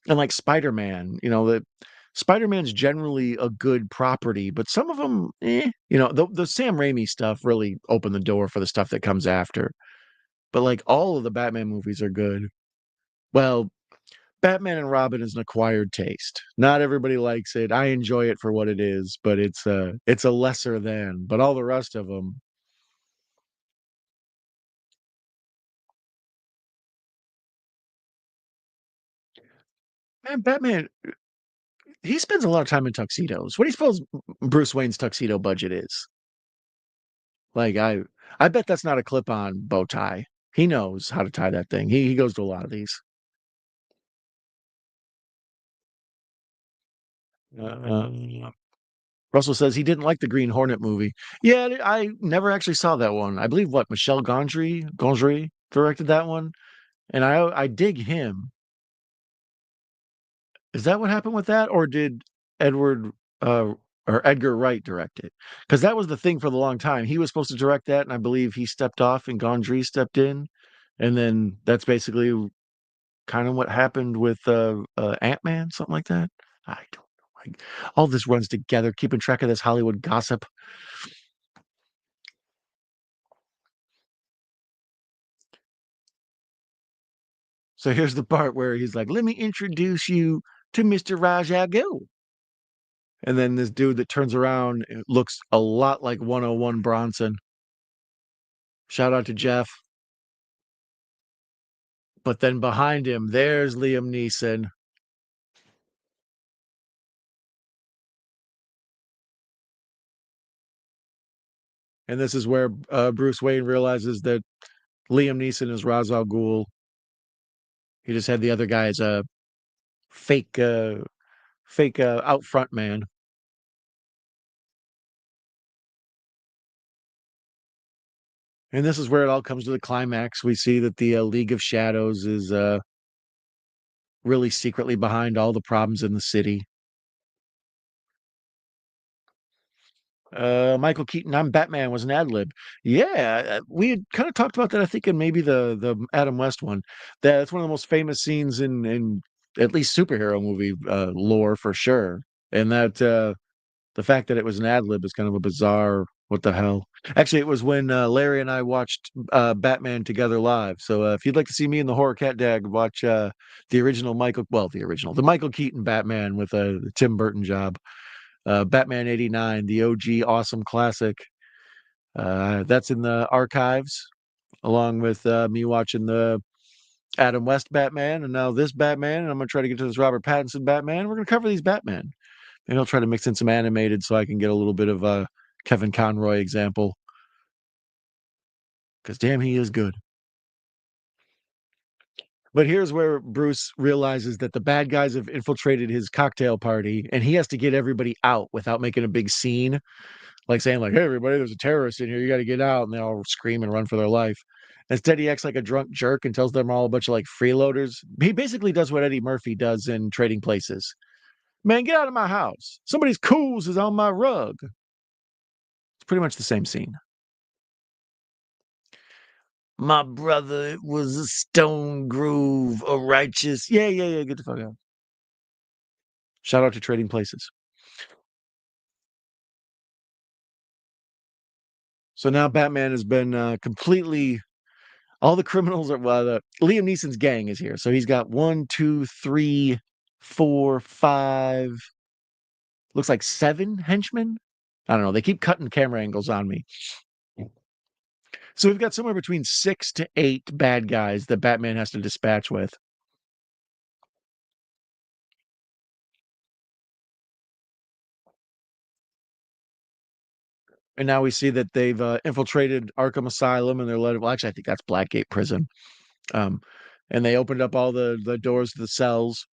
And like Spider-Man, that Spider-Man's generally a good property, but some of them, the Sam Raimi stuff really opened the door for the stuff that comes after. But like all of the Batman movies are good. Well, Batman and Robin is an acquired taste. Not everybody likes it. I enjoy it for what it is, but it's a lesser than. But all the rest of them, man, Batman, he spends a lot of time in tuxedos. What do you suppose Bruce Wayne's tuxedo budget is? Like I bet that's not a clip-on bow tie. He knows how to tie that thing. He goes to a lot of these. Uh, Russell says he didn't like the Green Hornet movie. Yeah, I never actually saw that one. I believe what Michel Gondry directed that one, and I dig him. Is that what happened with that, or did Edward uh, or Edgar Wright direct it? Because that was the thing for the long time. He was supposed to direct that, and I believe he stepped off, and Gondry stepped in, and then that's basically kind of what happened with Ant-Man, something like that. I don't know. All this runs together, keeping track of this Hollywood gossip. So here's the part where he's like, "Let me introduce you to Mr. Raja Ghul." And then this dude that turns around looks a lot like 101 Bronson. Shout out to Jeff. But then behind him, there's Liam Neeson. And this is where Bruce Wayne realizes that Liam Neeson is Ra's al Ghul. He just had the other guy as a fake, out front man. And this is where it all comes to the climax. We see that the League of Shadows is really secretly behind all the problems in the city. Michael Keaton, I'm Batman was an ad lib. Yeah, we had kind of talked about that. I think in maybe the Adam West one. That's one of the most famous scenes in at least superhero movie lore for sure. And that the fact that it was an ad lib is kind of a bizarre. What the hell? Actually, it was when Larry and I watched Batman together live. So if you'd like to see me and the horror cat dad watch the original the Michael Keaton Batman with the Tim Burton job. Batman '89, the OG awesome classic. That's in the archives, along with me watching the Adam West Batman and now this Batman. And I'm going to try to get to this Robert Pattinson Batman. We're going to cover these Batman. And I'll try to mix in some animated so I can get a little bit of a Kevin Conroy example. Because damn, he is good. But here's where Bruce realizes that the bad guys have infiltrated his cocktail party and he has to get everybody out without making a big scene. Like saying like, "Hey, everybody, there's a terrorist in here. You got to get out." And they all scream and run for their life. Instead, he acts like a drunk jerk and tells them all a bunch of like freeloaders. He basically does what Eddie Murphy does in Trading Places. Man, get out of my house. Somebody's coos is on my rug. It's pretty much the same scene. My brother was a stone groove, a righteous. Yeah, yeah, yeah. Get the fuck out. Shout out to Trading Places. So now Batman has been completely all the criminals are Liam Neeson's gang is here. So he's got one, two, three, four, five, looks like seven henchmen. I don't know. They keep cutting camera angles on me. So we've got somewhere between 6 to 8 bad guys that Batman has to dispatch with. And now we see that they've infiltrated Arkham Asylum and they're led. Well, actually, I think that's Blackgate Prison. Um, and they opened up all the doors to the cells.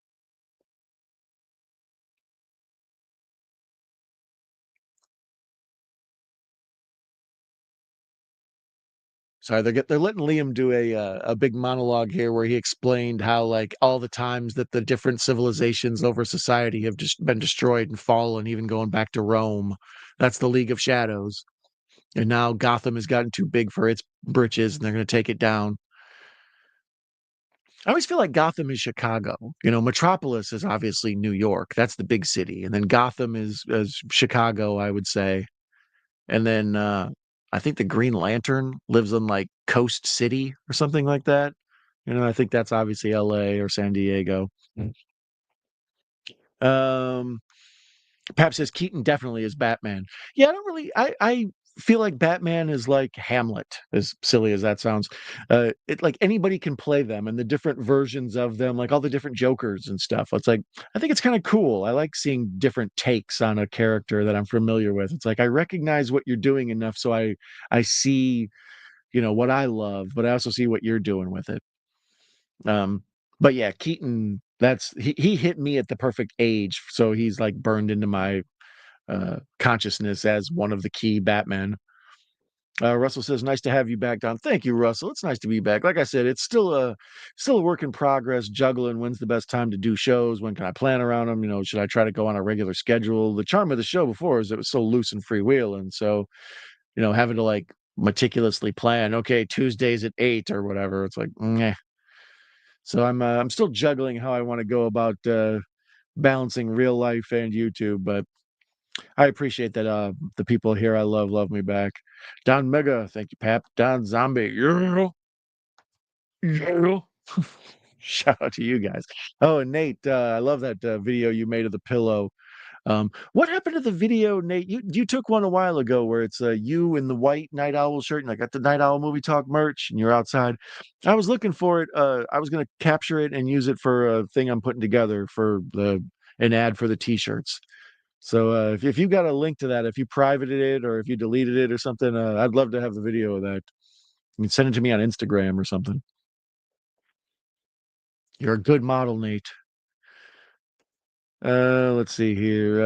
Sorry, they're letting Liam do a big monologue here where he explained how like all the times that the different civilizations over society have just been destroyed and fallen, even going back to Rome. That's the League of Shadows. And now Gotham has gotten too big for its britches, and they're going to take it down. I always feel like Gotham is Chicago. You know, Metropolis is obviously New York. That's the big city, and then Gotham is Chicago, I would say. And then I think the Green Lantern lives in like Coast City or something like that. You know, I think that's obviously LA or San Diego. Um, Pap says Keaton definitely is Batman. Yeah, I don't really. I feel like Batman is like Hamlet, as silly as that sounds. It like anybody can play them, and the different versions of them, like all the different Jokers and stuff. It's like I think it's kind of cool. I like seeing different takes on a character that I'm familiar with. It's like I recognize what you're doing enough, so I see what I love, but I also see what you're doing with it. But yeah, Keaton, he hit me at the perfect age, so he's like burned into my consciousness as one of the key Batman. Russell says, "Nice to have you back, Don." Thank you, Russell. It's nice to be back. Like I said, it's still a work in progress. Juggling when's the best time to do shows? When can I plan around them? Should I try to go on a regular schedule? The charm of the show before is it was so loose and freewheeling. So having to like meticulously plan. Okay, Tuesdays at 8 or whatever. It's like, meh. So I'm still juggling how I want to go about balancing real life and YouTube, but I appreciate that the people here I love me back. Don Mega, thank you, Pap. Don Zombie, yeah, yeah. Shout out to you guys. Oh, and Nate, I love that video you made of the pillow. What happened to the video, Nate? You took one a while ago where it's you in the white Night Owl shirt and I got the Night Owl Movie Talk merch and you're outside. I was looking for it. I was gonna capture it and use it for a thing I'm putting together for an ad for the t-shirts. So if you got a link to that, if you privated it or if you deleted it or something, I'd love to have the video of that. You can send it to me on Instagram or something. You're a good model, Nate. Let's see here.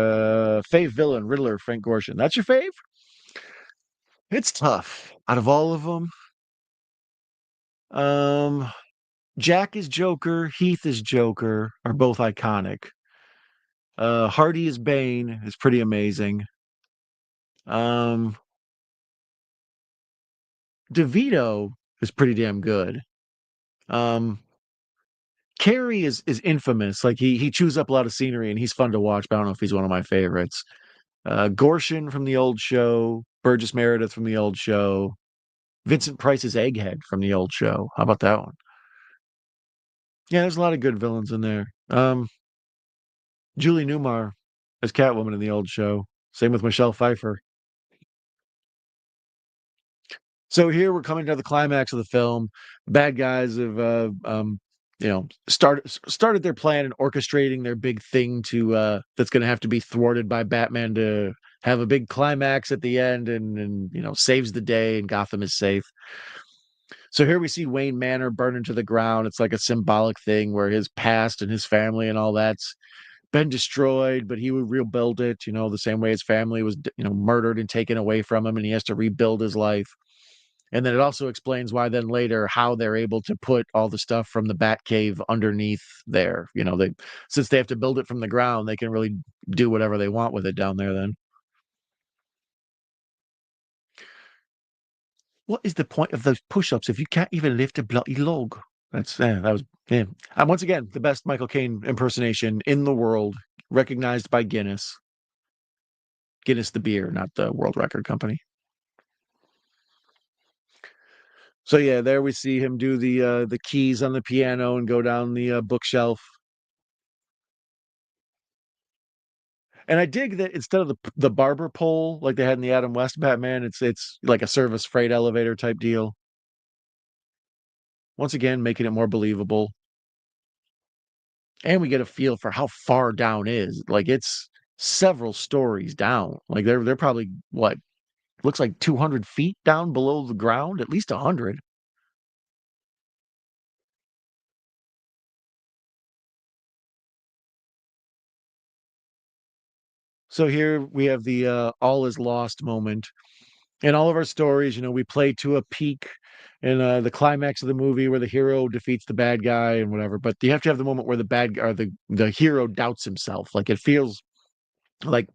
Fave villain, Riddler, Frank Gorshin. That's your fave? It's tough. Out of all of them, um, Jack is Joker, Heath is Joker, are both iconic. Hardy is Bane is pretty amazing. Um, DeVito is pretty damn good. Um, Carrie is infamous. Like he chews up a lot of scenery and he's fun to watch, but I don't know if he's one of my favorites. Gorshin from the old show, Burgess Meredith from the old show, Vincent Price's Egghead from the old show. How about that one? Yeah, there's a lot of good villains in there. Julie Newmar as Catwoman in the old show. Same with Michelle Pfeiffer. So here we're coming to the climax of the film. Bad guys have, started their plan and orchestrating their big thing to that's going to have to be thwarted by Batman to have a big climax at the end and saves the day and Gotham is safe. So here we see Wayne Manor burning to the ground. It's like a symbolic thing where his past and his family and all that's been destroyed, but he would rebuild it, the same way his family was, murdered and taken away from him, and he has to rebuild his life. And then it also explains why then later how they're able to put all the stuff from the Batcave underneath there. They since they have to build it from the ground, they can really do whatever they want with it down there then. What is the point of those push-ups if you can't even lift a bloody log? That was yeah. And once again, the best Michael Caine impersonation in the world, recognized by Guinness. Guinness the beer, not the World Record Company. So yeah, there we see him do the keys on the piano and go down the bookshelf. And I dig that instead of the barber pole like they had in the Adam West Batman, it's like a service freight elevator type deal. Once again, making it more believable. And we get a feel for how far down is. Like it's several stories down. Like they're probably what looks like 200 feet down below the ground, at least 100. So here we have the all is lost moment. In all of our stories, we play to a peak. in the climax of the movie where the hero defeats the bad guy and whatever. But you have to have the moment where the bad guy or the hero doubts himself. Like it feels like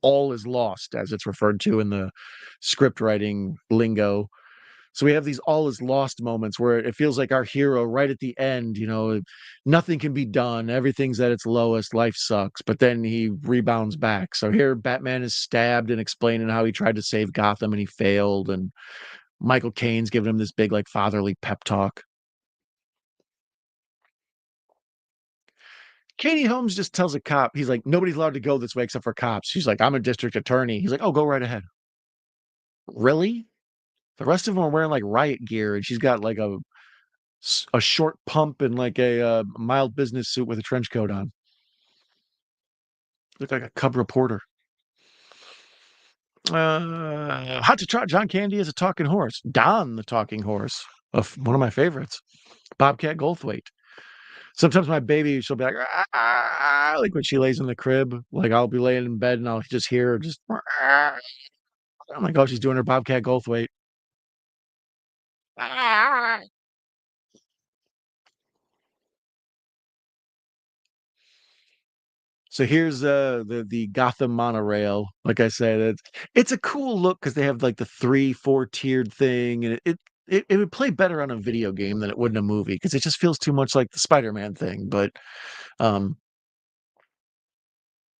all is lost, as it's referred to in the script writing lingo. So we have these all is lost moments where it feels like our hero right at the end, nothing can be done. Everything's at its lowest. Life sucks. But then he rebounds back. So here Batman is stabbed and explaining how he tried to save Gotham and he failed. And Michael Caine's giving him this big, like, fatherly pep talk. Katie Holmes just tells a cop, he's like, nobody's allowed to go this way except for cops. She's like, I'm a district attorney. He's like, oh, go right ahead. Really? The rest of them are wearing like riot gear, and she's got like a short pump and like a mild business suit with a trench coat on. Look like a cub reporter. Hot to trot. John Candy is a talking horse. Don the talking horse, of one of my favorites. Bobcat Goldthwait. Sometimes my baby, she'll be like, "Ah, ah, ah," like when she lays in the crib. Like I'll be laying in bed and I'll just hear her just. "Ah." I'm like, oh, she's doing her Bobcat Goldthwait. Ah. So here's the Gotham monorail. Like I said, it's a cool look because they have like the 3, 4 tiered thing, and it would play better on a video game than it would in a movie because it just feels too much like the Spider-Man thing. But um,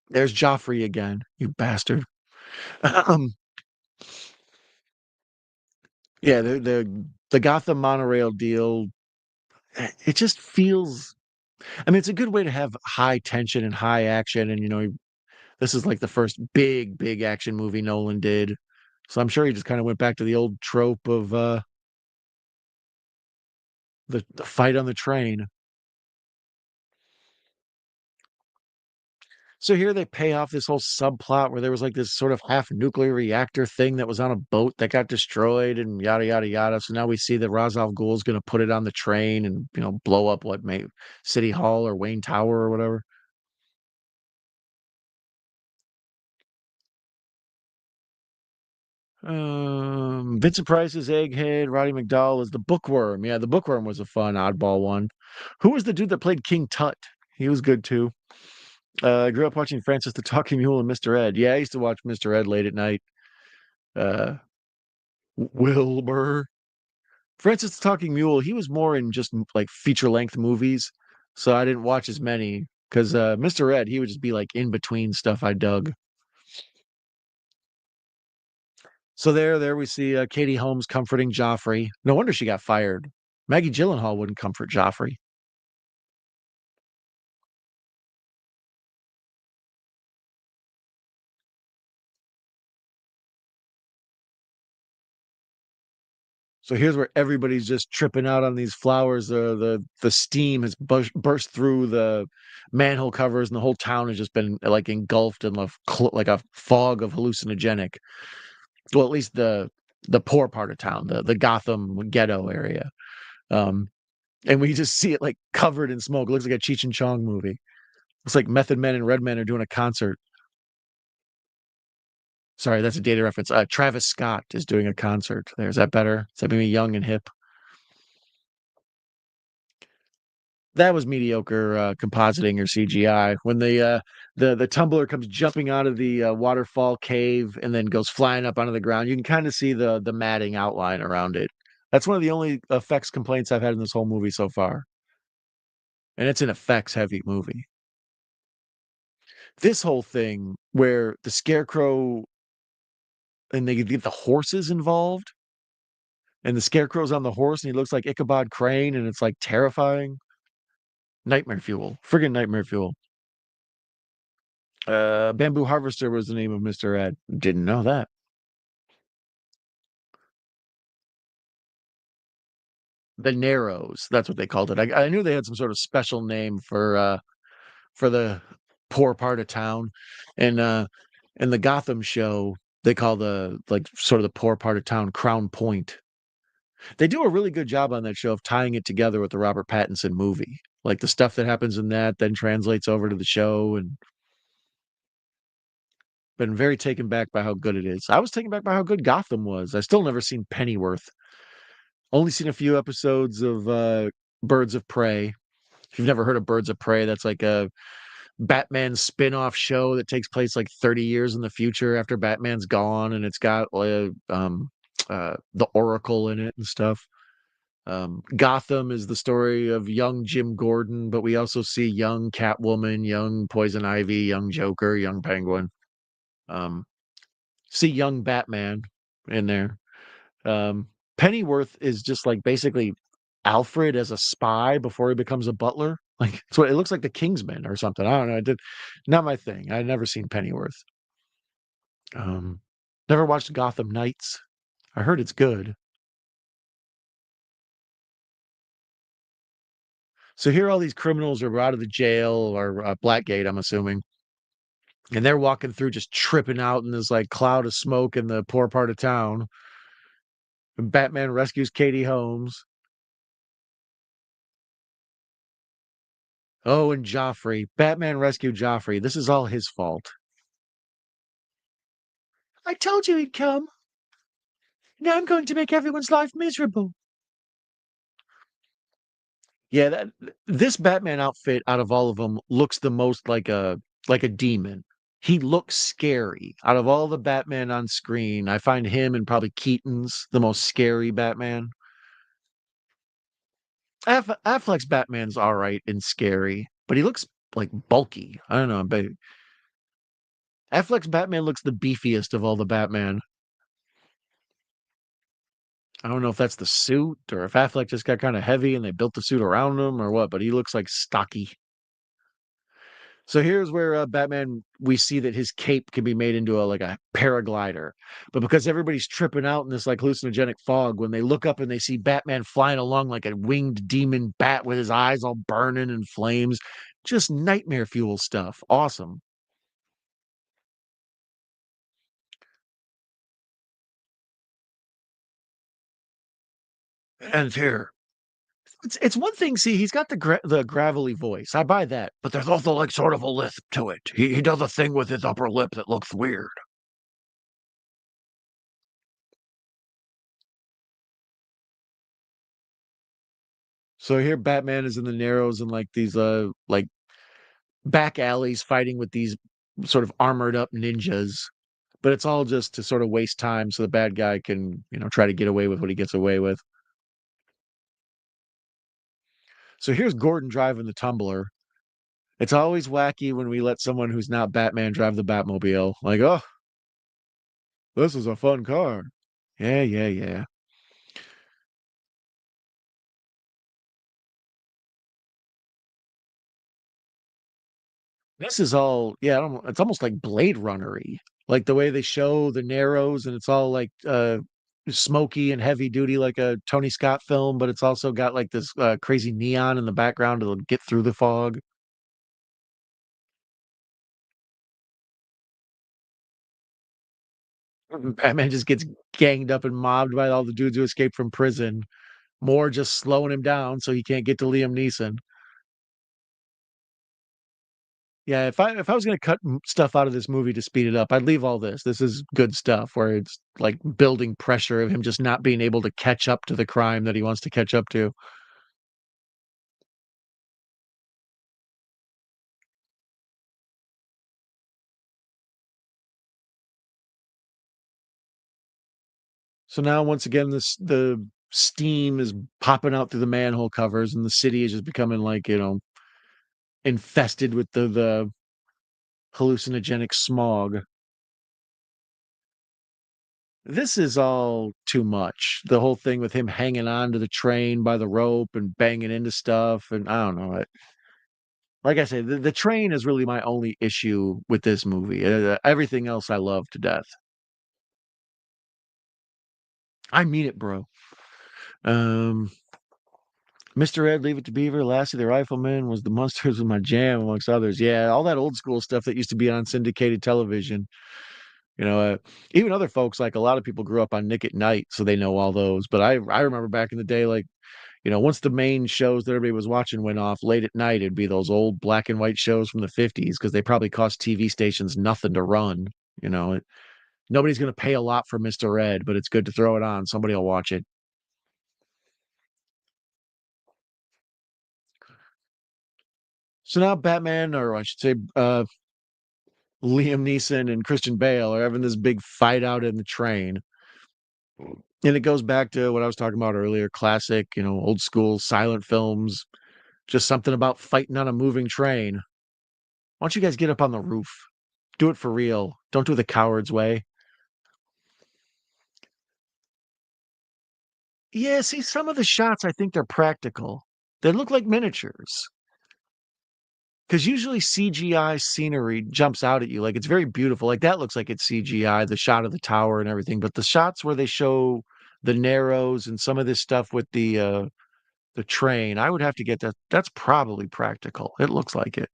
there's Joffrey again, you bastard. Um, yeah, the Gotham monorail deal. It just feels. I mean, it's a good way to have high tension and high action, and this is like the first big action movie Nolan did. So I'm sure he just kind of went back to the old trope of the fight on the train. So here they pay off this whole subplot where there was like this sort of half nuclear reactor thing that was on a boat that got destroyed and yada yada yada. So now we see that Ra's al Ghul's going to put it on the train and blow up what may City Hall or Wayne Tower or whatever. Vincent Price is Egghead. Roddy McDowell is the Bookworm. Yeah, the Bookworm was a fun oddball one. Who was the dude that played King Tut? He was good too. I grew up watching Francis the Talking Mule and Mr. Ed. Yeah, I used to watch Mr. Ed late at night. Uh, Wilbur. Francis the Talking Mule, he was more in just like feature length movies. So I didn't watch as many because Mr. Ed, he would just be like in between stuff I dug. So there we see Katie Holmes comforting Joffrey. No wonder she got fired. Maggie Gyllenhaal wouldn't comfort Joffrey. So here's where everybody's just tripping out on these flowers. The steam has burst through the manhole covers, and the whole town has just been like engulfed in like a fog of hallucinogenic. Well, at least the poor part of town, the Gotham ghetto area. Um, and we just see it like covered in smoke. It looks like a Cheech and Chong movie. Looks like Method Men and Redmen are doing a concert. Sorry, that's a data reference. Travis Scott is doing a concert. Is that better? Is that maybe young and hip? That was mediocre compositing or CGI. When the tumbler comes jumping out of the waterfall cave and then goes flying up onto the ground, you can kind of see the matting outline around it. That's one of the only effects complaints I've had in this whole movie so far, and it's an effects heavy movie. This whole thing where the Scarecrow and they get the horses involved, and the Scarecrow's on the horse and he looks like Ichabod Crane, and it's like terrifying. Nightmare fuel, friggin' nightmare fuel. Bamboo Harvester was the name of Mr. Ed. Didn't know that. The Narrows, that's what they called it. I knew they had some sort of special name for the poor part of town. And in the Gotham show, they call the like sort of the poor part of town Crown Point. They do a really good job on that show of tying it together with the Robert Pattinson movie. Like the stuff that happens in that then translates over to the show, and been very taken back by how good it is. I was taken back by how good Gotham was. I still never seen Pennyworth. Only seen a few episodes of Birds of Prey. If you've never heard of Birds of Prey, that's like a Batman spin-off show that takes place like 30 years in the future after Batman's gone, and it's got the Oracle in it and stuff. Gotham is the story of young Jim Gordon, but we also see young Catwoman, young Poison Ivy, young Joker, young Penguin. Um, see young Batman in there. Pennyworth is just like basically Alfred as a spy before he becomes a butler. Like so it looks like the Kingsman or something. I don't know. I did not my thing. I'd never seen Pennyworth. Um, never watched Gotham Knights. I heard it's good. So here all these criminals are out of the jail or Blackgate, I'm assuming, and they're walking through just tripping out in this like cloud of smoke in the poor part of town. And Batman rescues Katie Holmes. Oh, and Joffrey. Batman rescued Joffrey. This is all his fault. I told you he'd come. Now I'm going to make everyone's life miserable. Yeah, this Batman outfit out of all of them looks the most like a demon. He looks scary. Out of all the Batman on screen, I find him and probably Keaton's the most scary Batman. Affleck's Batman's all right and scary, but he looks like bulky. I don't know, but Affleck's Batman looks the beefiest of all the Batman. I don't know if that's the suit or if Affleck just got kind of heavy and they built the suit around him or what, but he looks like stocky. So here's where Batman we see that his cape can be made into a paraglider, but because everybody's tripping out in this like hallucinogenic fog, when they look up and they see Batman flying along like a winged demon bat with his eyes all burning and flames, just nightmare fuel stuff. Awesome. And here, it's one thing. See, he's got the gravelly voice. I buy that, but there's also like sort of a lisp to it. He does a thing with his upper lip that looks weird. So here, Batman is in the Narrows and like these like back alleys fighting with these sort of armored up ninjas, but it's all just to sort of waste time so the bad guy can try to get away with what he gets away with. So here's Gordon driving the Tumbler. It's always wacky when we let someone who's not Batman drive the Batmobile. Like, oh, this is a fun car. Yeah, yeah, yeah. This is all, yeah, it's almost like Blade Runner-y. Like the way they show the Narrows and it's all like smoky and heavy duty like a Tony Scott film, but it's also got like this crazy neon in the background to get through the fog. Batman just gets ganged up and mobbed by all the dudes who escaped from prison. More just slowing him down so he can't get to Liam Neeson. Yeah, if I was gonna cut stuff out of this movie to speed it up, I'd leave all this. This is good stuff where it's like building pressure of him just not being able to catch up to the crime that he wants to catch up to. So now once again the steam is popping out through the manhole covers and the city is just becoming like, infested with the hallucinogenic smog. This is all too much. The whole thing with him hanging on to the train by the rope and banging into stuff, and I don't know. Like I said, the train is really my only issue with this movie. Everything else I love to death. I mean it, bro. Um, Mr. Ed, Leave It to Beaver, Lassie the Rifleman was the Monsters was my jam, amongst others. Yeah, all that old school stuff that used to be on syndicated television. You know, even other folks, like a lot of people grew up on Nick at Night, so they know all those. But I remember back in the day, like, once the main shows that everybody was watching went off late at night, it'd be those old black and white shows from the 50s because they probably cost TV stations nothing to run. You know, nobody's going to pay a lot for Mr. Ed, but it's good to throw it on. Somebody will watch it. So now Batman, or I should say, Liam Neeson and Christian Bale are having this big fight out in the train. And it goes back to what I was talking about earlier, classic, old school silent films, just something about fighting on a moving train. Why don't you guys get up on the roof? Do it for real. Don't do it the coward's way. Yeah, see, some of the shots I think they're practical. They look like miniatures. Because usually CGI scenery jumps out at you. Like it's very beautiful. Like that looks like it's CGI, the shot of the tower and everything. But the shots where they show the Narrows and some of this stuff with the train, I would have to get that. That's probably practical. It looks like it.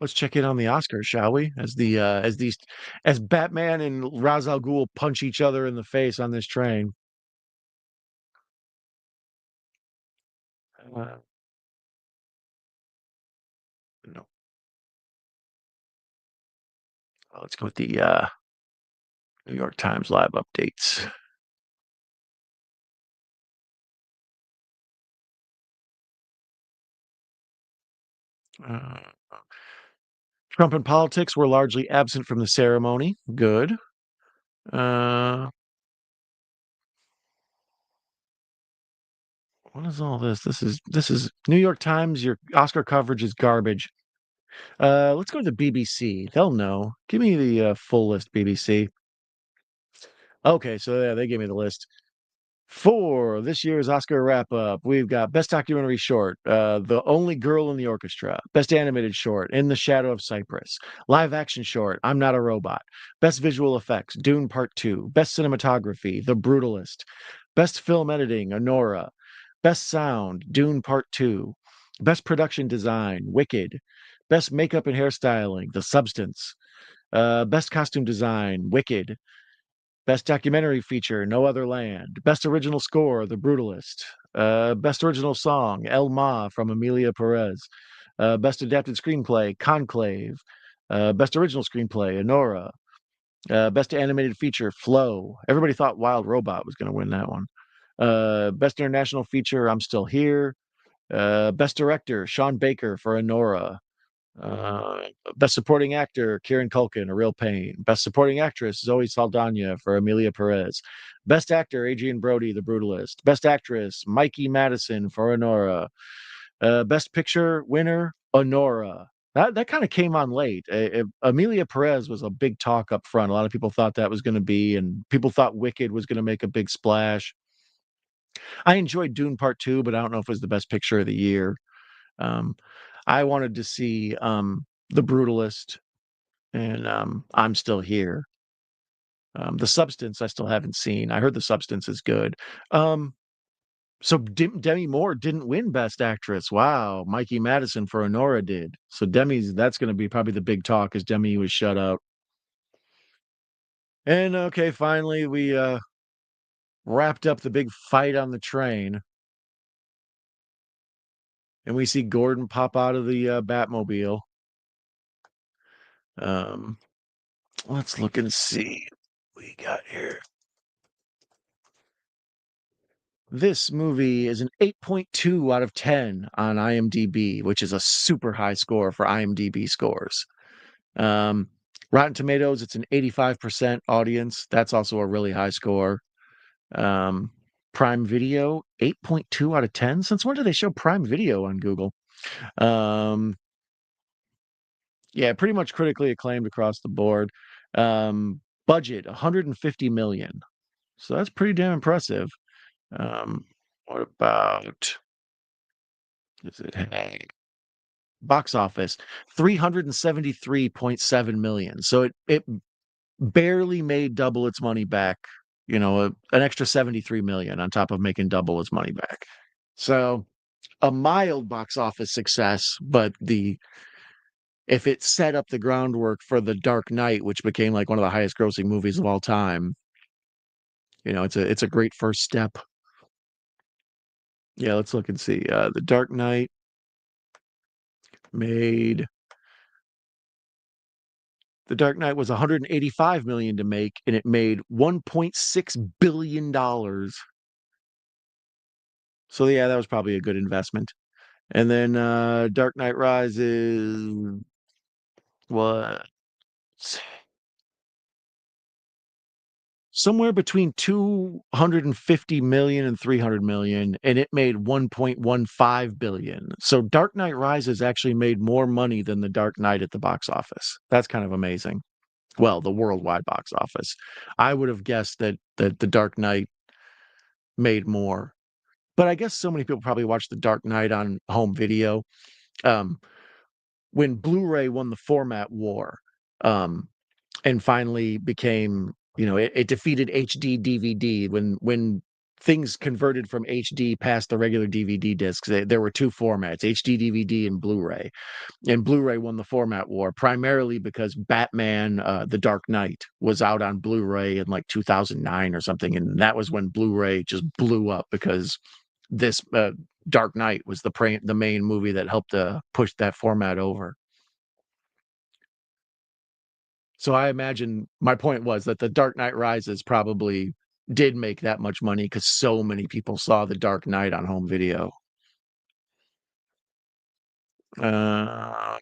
Let's check in on the Oscars, shall we? As Batman and Ra's al Ghul punch each other in the face on this train. Uh, no, let's go with the New York Times live updates. Uh, Trump and politics were largely absent from the ceremony. Good. Uh, what is all this? This is New York Times. Your Oscar coverage is garbage. Let's go to the BBC. They'll know. Give me the full list, BBC. Okay, so yeah, they gave me the list. For this year's Oscar wrap up, we've got Best Documentary Short, The Only Girl in the Orchestra, Best Animated Short, In the Shadow of Cypress, Live Action Short, I'm Not a Robot, Best Visual Effects, Dune Part 2, Best Cinematography, The Brutalist, Best Film Editing, Honora, Best Sound, Dune Part 2, Best Production Design, Wicked, Best Makeup and Hairstyling, The Substance, Best Costume Design, Wicked, Best Documentary Feature, No Other Land. Best Original Score, The Brutalist. Best Original Song, El Ma from Emilia Perez. Best Adapted Screenplay, Conclave. Best Original Screenplay, Honora. Best Animated Feature, Flow. Everybody thought Wild Robot was going to win that one. Best International Feature, I'm Still Here. Best Director, Sean Baker for Honora. Uh, Best Supporting Actor, Kieran Culkin, A Real Pain. Best Supporting Actress, Zoe Saldana for Emilia Perez. Best Actor, Adrian Brody, The Brutalist. Best Actress, Mikey Madison for Honora. Best Picture winner, Honora. That kind of came on late. Emilia Perez was a big talk up front. A lot of people thought that was going to be, and people thought Wicked was going to make a big splash. I enjoyed Dune Part 2, but I don't know if it was the best picture of the year. Um, I wanted to see The Brutalist and I'm Still Here. The Substance I still haven't seen. I heard The Substance is good. Um, so Demi Moore didn't win Best Actress. Wow, Mikey Madison for Honora did. So Demi's that's going to be probably the big talk as Demi was shut out. And okay, finally we wrapped up the big fight on the train, and we see Gordon pop out of the Batmobile. Um, let's look and see what we got here. This movie is an 8.2 out of 10 on IMDb, which is a super high score for IMDb scores. Um, Rotten Tomatoes, it's an 85% audience. That's also a really high score. Um, Prime Video, 8.2 out of 10. Since when do they show Prime Video on Google? Um, yeah, pretty much critically acclaimed across the board. Budget, 150 million. So that's pretty damn impressive. Um, what about Is it box office 373.7 million. So it barely made double its money back, an extra 73 million on top of making double its money back. So a mild box office success, but the if it set up the groundwork for The Dark Knight, which became like one of the highest grossing movies of all time, it's a great first step. Yeah, let's look and see. The Dark Knight made The Dark Knight was 185 million to make, and it made 1.6 billion dollars. So yeah, that was probably a good investment. And then Dark Knight Rises was somewhere between 250 million and 300 million, and it made 1.15 billion. So Dark Knight Rises actually made more money than The Dark Knight at the box office. That's kind of amazing. Well, the worldwide box office. I would have guessed that The Dark Knight made more. But I guess so many people probably watch The Dark Knight on home video. Um, when Blu-ray won the format war, um, and finally became, it defeated HD DVD when things converted from HD past the regular DVD discs. There were two formats, HD DVD and Blu-ray. And Blu-ray won the format war primarily because Batman, The Dark Knight was out on Blu-ray in like 2009 or something. And that was when Blu-ray just blew up because this Dark Knight was the main movie that helped push that format over. So I imagine my point was that The Dark Knight Rises probably did make that much money because so many people saw The Dark Knight on home video. Uh,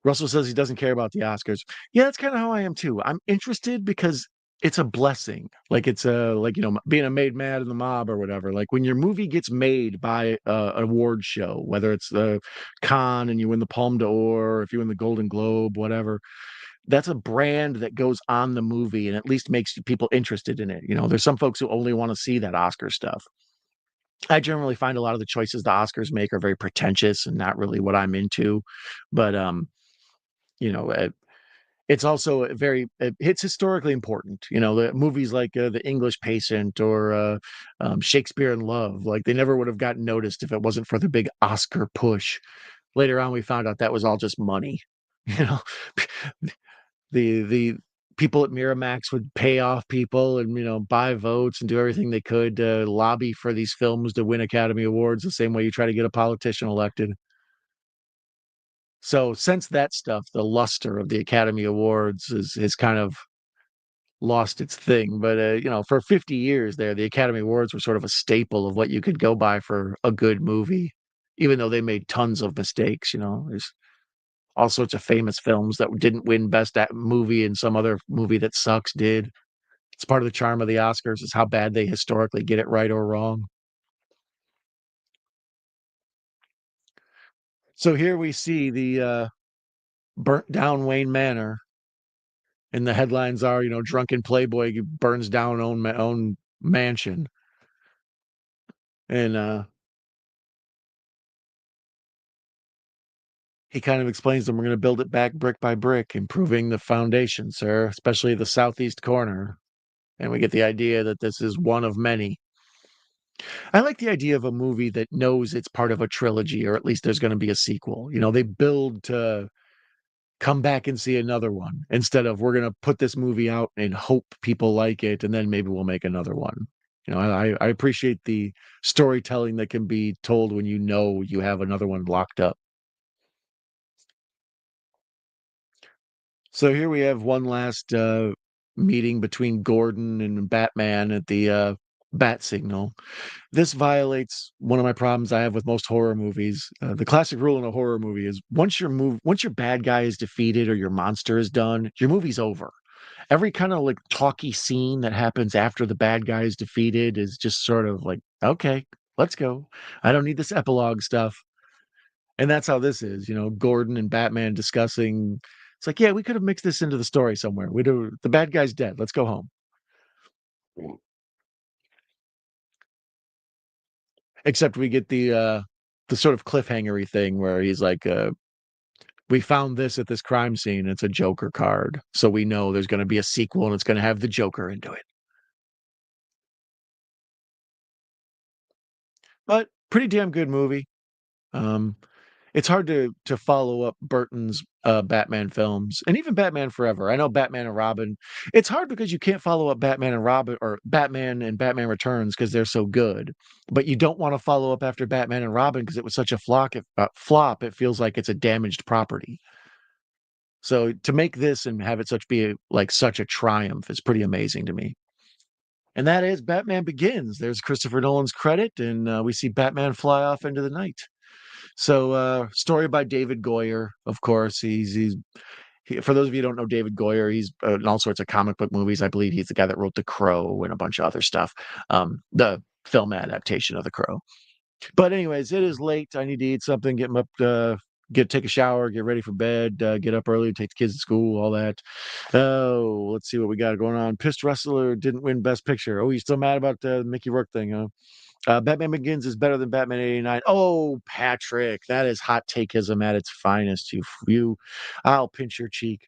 Russell says he doesn't care about the Oscars. Yeah, that's kind of how I am too. I'm interested because it's a blessing. Like it's a like being a made mad in the mob or whatever. Like when your movie gets made by an award show, whether it's the Cannes and you win the Palme d'Or, or if you win the Golden Globe, whatever, that's a brand that goes on the movie and at least makes people interested in it. There's some folks who only want to see that Oscar stuff. I generally find a lot of the choices the Oscars make are very pretentious and not really what I'm into. But you know, uh, it's also it's historically important. The movies like The English Patient or Shakespeare in Love, like they never would have gotten noticed if it wasn't for the big Oscar push. Later on, we found out that was all just money. You know, the people at Miramax would pay off people and buy votes and do everything they could to lobby for these films to win Academy Awards the same way you try to get a politician elected. So since that stuff, the luster of the Academy Awards is kind of lost its thing. But for 50 years there, the Academy Awards were sort of a staple of what you could go by for a good movie, even though they made tons of mistakes. There's all sorts of famous films that didn't win best movie and some other movie that sucks did. It's part of the charm of the Oscars is how bad they historically get it right or wrong. So here we see the burnt down Wayne Manor, and the headlines are, drunken playboy burns down own mansion, and he kind of explains them. We're going to build it back brick by brick, improving the foundation, sir, especially the southeast corner. And we get the idea that this is one of many. I like the idea of a movie that knows it's part of a trilogy, or at least there's going to be a sequel. They build to come back and see another one instead of we're going to put this movie out and hope people like it, and then maybe we'll make another one. I appreciate the storytelling that can be told when you have another one locked up. So here we have one last meeting between Gordon and Batman at the Bat Signal. This violates one of my problems I have with most horror movies. The classic rule in a horror movie is once your bad guy is defeated or your monster is done, your movie's over. Every kind of like talky scene that happens after the bad guy is defeated is just sort of like, okay, let's go. I don't need this epilogue stuff. And that's how this is, Gordon and Batman discussing. It's like, yeah, we could have mixed this into the story somewhere. We do the bad guy's dead. Let's go home. Except we get the sort of cliffhangery thing where he's like, we found this at this crime scene. It's a Joker card. So we know there's going to be a sequel and it's going to have the Joker into it. But pretty damn good movie. Um, it's hard to follow up Burton's Batman films and even Batman Forever. I know Batman and Robin. It's hard because you can't follow up Batman and Robin or Batman and Batman Returns because they're so good. But you don't want to follow up after Batman and Robin because it was such a flop. It feels like it's a damaged property. So to make this and have it such a triumph is pretty amazing to me. And that is Batman Begins. There's Christopher Nolan's credit, and we see Batman fly off into the night. So, story by David Goyer, of course. For those of you who don't know David Goyer, he's in all sorts of comic book movies. I believe he's the guy that wrote The Crow and a bunch of other stuff. The film adaptation of The Crow. But anyways, it is late. I need to eat something, get up, take a shower, get ready for bed, get up early, take the kids to school, all that. Oh, let's see what we got going on. Pissed Wrestler didn't win Best Picture. Oh, you still mad about the Mickey Rourke thing, huh? Batman Begins is better than Batman 89. Oh, Patrick, that is hot takeism at its finest. I'll pinch your cheek.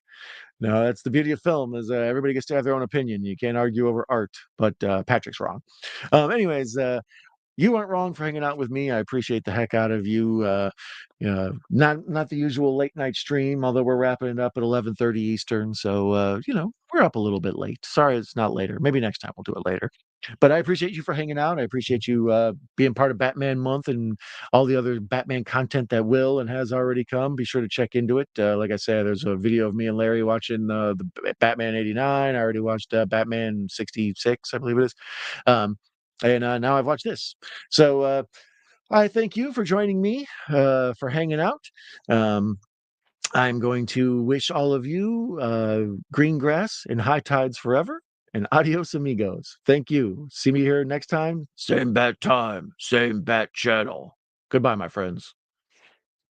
No, that's the beauty of film is everybody gets to have their own opinion. You can't argue over art, but Patrick's wrong. Anyways, you weren't wrong for hanging out with me. I appreciate the heck out of you. Not the usual late night stream, although we're wrapping it up at 11:30 Eastern. So we're up a little bit late. Sorry, it's not later. Maybe next time we'll do it later. But I appreciate you for hanging out. I appreciate you being part of Batman Month and all the other Batman content that will and has already come. Be sure to check into it. Like I said, there's a video of me and Larry watching the Batman '89. I already watched Batman '66, I believe it is. And now I've watched this. So I thank you for joining me, for hanging out. Um, I'm going to wish all of you green grass and high tides forever. And adios, amigos. Thank you. See me here next time. Same bat time, same bat channel. Goodbye, my friends.